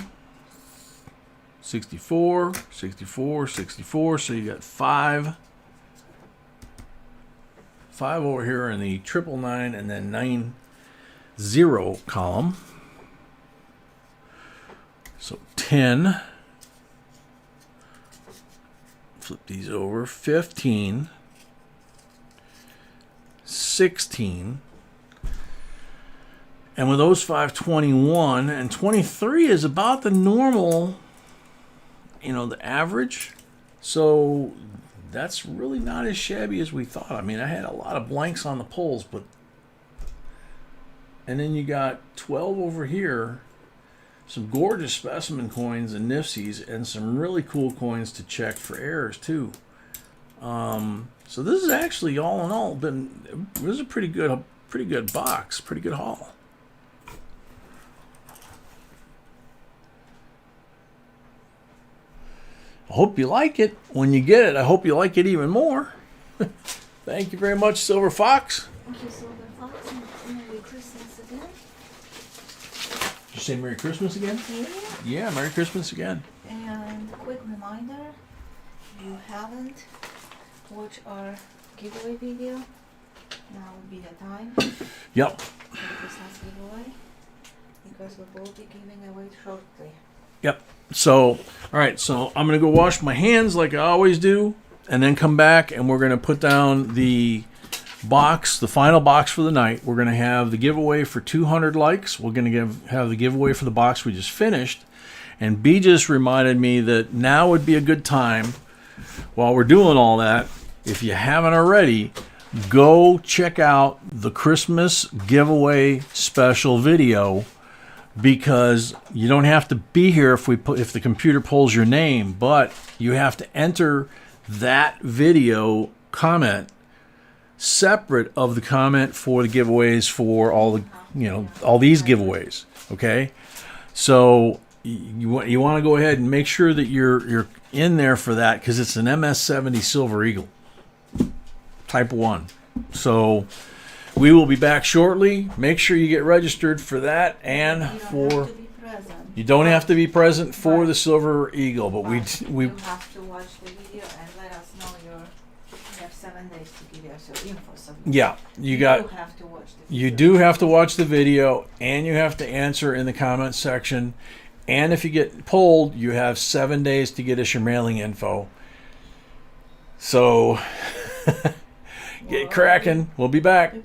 64, 64, 64. So you got 5 over here in the 999 and then 90 column. So 10. Flip these over. 15. 16. And with those 5, 21, and 23 is about the normal, the average. So that's really not as shabby as we thought. I mean, I had a lot of blanks on the pulls, but and then you got 12 over here, some gorgeous specimen coins and nifsies, and some really cool coins to check for errors too. So this is actually, all in all, this is a pretty good box, pretty good haul. I hope you like it. When you get it, I hope you like it even more. Thank you very much, Silver Fox. Thank you, Silver Fox, and Merry Christmas again. Did you say Merry Christmas again? Yeah, Merry Christmas again. And quick reminder, if you haven't watched our giveaway video, now would be the time. Yep. For the Christmas giveaway, because we will be giving away shortly. Yep. So, all right. So I'm going to go wash my hands like I always do, and then come back, and we're going to put down the box, the final box for the night. We're going to have the giveaway for 200 likes. We're going to have the giveaway for the box we just finished. And B just reminded me that now would be a good time, while we're doing all that, if you haven't already, go check out the Christmas giveaway special video, because you don't have to be here if the computer pulls your name, but you have to enter that video comment separate of the comment for the giveaways for all these giveaways. Okay, so you want to go ahead and make sure that you're in there for that, because it's an MS70 Silver Eagle Type 1. So we will be back shortly. Make sure you get registered for that, and you don't have to be present for the Silver Eagle, but we you have to watch the video and let us know you have 7 days to give us your info. So yeah, you have to watch the video. You do have to watch the video, and you have to answer in the comment section. And if you get pulled, you have 7 days to get us your mailing info. So get cracking. We'll be back.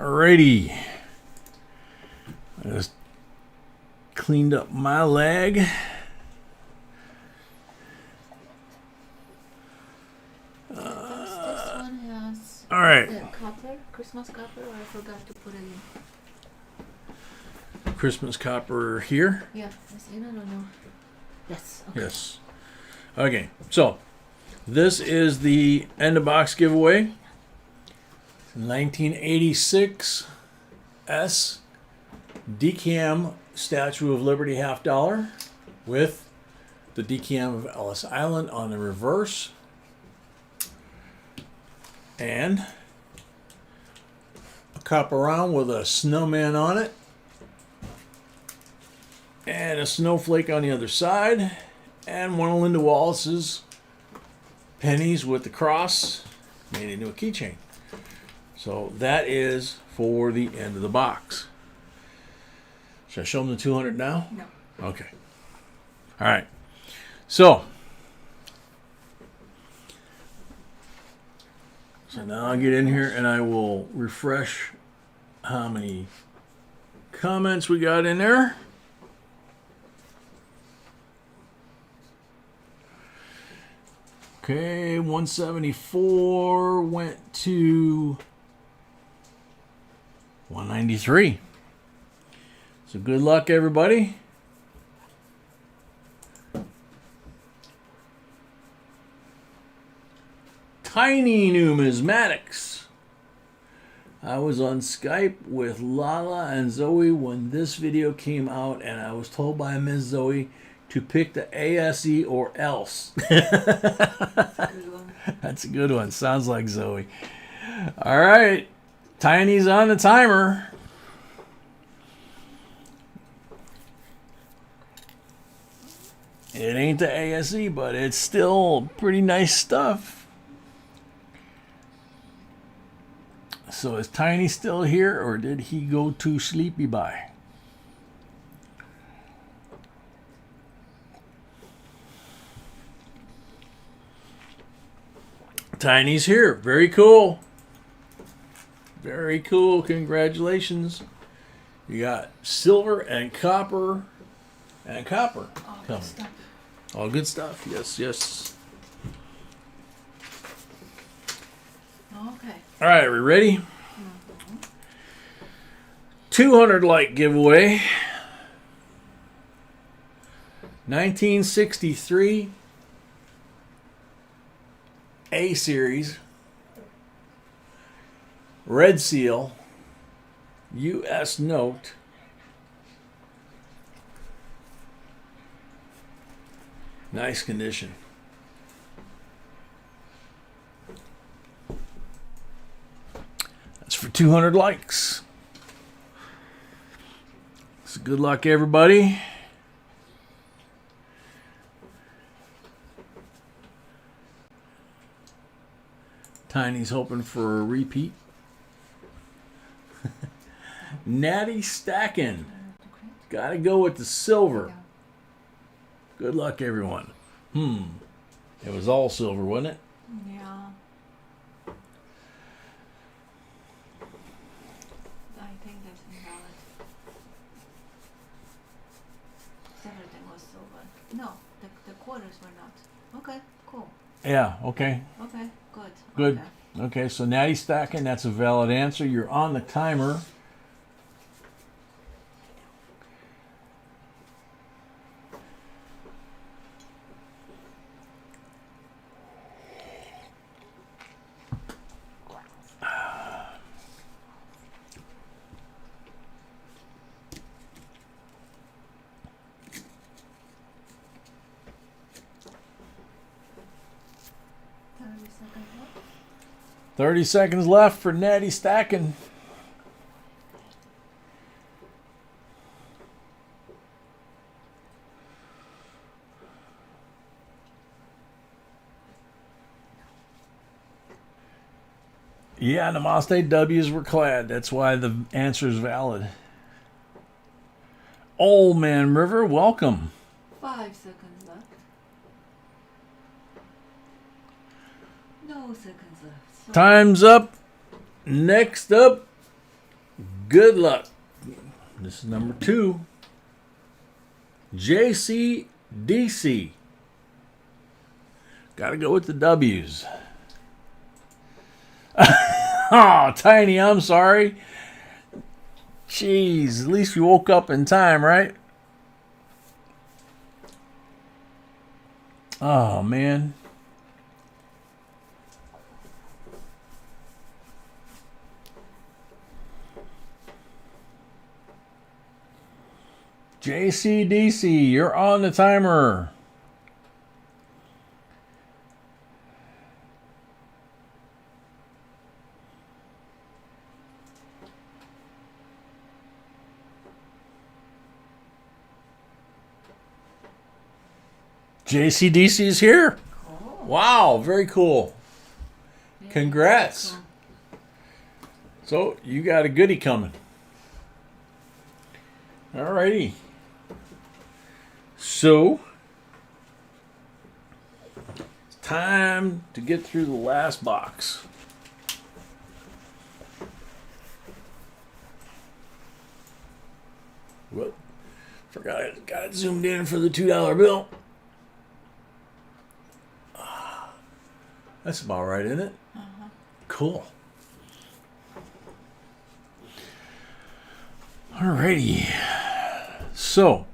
Alrighty. I just cleaned up my leg. This one has All right. the copper, Christmas copper, or I forgot to put it in. Christmas copper here. Yeah, is in it or no? Yes. Okay. Yes. Okay, so this is the end of box giveaway. 1986 S decam Statue of Liberty $50 with the decam of Ellis Island on the reverse. And a cup around with a snowman on it. And a snowflake on the other side. And one of Linda Wallace's pennies with the cross made into a keychain. So that is for the end of the box. Should I show them the 200 now? No. Okay. All right. So now I'll get in here and I will refresh how many comments we got in there. Okay, 174 went to 193. So good luck, everybody. Tiny Numismatics. I was on Skype with Lala and Zoe when this video came out, and I was told by Ms. Zoe to pick the ASE or else. That's a good one. Sounds like Zoe. All right. Tiny's on the timer. It ain't the ASE, but it's still pretty nice stuff. So is Tiny still here, or did he go to sleepy bye? Tiny's here. Very cool. Very cool. Congratulations. You got silver and copper and copper coming. Good stuff. All good stuff. Yes, yes. Okay. All right, we ready? 200 like giveaway. 1963 A series red seal US note nice condition. That's for 200 likes. So good luck, everybody. Tiny's hoping for a repeat. Natty stacking. Gotta go with the silver. Good luck, everyone. It was all silver, wasn't it? Yeah. I think that's invalid. Everything was silver. No, the quarters were not. Okay, cool. Yeah, okay. Okay, good. Good. Okay. Okay, so Natty stacking, that's a valid answer. You're on the timer. Seconds left. 30 seconds left for Natty stacking. Yeah, Namaste W's were clad. That's why the answer is valid. Old Man River, welcome. 5 seconds left. No seconds left. So Time's up. Next up, Good luck. This is number 2. JCDC. Gotta go with the W's. Oh, Tiny, I'm sorry. Jeez, at least you woke up in time, right? Oh, man. JCDC, you're on the timer. JCDC is here. Cool. Wow, very cool. Yeah, Congrats. cool. So, you got a goodie coming. Alrighty. So, it's time to get through the last box. Whoop. Forgot I got it zoomed in for the $2 bill. That's about right, isn't it? Uh-huh. Cool. Alrighty. So,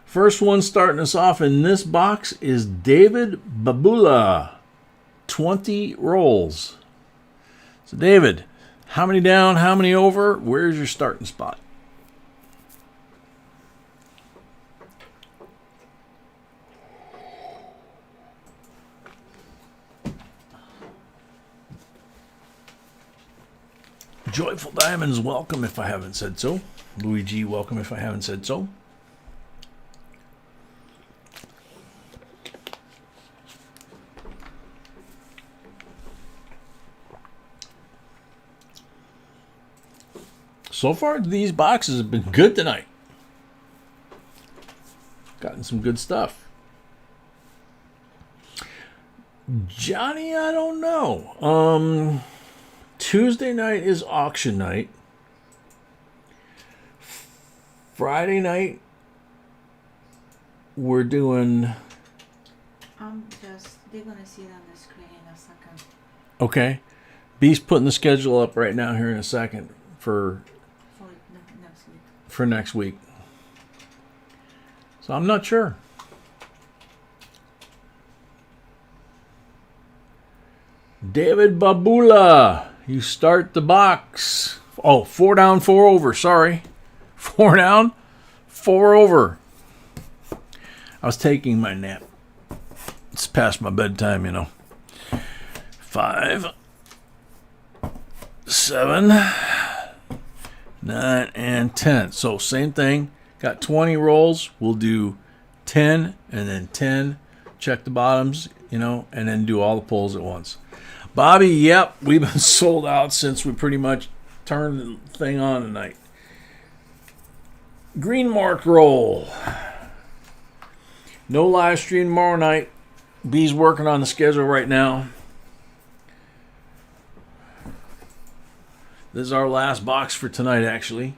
first one starting us off in this box is David Babula. 20 rolls. So, David, how many down, how many over? Where's your starting spot? Joyful Diamonds, welcome if I haven't said so. Luigi, welcome if I haven't said so. So far, these boxes have been good tonight. Gotten some good stuff. Johnny, I don't know. Tuesday night is auction night. Friday night, we're doing... They're gonna see it on the screen in a second. Okay. B's putting the schedule up right now here in a second for Next week. for next week. So I'm not sure. David Babula, you start the box. Oh, 4 down, 4 over. Sorry. 4 down, 4 over. I was taking my nap. It's past my bedtime, you know. 5, 7, 9, and 10. So same thing. Got 20 rolls. We'll do 10 and then 10. Check the bottoms, you know, and then do all the pulls at once. Bobby, yep, we've been sold out since we pretty much turned the thing on tonight. Green mark roll. No live stream tomorrow night. B's working on the schedule right now. This is our last box for tonight, actually.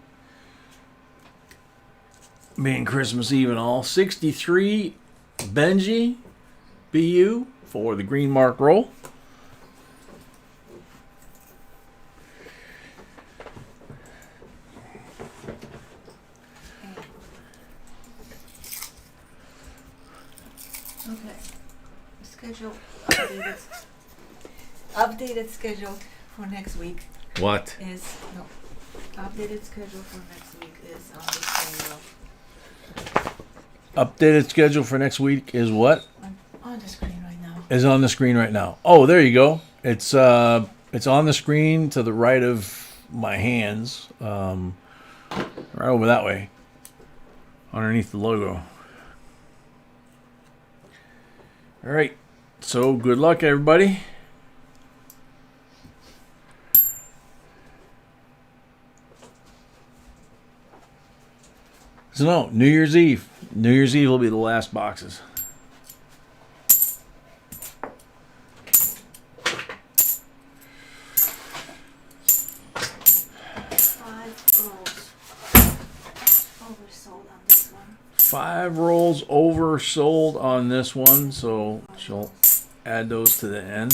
Being Christmas Eve and all. 63 Benji BU for the green mark roll. Okay. Schedule updated. Updated schedule for next week What? is updated schedule for next week is on the screen. Updated schedule for next week is what? On the screen right now. Is on the screen right now. Oh, there you go. It's on the screen to the right of my hands. Right over that way. Underneath the logo. All right. So good luck, everybody. So no, New Year's Eve. New Year's Eve will be the last boxes. Five. 5 rolls oversold on this one, so she'll add those to the end.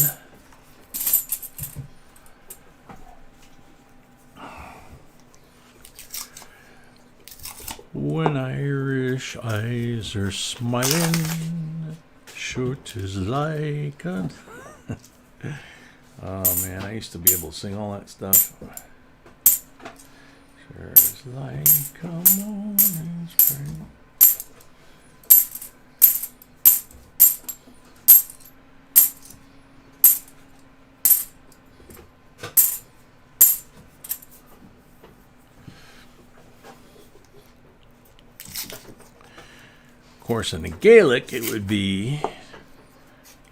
When Irish eyes are smiling, sure 'tis like a... Oh man, I used to be able to sing all that stuff. Sure is like a morning spring. Of course, in the Gaelic, it would be,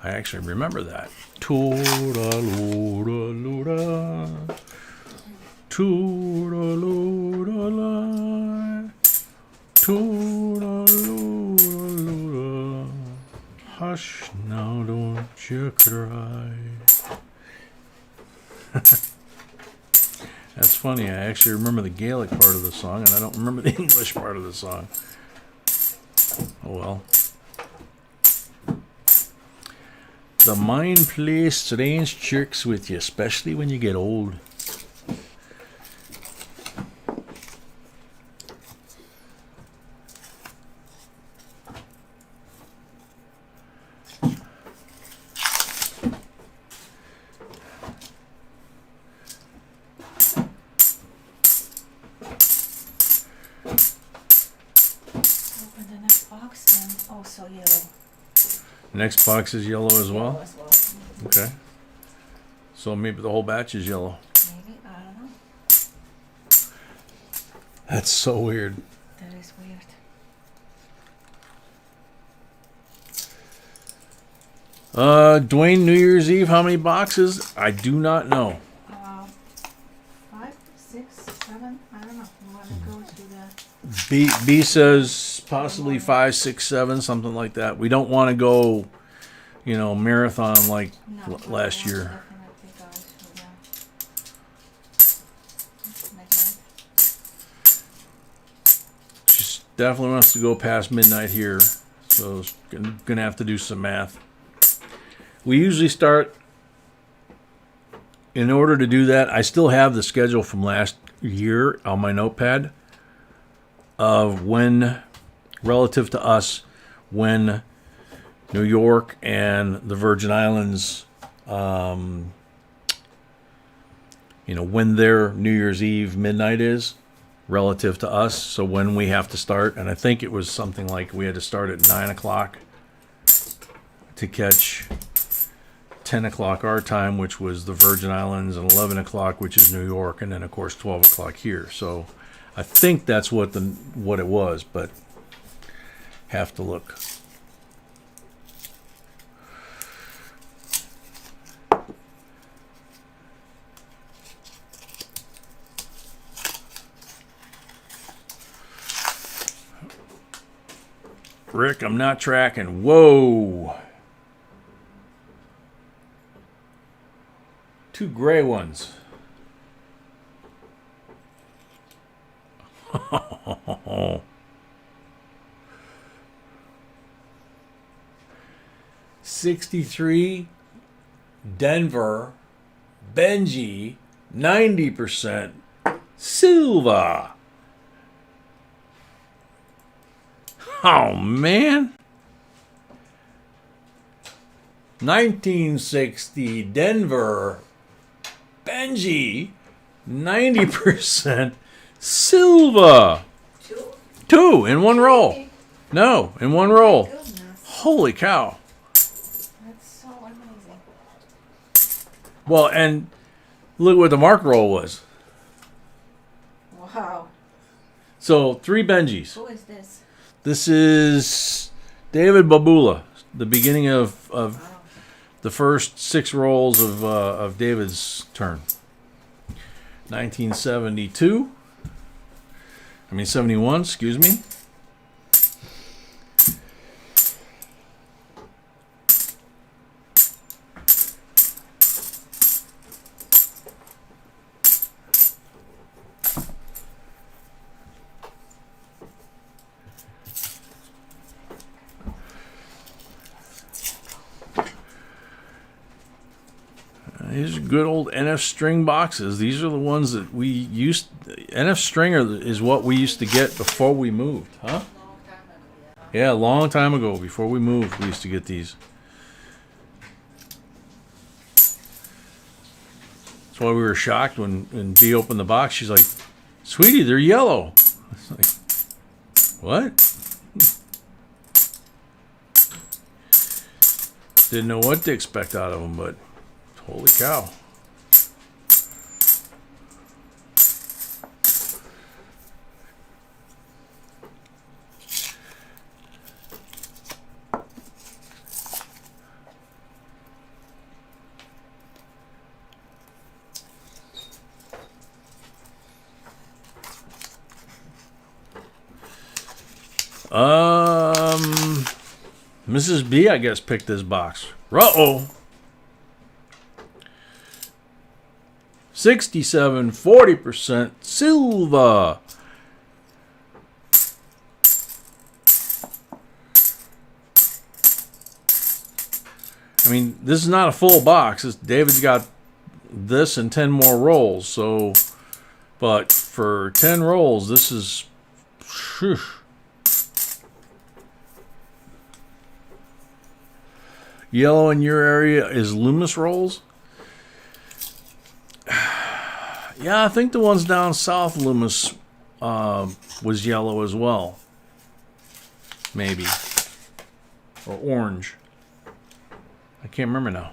I actually remember that. Toodaloo-da-loo-da, toodaloo-da-la, toodaloo-da-loo-da. Hush now, don't you cry. That's funny, I actually remember the Gaelic part of the song, and I don't remember the English part of the song. Oh well. The mind plays strange tricks with you, especially when you get old. Next box is yellow as well? Yellow as well. Okay. So maybe the whole batch is yellow. Maybe, I don't know. That's so weird. That is weird. Dwayne, New Year's Eve, how many boxes? I do not know. 5, 6, 7, I don't know. You want to go to the... B says possibly 5, 6, 7, something like that. We don't want to go, you know, marathon like last year. Definitely guys, She definitely wants to go past midnight here, so gonna have to do some math. We usually start. In order to do that, I still have the schedule from last year on my notepad of when, relative to us, when New York and the Virgin Islands, when their New Year's Eve midnight is relative to us. So when we have to start, and I think it was something like we had to start at 9 o'clock to catch 10 o'clock our time, which was the Virgin Islands, and 11 o'clock, which is New York, and then of course 12 o'clock here. So I think that's what it was, but have to look. Rick, I'm not tracking. Whoa. 2 gray ones. $63 Denver Benji 90% Silva. Oh man. 1960 Denver Benji 90% Silva. 2 in one roll. No, in one roll. Goodness. Holy cow. That's so amazing. Well, and look what the mark roll was. Wow. So 3 Benjis. Who is this? This is David Babula, the beginning of Wow. the first 6 rolls of David's turn. 1972. 71, excuse me. These are good old NF string boxes. These are the ones that we used. NF string is what we used to get before we moved, huh? Yeah, a long time ago, before we moved, we used to get these. That's why we were shocked when Dee opened the box. She's like, "Sweetie, they're yellow." It's like, what? Didn't know what to expect out of them, but holy cow. Mrs. B, I guess, picked this box. Uh-oh. 67, 40% silver. I mean, this is not a full box. David's got this and 10 more rolls. So, but for 10 rolls, this is... Whew. Yellow in your area is Loomis rolls. Yeah, I think the ones down south Loomis was yellow as well. Maybe. Or orange. I can't remember now.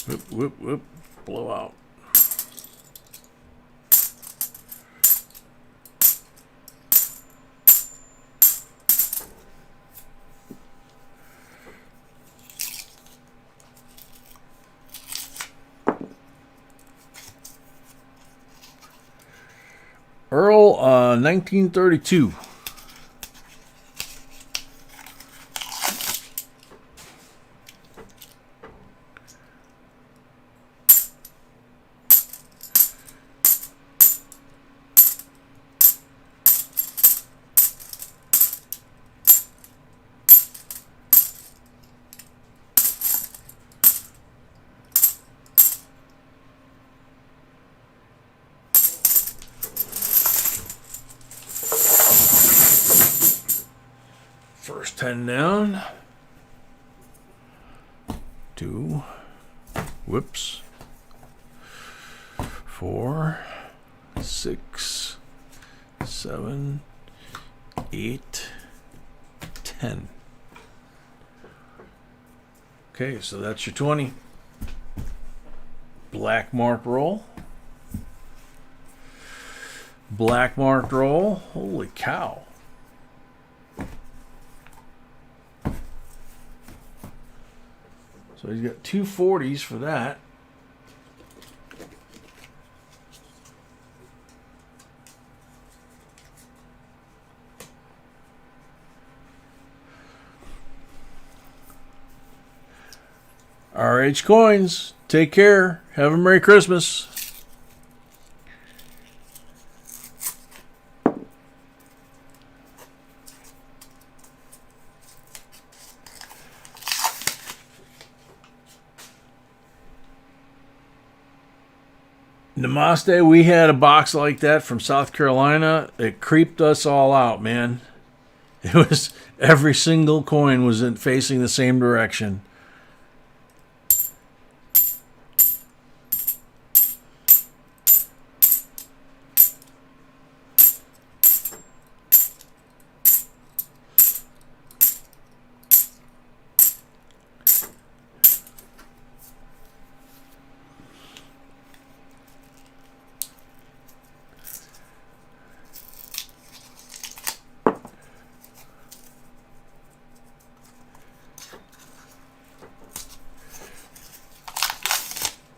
Whoop, whoop, whoop. Blow out. Earl, 1932. First 10 down. 2. Whoops. 4, 6, 7, 8, 10. Okay, so that's your 20. Black marked roll. Black marked roll. Holy cow. So he's got 2 40s for that. RH Coins, take care. Have a Merry Christmas. Namaste, we had a box like that from South Carolina. It creeped us all out, man. It was every single coin was facing the same direction.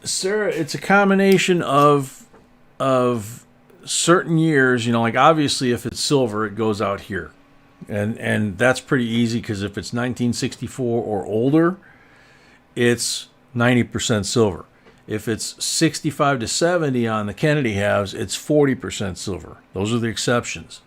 Sarah, it's a combination of certain years, you know, like obviously if it's silver, it goes out here. And that's pretty easy because if it's 1964 or older, it's 90% silver. If it's 65 to 70 on the Kennedy halves, it's 40% silver. Those are the exceptions.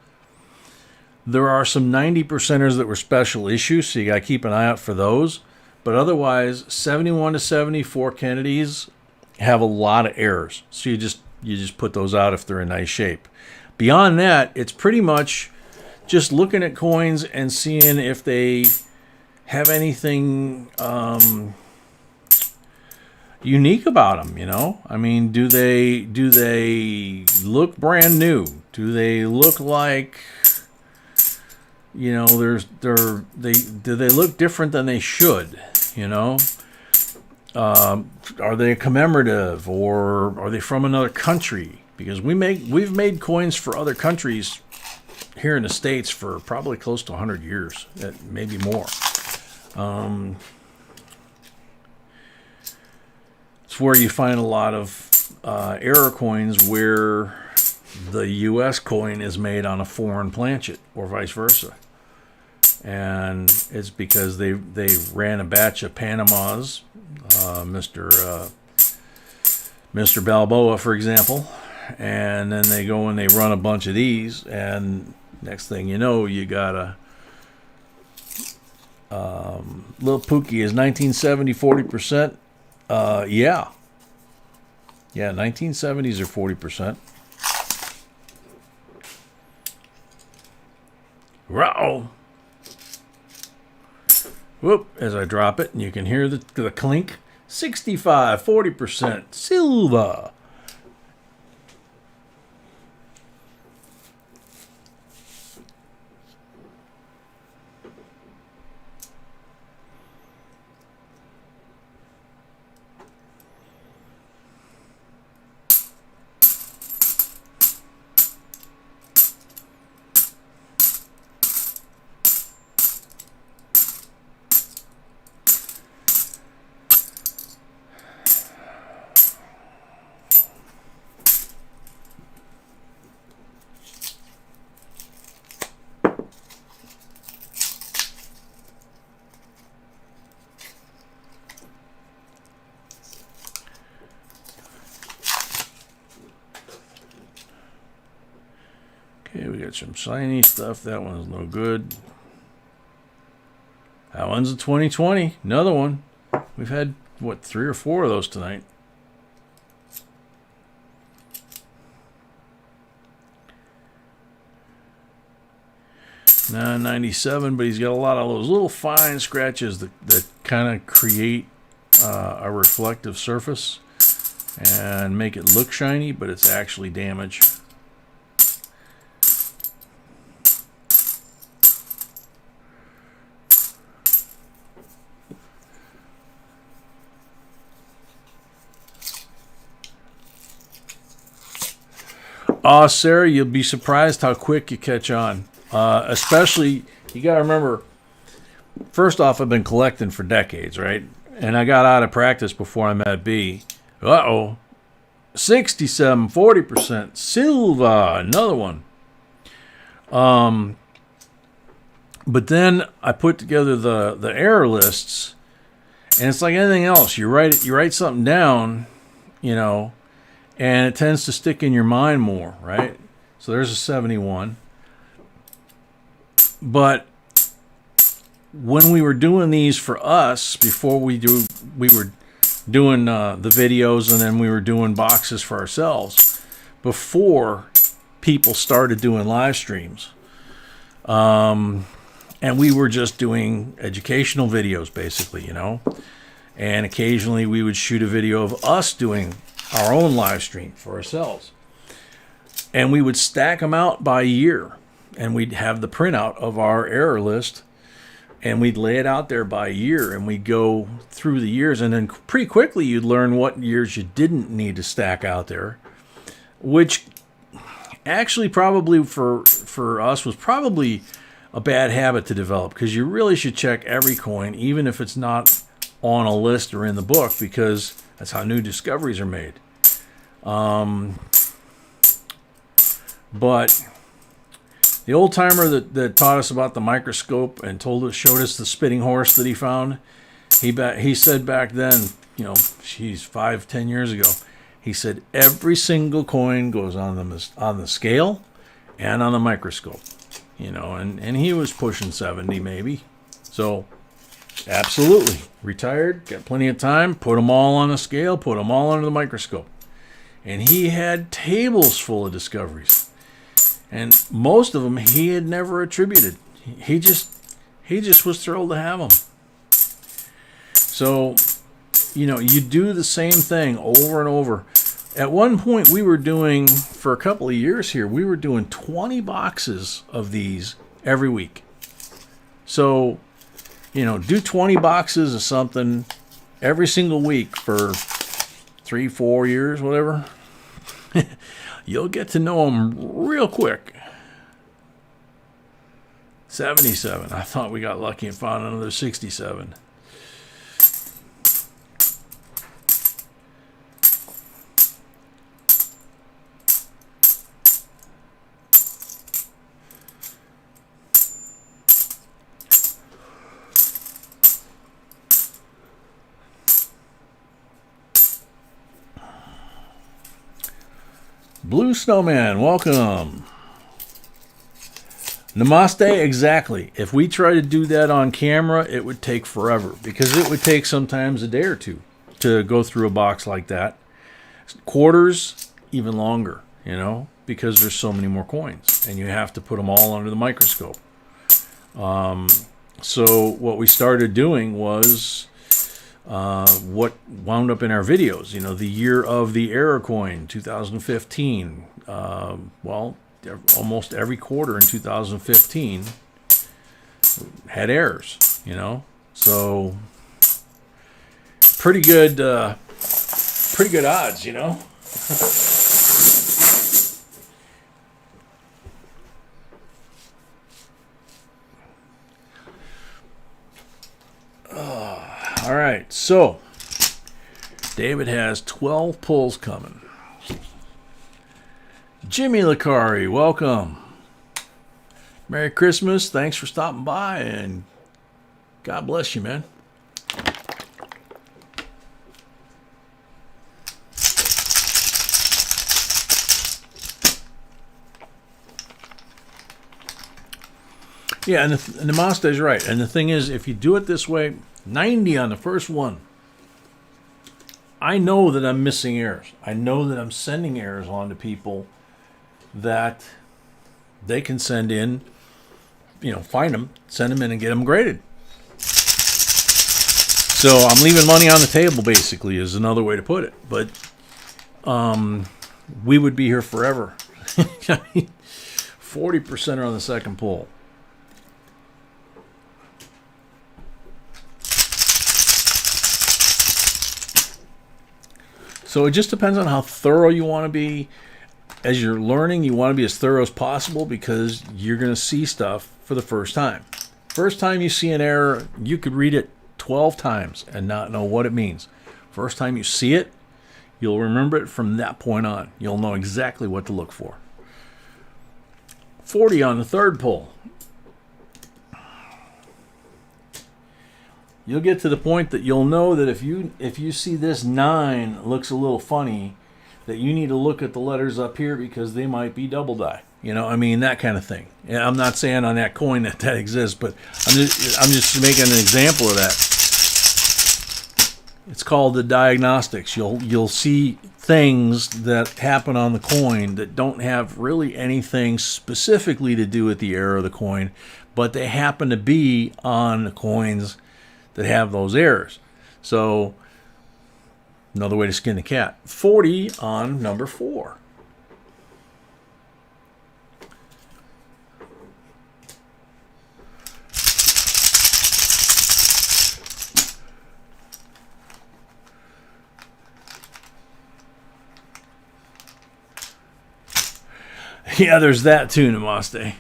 There are some 90%ers that were special issues, so you got to keep an eye out for those. But otherwise, 71 to 74 Kennedys have a lot of errors. So you just put those out if they're in nice shape. Beyond that, it's pretty much just looking at coins and seeing if they have anything unique about them, you know? I mean, do they look brand new? Do they look like, you know, do they look different than they should, you know? Are they commemorative, or are they from another country? Because we've made coins for other countries here in the States for probably close to 100 years, maybe more. It's where you find a lot of error coins where the U.S. coin is made on a foreign planchet, or vice versa. And it's because they ran a batch of Panamas, Mr. Balboa, for example, and then they go and they run a bunch of these, and next thing you know, you got a little Pookie is 1970 40%. Yeah, 1970s are 40%. Wow. Whoop, as I drop it, and you can hear the clink. 65, 40% silver. Okay, we got some shiny stuff. That one's no good. That one's a 2020. Another one. We've had, what, 3 or 4 of those tonight. Nah, 97, but he's got a lot of those little fine scratches that kind of create a reflective surface and make it look shiny, but it's actually damage. Sarah, you'll be surprised how quick you catch on. Especially, you got to remember, first off, I've been collecting for decades, right? And I got out of practice before I met B. 67, 40% silver, another one. But then I put together the error lists, and it's like anything else. You write something down, you know, and it tends to stick in your mind more, right? So there's a 71. But when we were doing these for us, before we were doing the videos, and then we were doing boxes for ourselves, before people started doing live streams. And we were just doing educational videos, basically, you know. And occasionally we would shoot a video of us doing our own live stream for ourselves. And we would stack them out by year. And we'd have the printout of our error list. And we'd lay it out there by year. And we'd go through the years. And then pretty quickly you'd learn what years you didn't need to stack out there. Which actually probably for us was probably a bad habit to develop. Because you really should check every coin, even if it's not on a list or in the book, because that's how new discoveries are made. But the old timer that taught us about the microscope and showed us the spitting horse that he found, he said back then, she's 5-10 years ago. He said every single coin goes on the scale and on the microscope. And he was pushing 70 maybe. So absolutely, retired, got plenty of time, put them all on a scale, put them all under the microscope. And he had tables full of discoveries. And most of them he had never attributed. He just was thrilled to have them. So, you do the same thing over and over. At one point we were doing, for a couple of years here, we were doing 20 boxes of these every week. So, do 20 boxes of something every single week for 3-4 years, whatever. You'll get to know them real quick. 77. I thought we got lucky and found another 67. Blue Snowman, welcome. Namaste, exactly. If we try to do that on camera, it would take forever, because it would take sometimes a day or two to go through a box like that. Quarters, even longer, because there's so many more coins, and you have to put them all under the microscope. So what we started doing was what wound up in our videos, the year of the error coin, 2015. Almost every quarter in 2015 had errors, So pretty good odds, All right, so David has 12 pulls coming. Jimmy Licari, welcome. Merry Christmas. Thanks for stopping by, and God bless you, man. Yeah, and the Namaste is right. And the thing is, if you do it this way, 90 on the first one, I know that I'm missing errors. I know that I'm sending errors on to people that they can send in, find them, send them in, and get them graded. So I'm leaving money on the table, basically, is another way to put it. But we would be here forever. 40% are on the second pull. So it just depends on how thorough you want to be. As you're learning, you want to be as thorough as possible, because you're going to see stuff for the first time. First time you see an error, you could read it 12 times and not know what it means. First time you see it, you'll remember it from that point on. You'll know exactly what to look for. 40 on the third pull. You'll get to the point that you'll know that if you see this 9 looks a little funny, that you need to look at the letters up here, because they might be double die. That kind of thing. And I'm not saying on that coin that exists, but I'm just making an example of that. It's called the diagnostics. You'll see things that happen on the coin that don't have really anything specifically to do with the error of the coin, but they happen to be on the coins that have those errors. So another way to skin the cat. 40 on number 4. Yeah, there's that too, Namaste.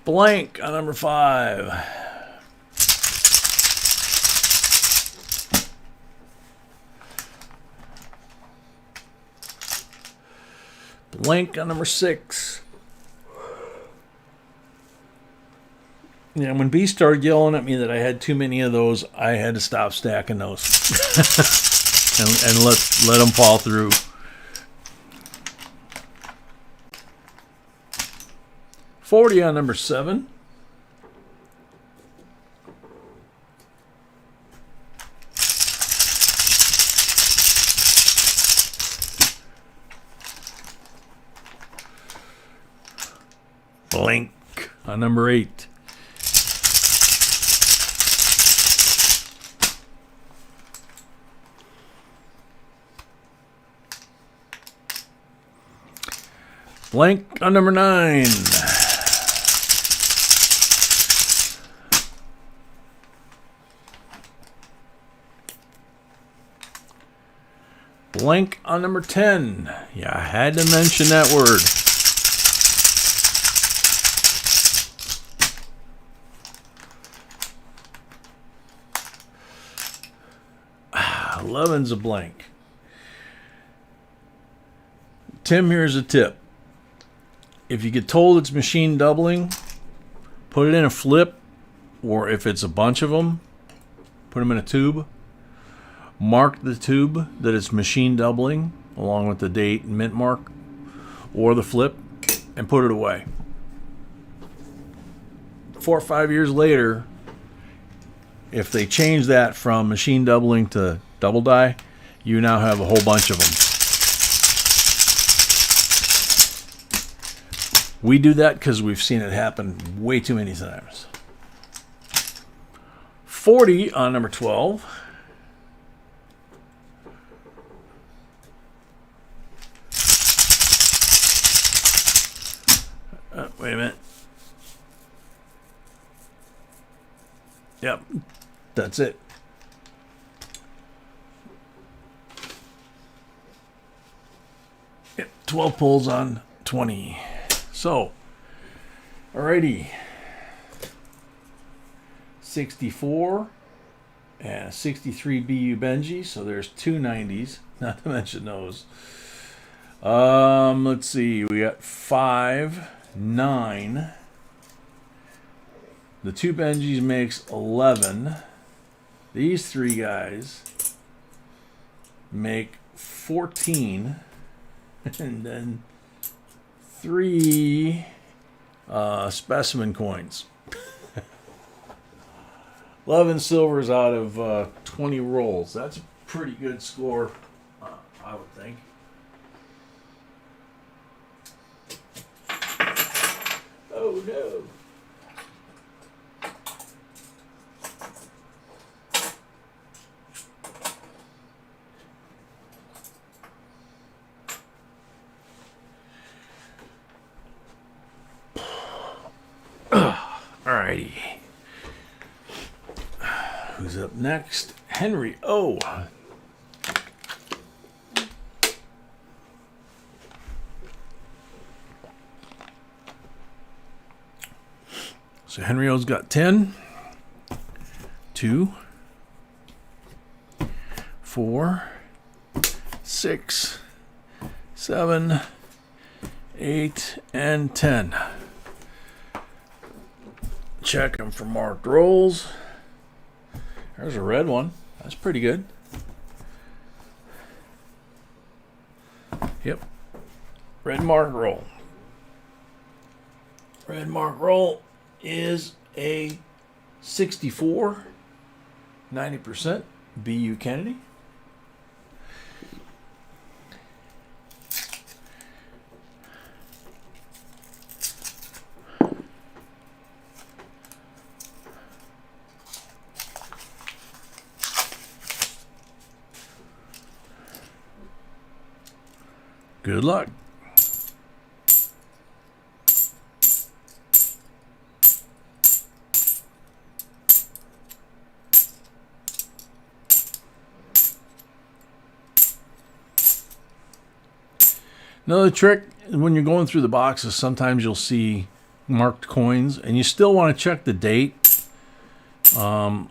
Blank on number 5. Blank on number 6. Yeah, when B started yelling at me that I had too many of those, I had to stop stacking those. and let them fall through. $40 on number 7. Blank on number 8. Blank on number 9. Blank on number 10. Yeah, I had to mention that word. Eleven's a blank. Tim, here's a tip. If you get told it's machine doubling, put it in a flip, or if it's a bunch of them, put them in a tube. Mark the tube that it's machine doubling along with the date and mint mark, or the flip, and put it away. 4 or 5 years later, if they change that from machine doubling to double die, you now have a whole bunch of them. We do that because we've seen it happen way too many times. 40 on number 12. Wait a minute. Yep, that's it. Yep, 12 pulls on 20. So, alrighty. 64 and 63 BU Benji. So there's 2 90s, not to mention those. Let's see. We got 5, 9. The 2 Benjis makes 11. These 3 guys make 14. And then 3 specimen coins. 11 silvers out of 20 rolls. That's a pretty good score, I would think. Oh no. Alrighty. Who's up next? Henry O. So Henry O's got 10, 2, 4, 6, 7, 8, and 10. Check them for marked rolls. There's a red one. That's pretty good. Yep. Red mark roll. Red mark roll is a 64, 90% BU Kennedy. Good luck. Another trick, when you're going through the boxes, sometimes you'll see marked coins, and you still want to check the date. A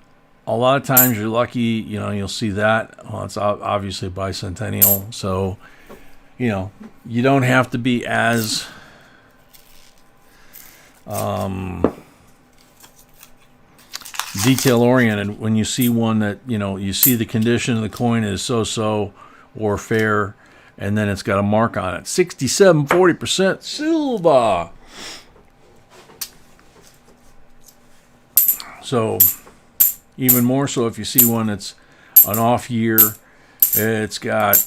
lot of times you're lucky, you'll see that. Well, it's obviously bicentennial, so you don't have to be as detail oriented. When you see one that, you know, you see the condition of the coin is so-so or fair, and then it's got a mark on it. 67.40% silver. So even more so if you see one that's an off year, it's got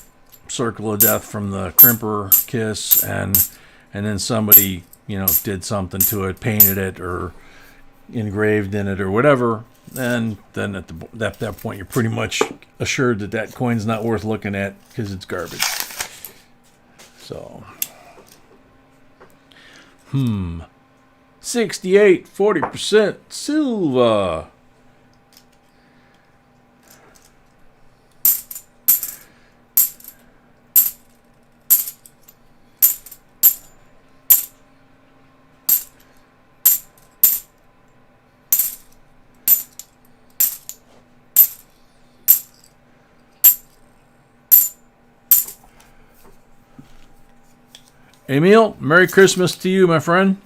Circle of Death from the crimper kiss, and then somebody, you know, did something to it, painted it or engraved in it or whatever, and then at that point you're pretty much assured that that coin's not worth looking at because it's garbage. So 68.40% silver. Emil, Merry Christmas to you, my friend.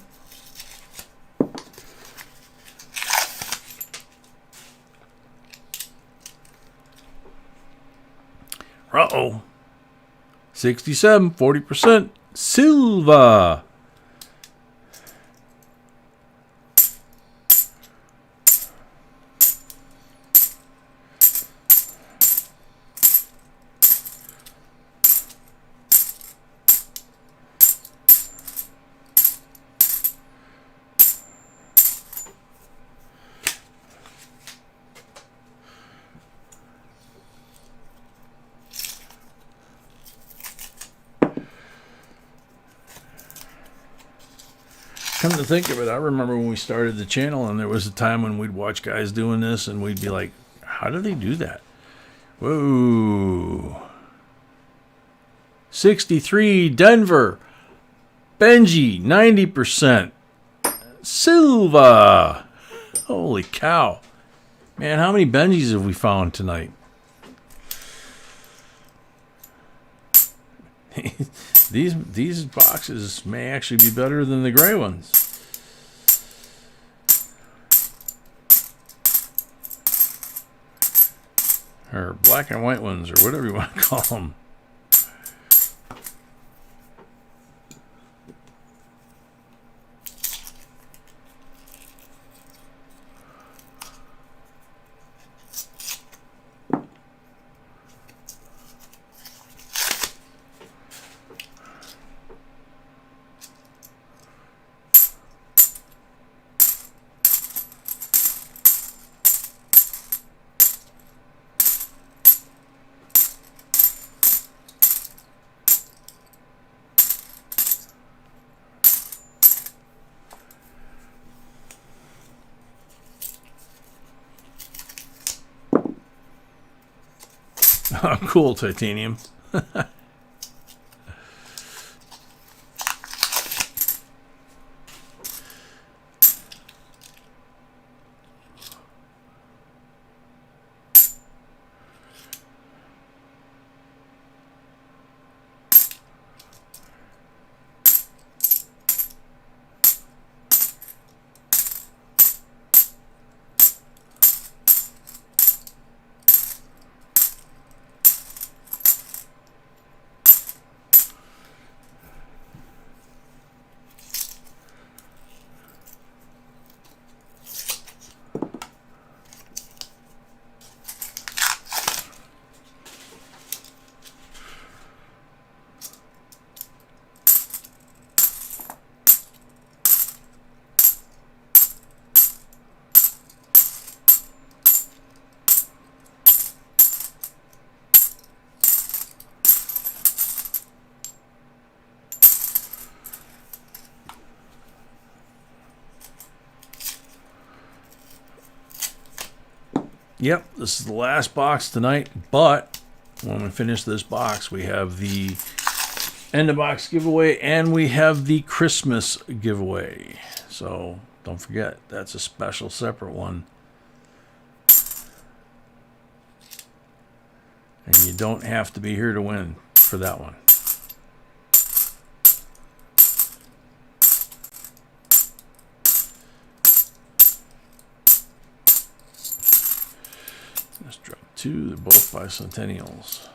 Uh-oh. 67.40% silver. Come to think of it, I remember when we started the channel and there was a time when we'd watch guys doing this and we'd be like, how do they do that? Whoa. 63 Denver. Benji, 90%. Silva. Holy cow. Man, how many Benjis have we found tonight? These boxes may actually be better than the gray ones. Or black and white ones, or whatever you want to call them. Oh, cool, titanium. Yep, this is the last box tonight, but when we finish this box, we have the end of box giveaway and we have the Christmas giveaway. So don't forget, that's a special separate one. And you don't have to be here to win for that one. Let's drop 2. They're both bicentennials.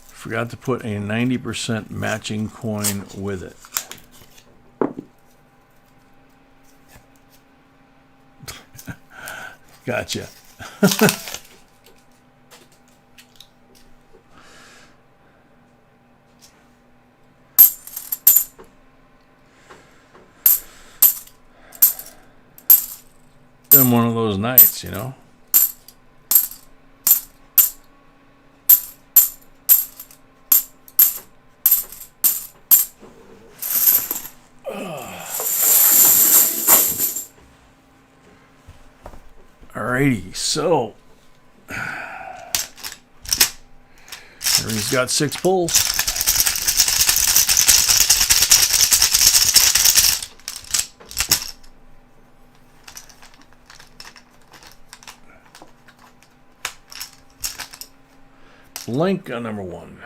Forgot to put a 90% matching coin with it. Gotcha. Been one of those nights, you know. Alrighty, so he's got 6 pulls. Blank on number 1.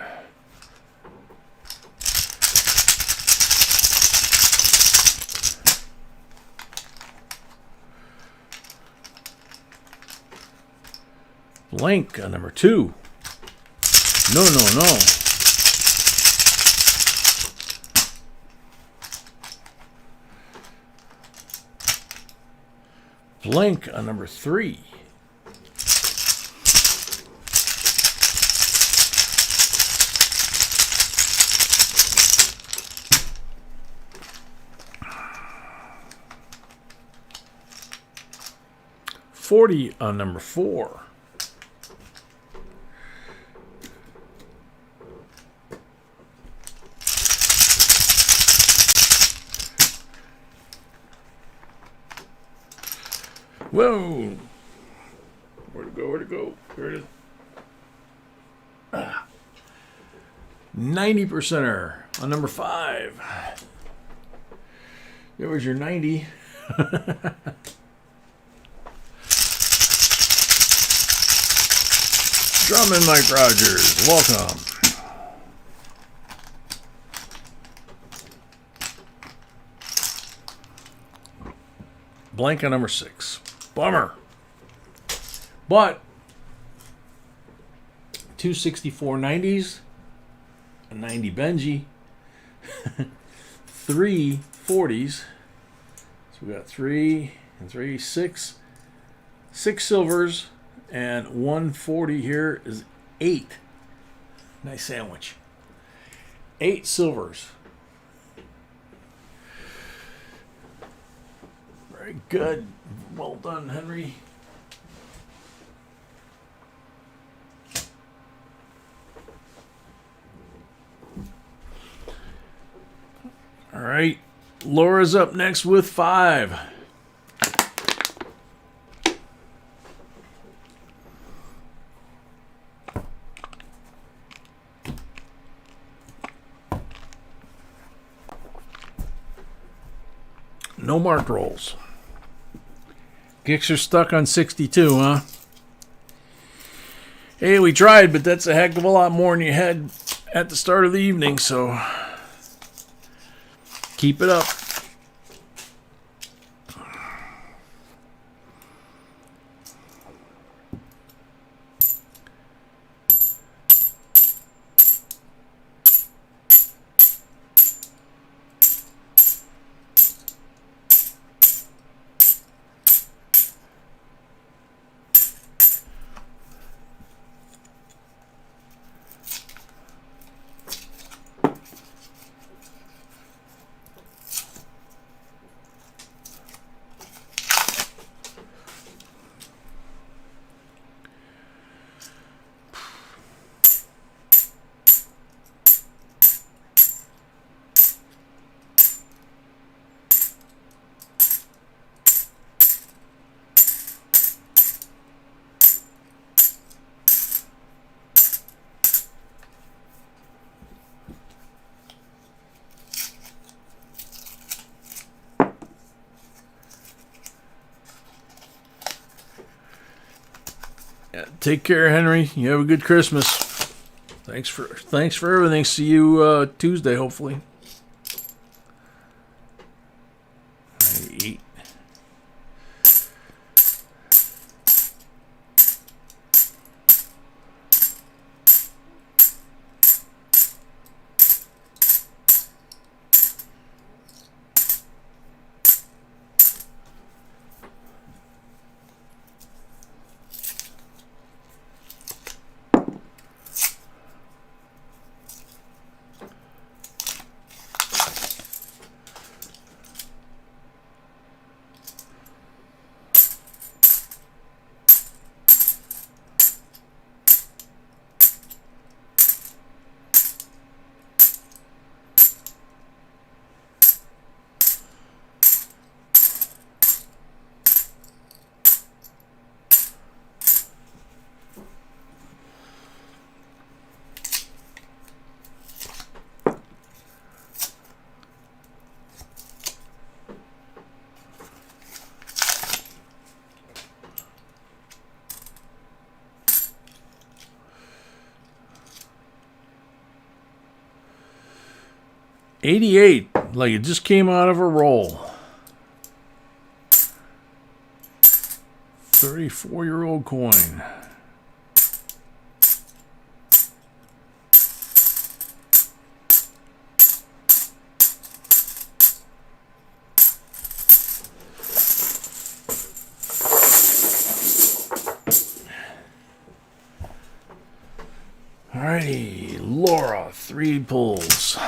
Blank on number 2. No, no, no. Blank on number 3. $40 on number 4. Whoa! Where'd it go? Where'd it go? Here it is. 90%er on number 5. There was your 90. Drummond Mike Rogers, welcome. Blank on number 6. Bummer. But 2 64.90s, a 90 Benji, 3 40s. So we got 3 and 3, 6 silvers, and 140 here is 8. Nice sandwich. 8 silvers. Very good. Well done, Henry. All right. Laura's up next with 5. No marked rolls. Kicks are stuck on 62, huh? Hey, we tried, but that's a heck of a lot more than you had at the start of the evening, so keep it up. Yeah, take care, Henry. You have a good Christmas. Thanks for everything. See you Tuesday, hopefully. 88, like it just came out of a roll. 34-year-old coin. Alrighty, Laura, 3 pulls.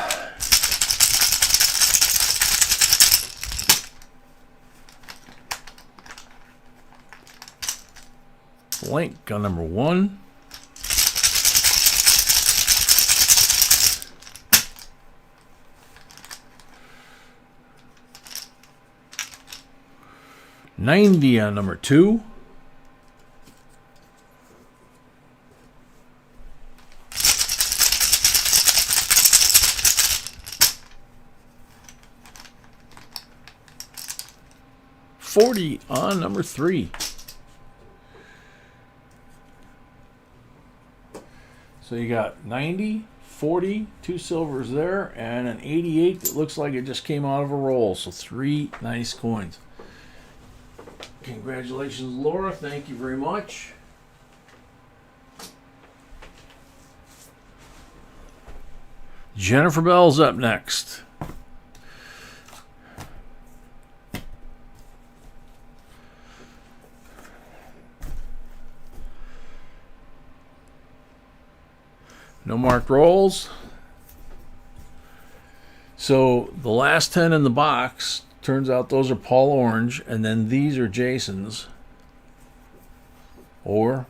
Blank on number 1. $90 on number 2. $40 on number 3. So you got 90, 40, 2 silvers there, and an 88 that looks like it just came out of a roll. So 3 nice coins. Congratulations, Laura. Thank you very much. Jennifer Bell's up next. No marked rolls. So the last 10 in the box, turns out those are Paul Orange, and then these are Jason's. Or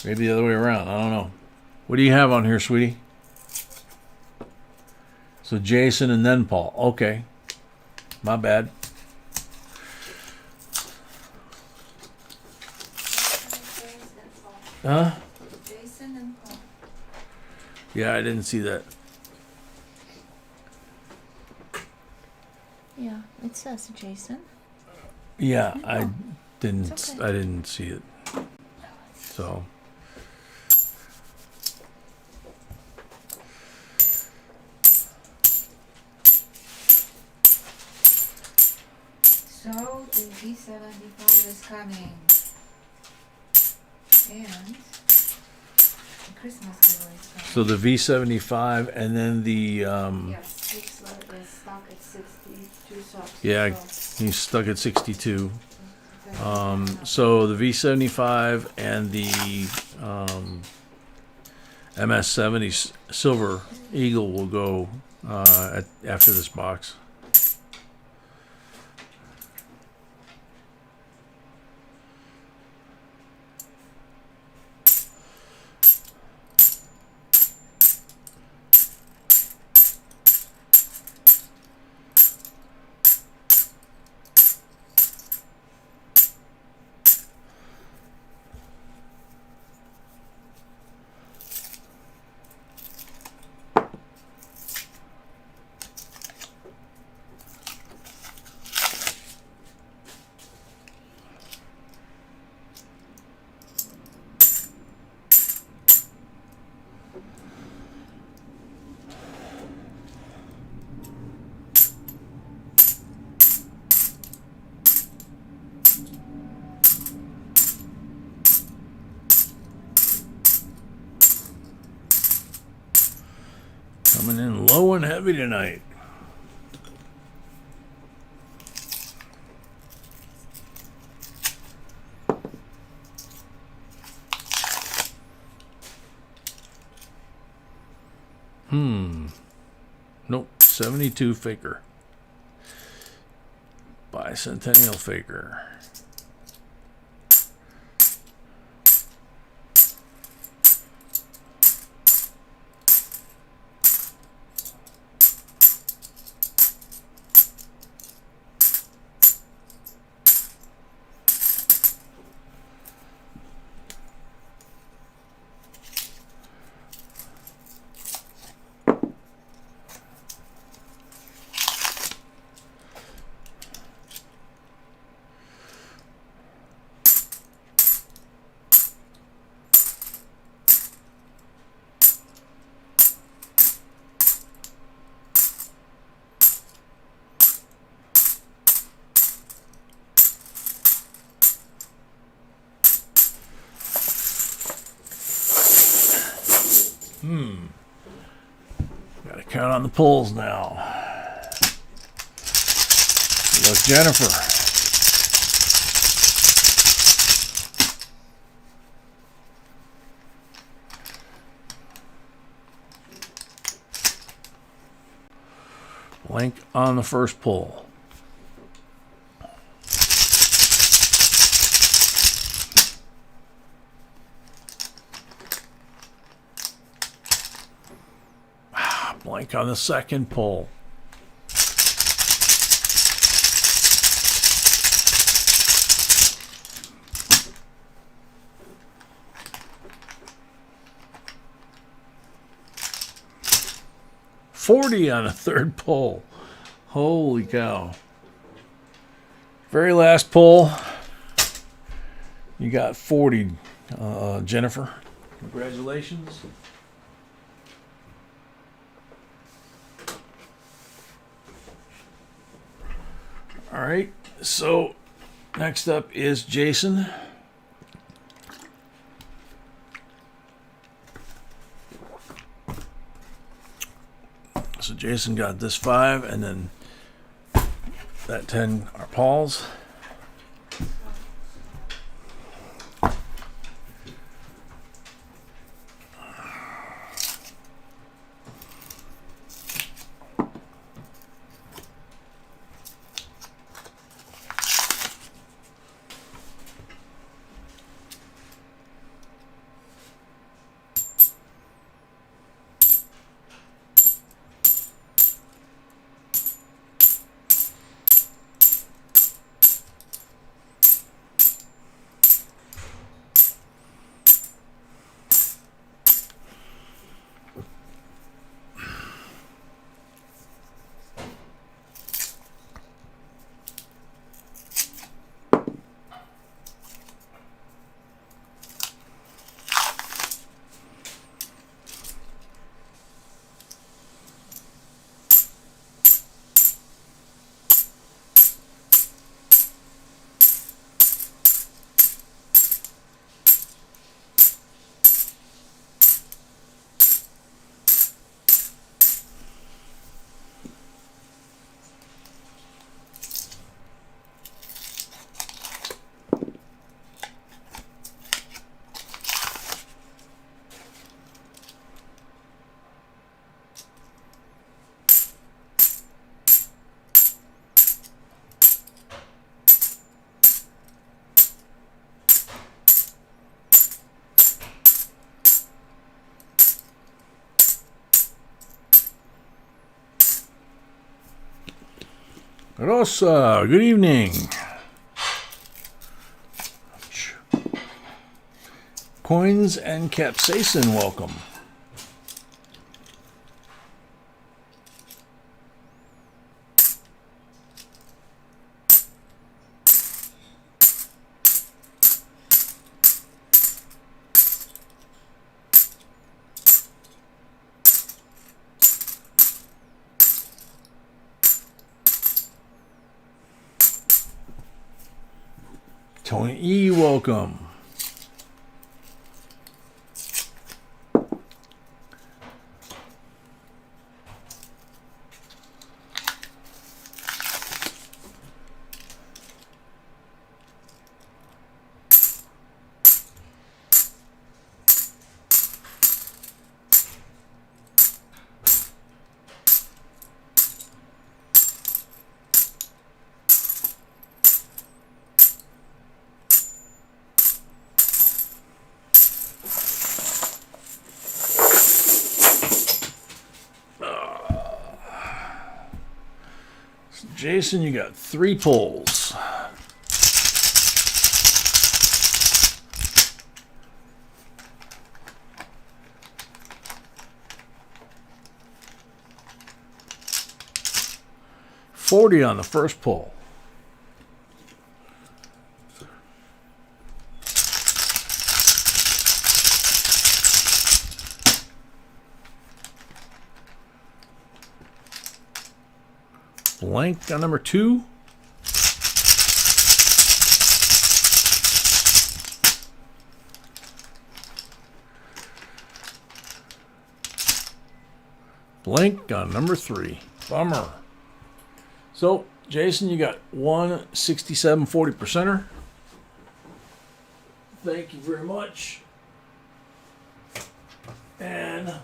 maybe the other way around. I don't know. What do you have on here, sweetie? So Jason and then Paul. Okay. My bad. Huh? Jason and Paul. Yeah, I didn't see that. Yeah, it says Jason. Yeah, No, I didn't. it's okay. I didn't see it. So. So the V75 is coming. And the Christmas giveaway is coming. So the V75 and then the Yes, it's stuck at 62 subs. yeah, So, he's stuck at 62. So the V75 and the MS70 Silver Eagle will go after this box. Coming in low and heavy tonight. Nope, 72 faker. Bicentennial faker. Gotta count on the pulls now. Look, Jennifer. Blank on the first pull. Blank on the second pull. $40 on a third pull. Holy cow. Very last pull. You got 40, Jennifer. Congratulations. All right, so next up is Jason. So Jason got this 5, and then that 10 are Paul's. Rosa, good evening. Coins and Capsaicin, welcome. Tony E, welcome. Jason, you got 3 pulls. $40 on the first pull. Blank on number 2. Blank on number 3. Bummer. So, Jason, you got one 67 40%er. Thank you very much. And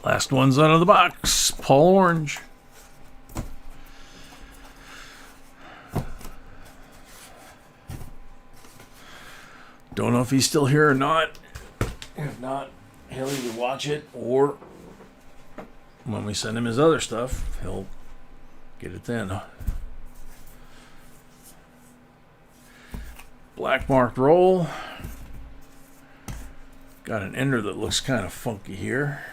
last one's out of the box. Paul Orange. Don't know if he's still here or not. If not, he'll either watch it or when we send him his other stuff, he'll get it then. Black marked roll. Got an ender that looks kind of funky here.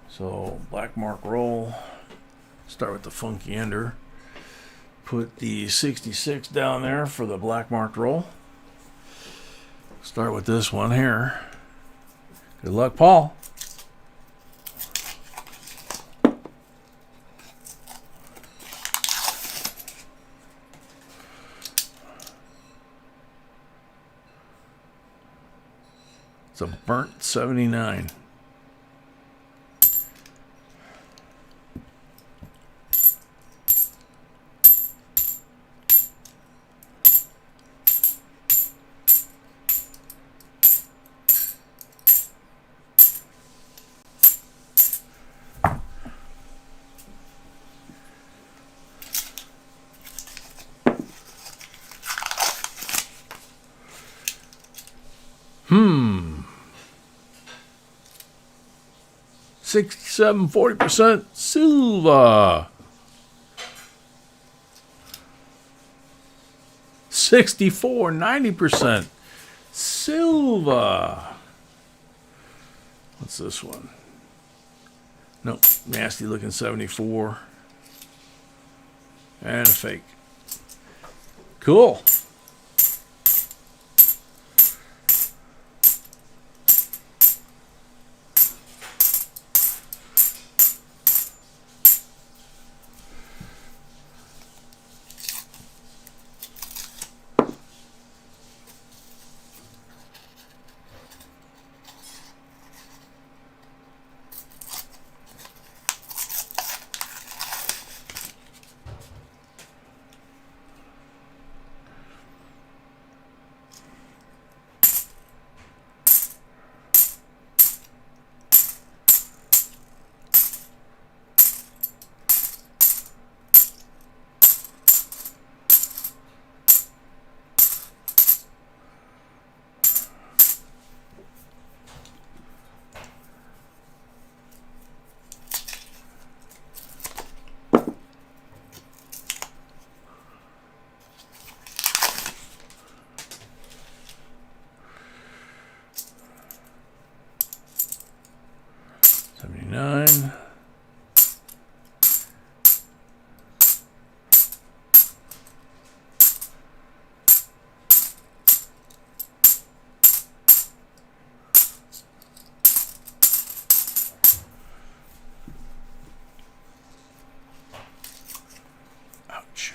So black mark roll. Start with the funky ender. Put the 66 down there for the black marked roll. Start with this one here. Good luck, Paul. It's a burnt 79. Hmm. 67 40% silver. 64 90% silver. What's this one? Nope, nasty looking 74. And a fake. Cool. Nine. Ouch.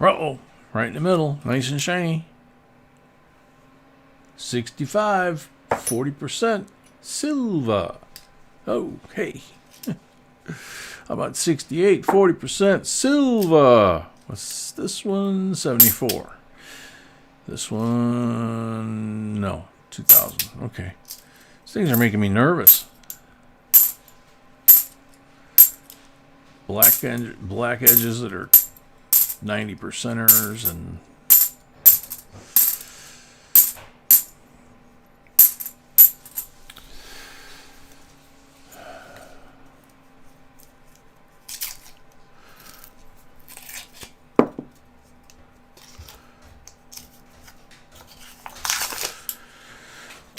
Uh-oh, right in the middle, nice and shiny. 65, 40% silver. Okay. How about 68, 40% silver? What's this one? 74. This one, no, 2000. Okay. These things are making me nervous. Black edges that are 90%ers and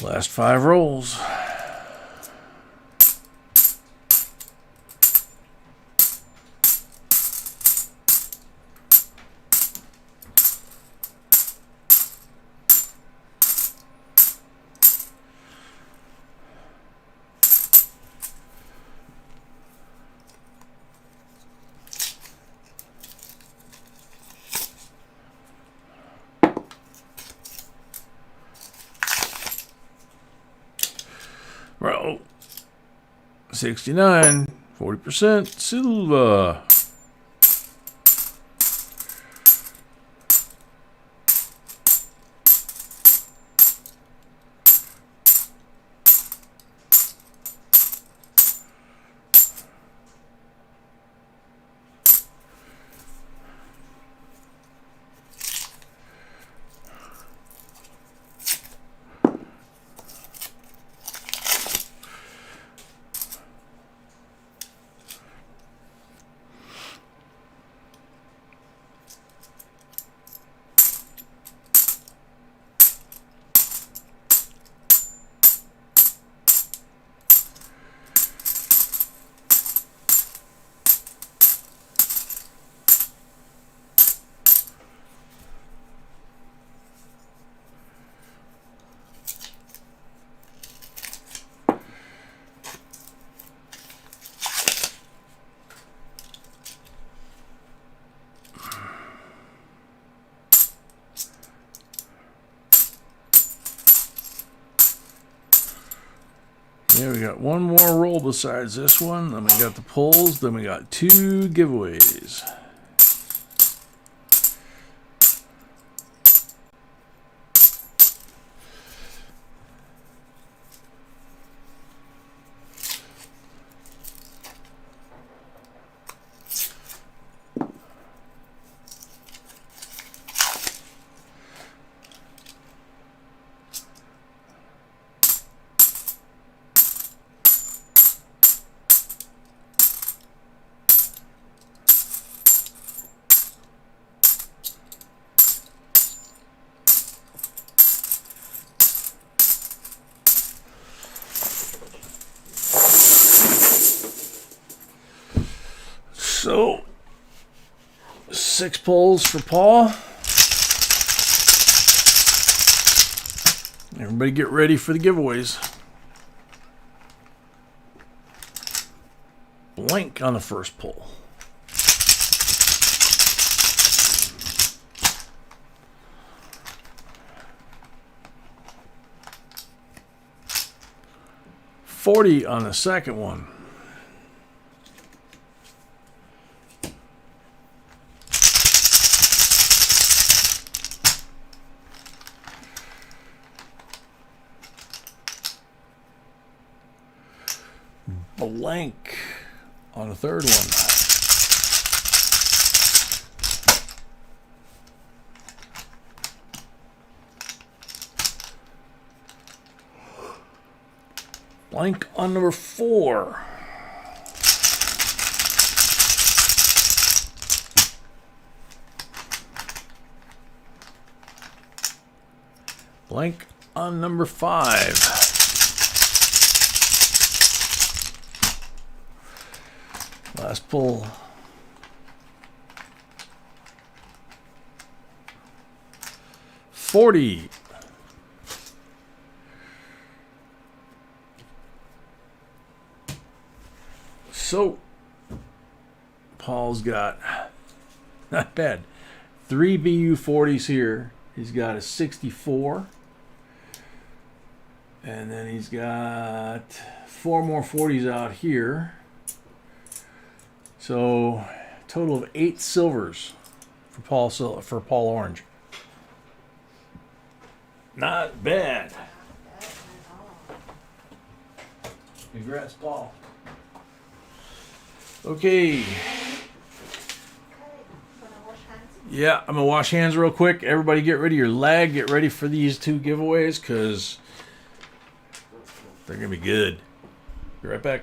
last 5 rolls. Bro. 69, 40% silver. Yeah, we got one more roll besides this one. Then we got the pulls. Then we got 2 giveaways. So, 6 pulls for Paul. Everybody get ready for the giveaways. Blank on the first pull. $40 on the second one. Blank on the third one. Blank on number 4. Blank on number 5. Last pull. $40. So Paul's got not bad. 3 BU40s here. He's got a 64. And then he's got 4 more 40s out here. So, total of 8 silvers for Paul Orange. Not bad. Congrats, Paul. Okay. Yeah, I'm gonna wash hands real quick. Everybody, get ready your lag. Get ready for these 2 giveaways because they're gonna be good. Be right back.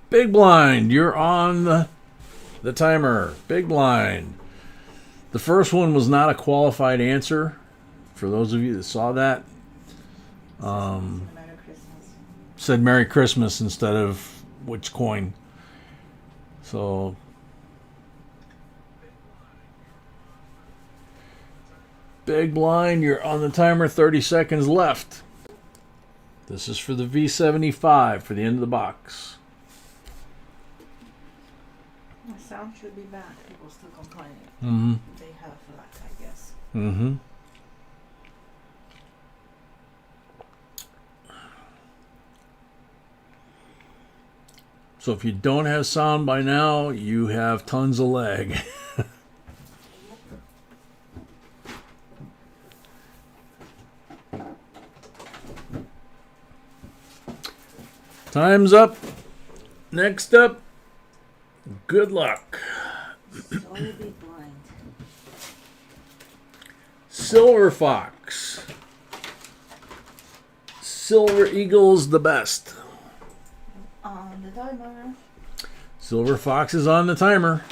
Big blind, you're on the timer. Big blind. The first one was not a qualified answer. For those of you that saw that, Merry Christmas. said Merry Christmas instead of which coin. So big blind, you're on the timer. 30 seconds left. This is for the V75 for the end of the box. The sound should be back. People still complaining. Mm-hmm. They have luck, I guess. Mm-hmm. So if you don't have sound by now, you have tons of lag. Time's up. Next up, good luck. Slowly be blind. Silver Fox. Silver Eagle's the best. On the timer. Silver Fox is on the timer.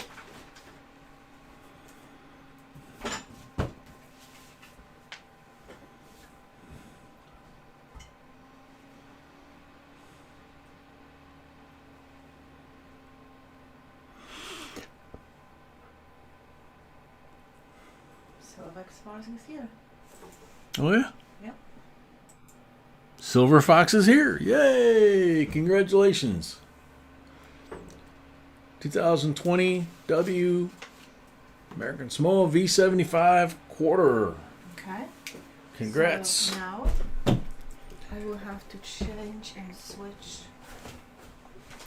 Silver Fox is here. Oh, yeah? Yep. Silver Fox is here. Yay! Congratulations. 2020 W American Samoa V75 quarter. Okay. Congrats. So now I will have to change and switch.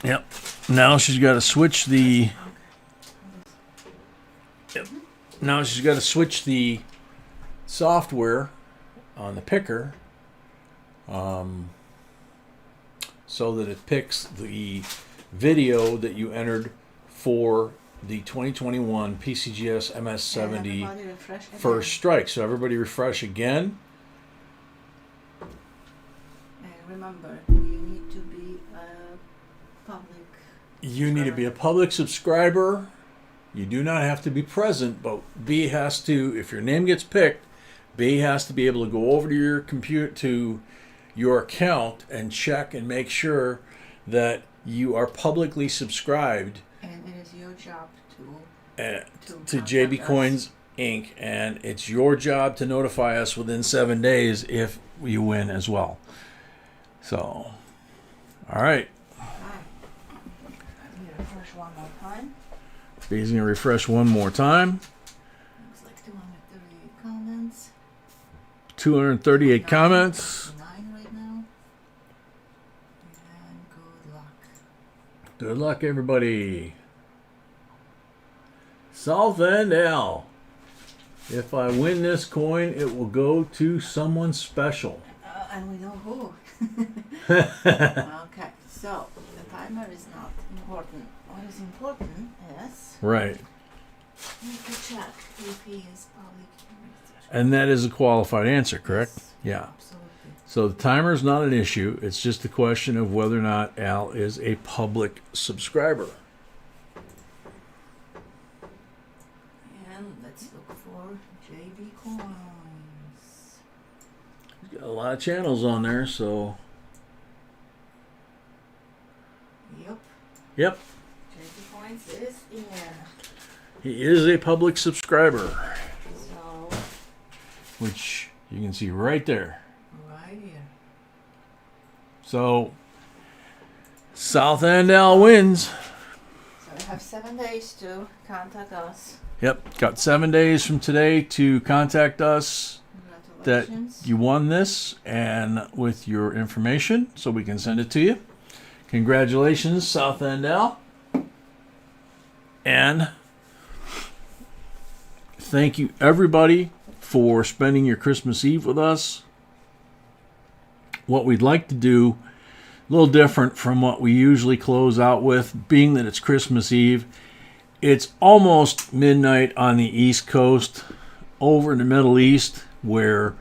Yep. Now she's got to switch the. Yep. Now she's got to switch the software on the picker, so that it picks the video that you entered for the 2021 PCGS MS70 Everybody refresh again. first strike. So everybody refresh again. And remember, you need to be a public. You need to be a public subscriber. You do not have to be present, but B has to, if your name gets picked, B has to be able to go over to your computer, to your account, and check and make sure that you are publicly subscribed And it is your job to contact JB us. Coins Inc. And it's your job to notify us within 7 days if you win as well. So, all right. Hi. I'm gonna refresh one more time. B's going to refresh one more time. Looks like 238 comments. 238 comments. 9 right now. And good luck. Good luck, everybody. South End Al. If I win this coin, it will go to someone special. And we know who. Okay, so the timer is not important. What is important is Right. we need to check if he is public. And that is a qualified answer, correct? Yes, Yeah. absolutely. So the timer is not an issue. It's just a question of whether or not Al is a public subscriber. And let's look for JB Coins. He's got a lot of channels on there, so Yep, yep, JB Coins is here. he is a public subscriber, So, which you can see right there. right here. So South End Al wins. So we have 7 days to contact us. Yep, got 7 days from today to contact us that Congratulations. you won this and with your information so we can send it to you. Congratulations, South End Al. And thank you, everybody, for spending your Christmas Eve with us. What we'd like to do, a little different from what we usually close out with, being that it's Christmas Eve. It's almost midnight on the East Coast, over in the Middle East, where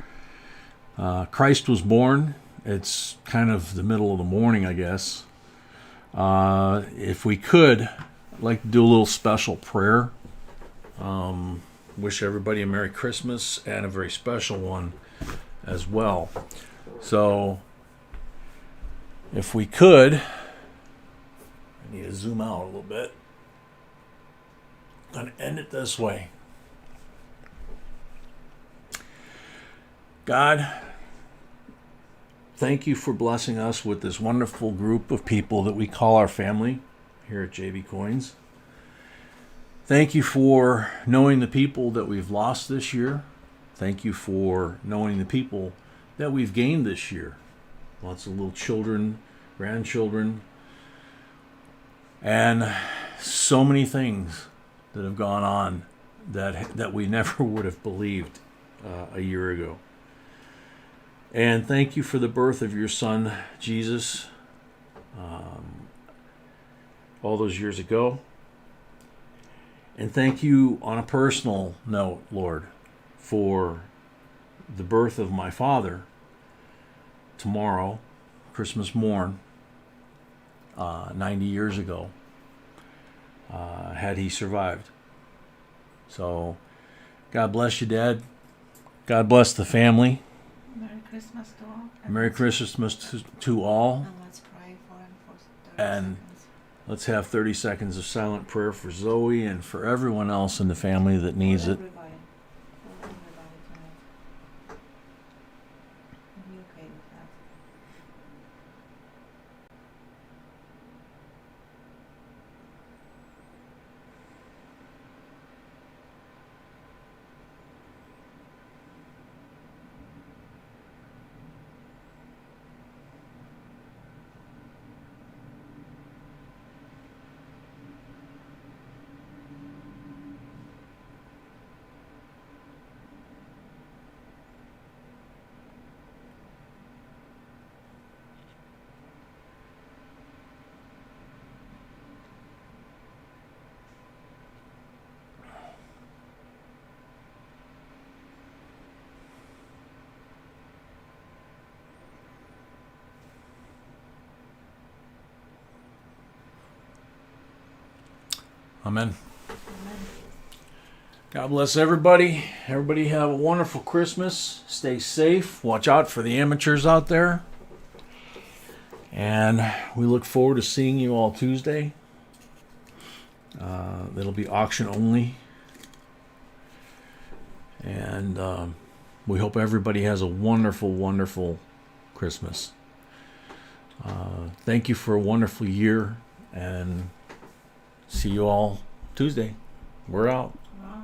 Christ was born. It's kind of the middle of the morning, I guess. If we could, I'd like to do a little special prayer. Wish everybody a Merry Christmas and a very special one as well. So, if we could, I need to zoom out a little bit. I'm going to end it this way. God, thank you for blessing us with this wonderful group of people that we call our family here at JB Coins. Thank you for knowing the people that we've lost this year. Thank you for knowing the people that we've gained this year. Lots of little children, grandchildren, and so many things that have gone on that we never would have believed a year ago. And thank you for the birth of your son, Jesus, all those years ago. And thank you on a personal note, Lord, for the birth of my father tomorrow, Christmas morn, 90 years ago, had he survived. So, God bless you, Dad. God bless the family. Merry Christmas to all. Merry Christmas to all. And let's pray for him for 30 And seconds. let's have 30 seconds of silent prayer for Zoe and for everyone else in the family that needs it. Everybody. For everybody tonight. Are you okay with that? Amen. Amen. God bless everybody. Everybody have a wonderful Christmas. Stay safe. Watch out for the amateurs out there. And we look forward to seeing you all Tuesday. It'll be auction only. And we hope everybody has a wonderful, wonderful Christmas. Thank you for a wonderful year. And see you all Tuesday. We're out. Well,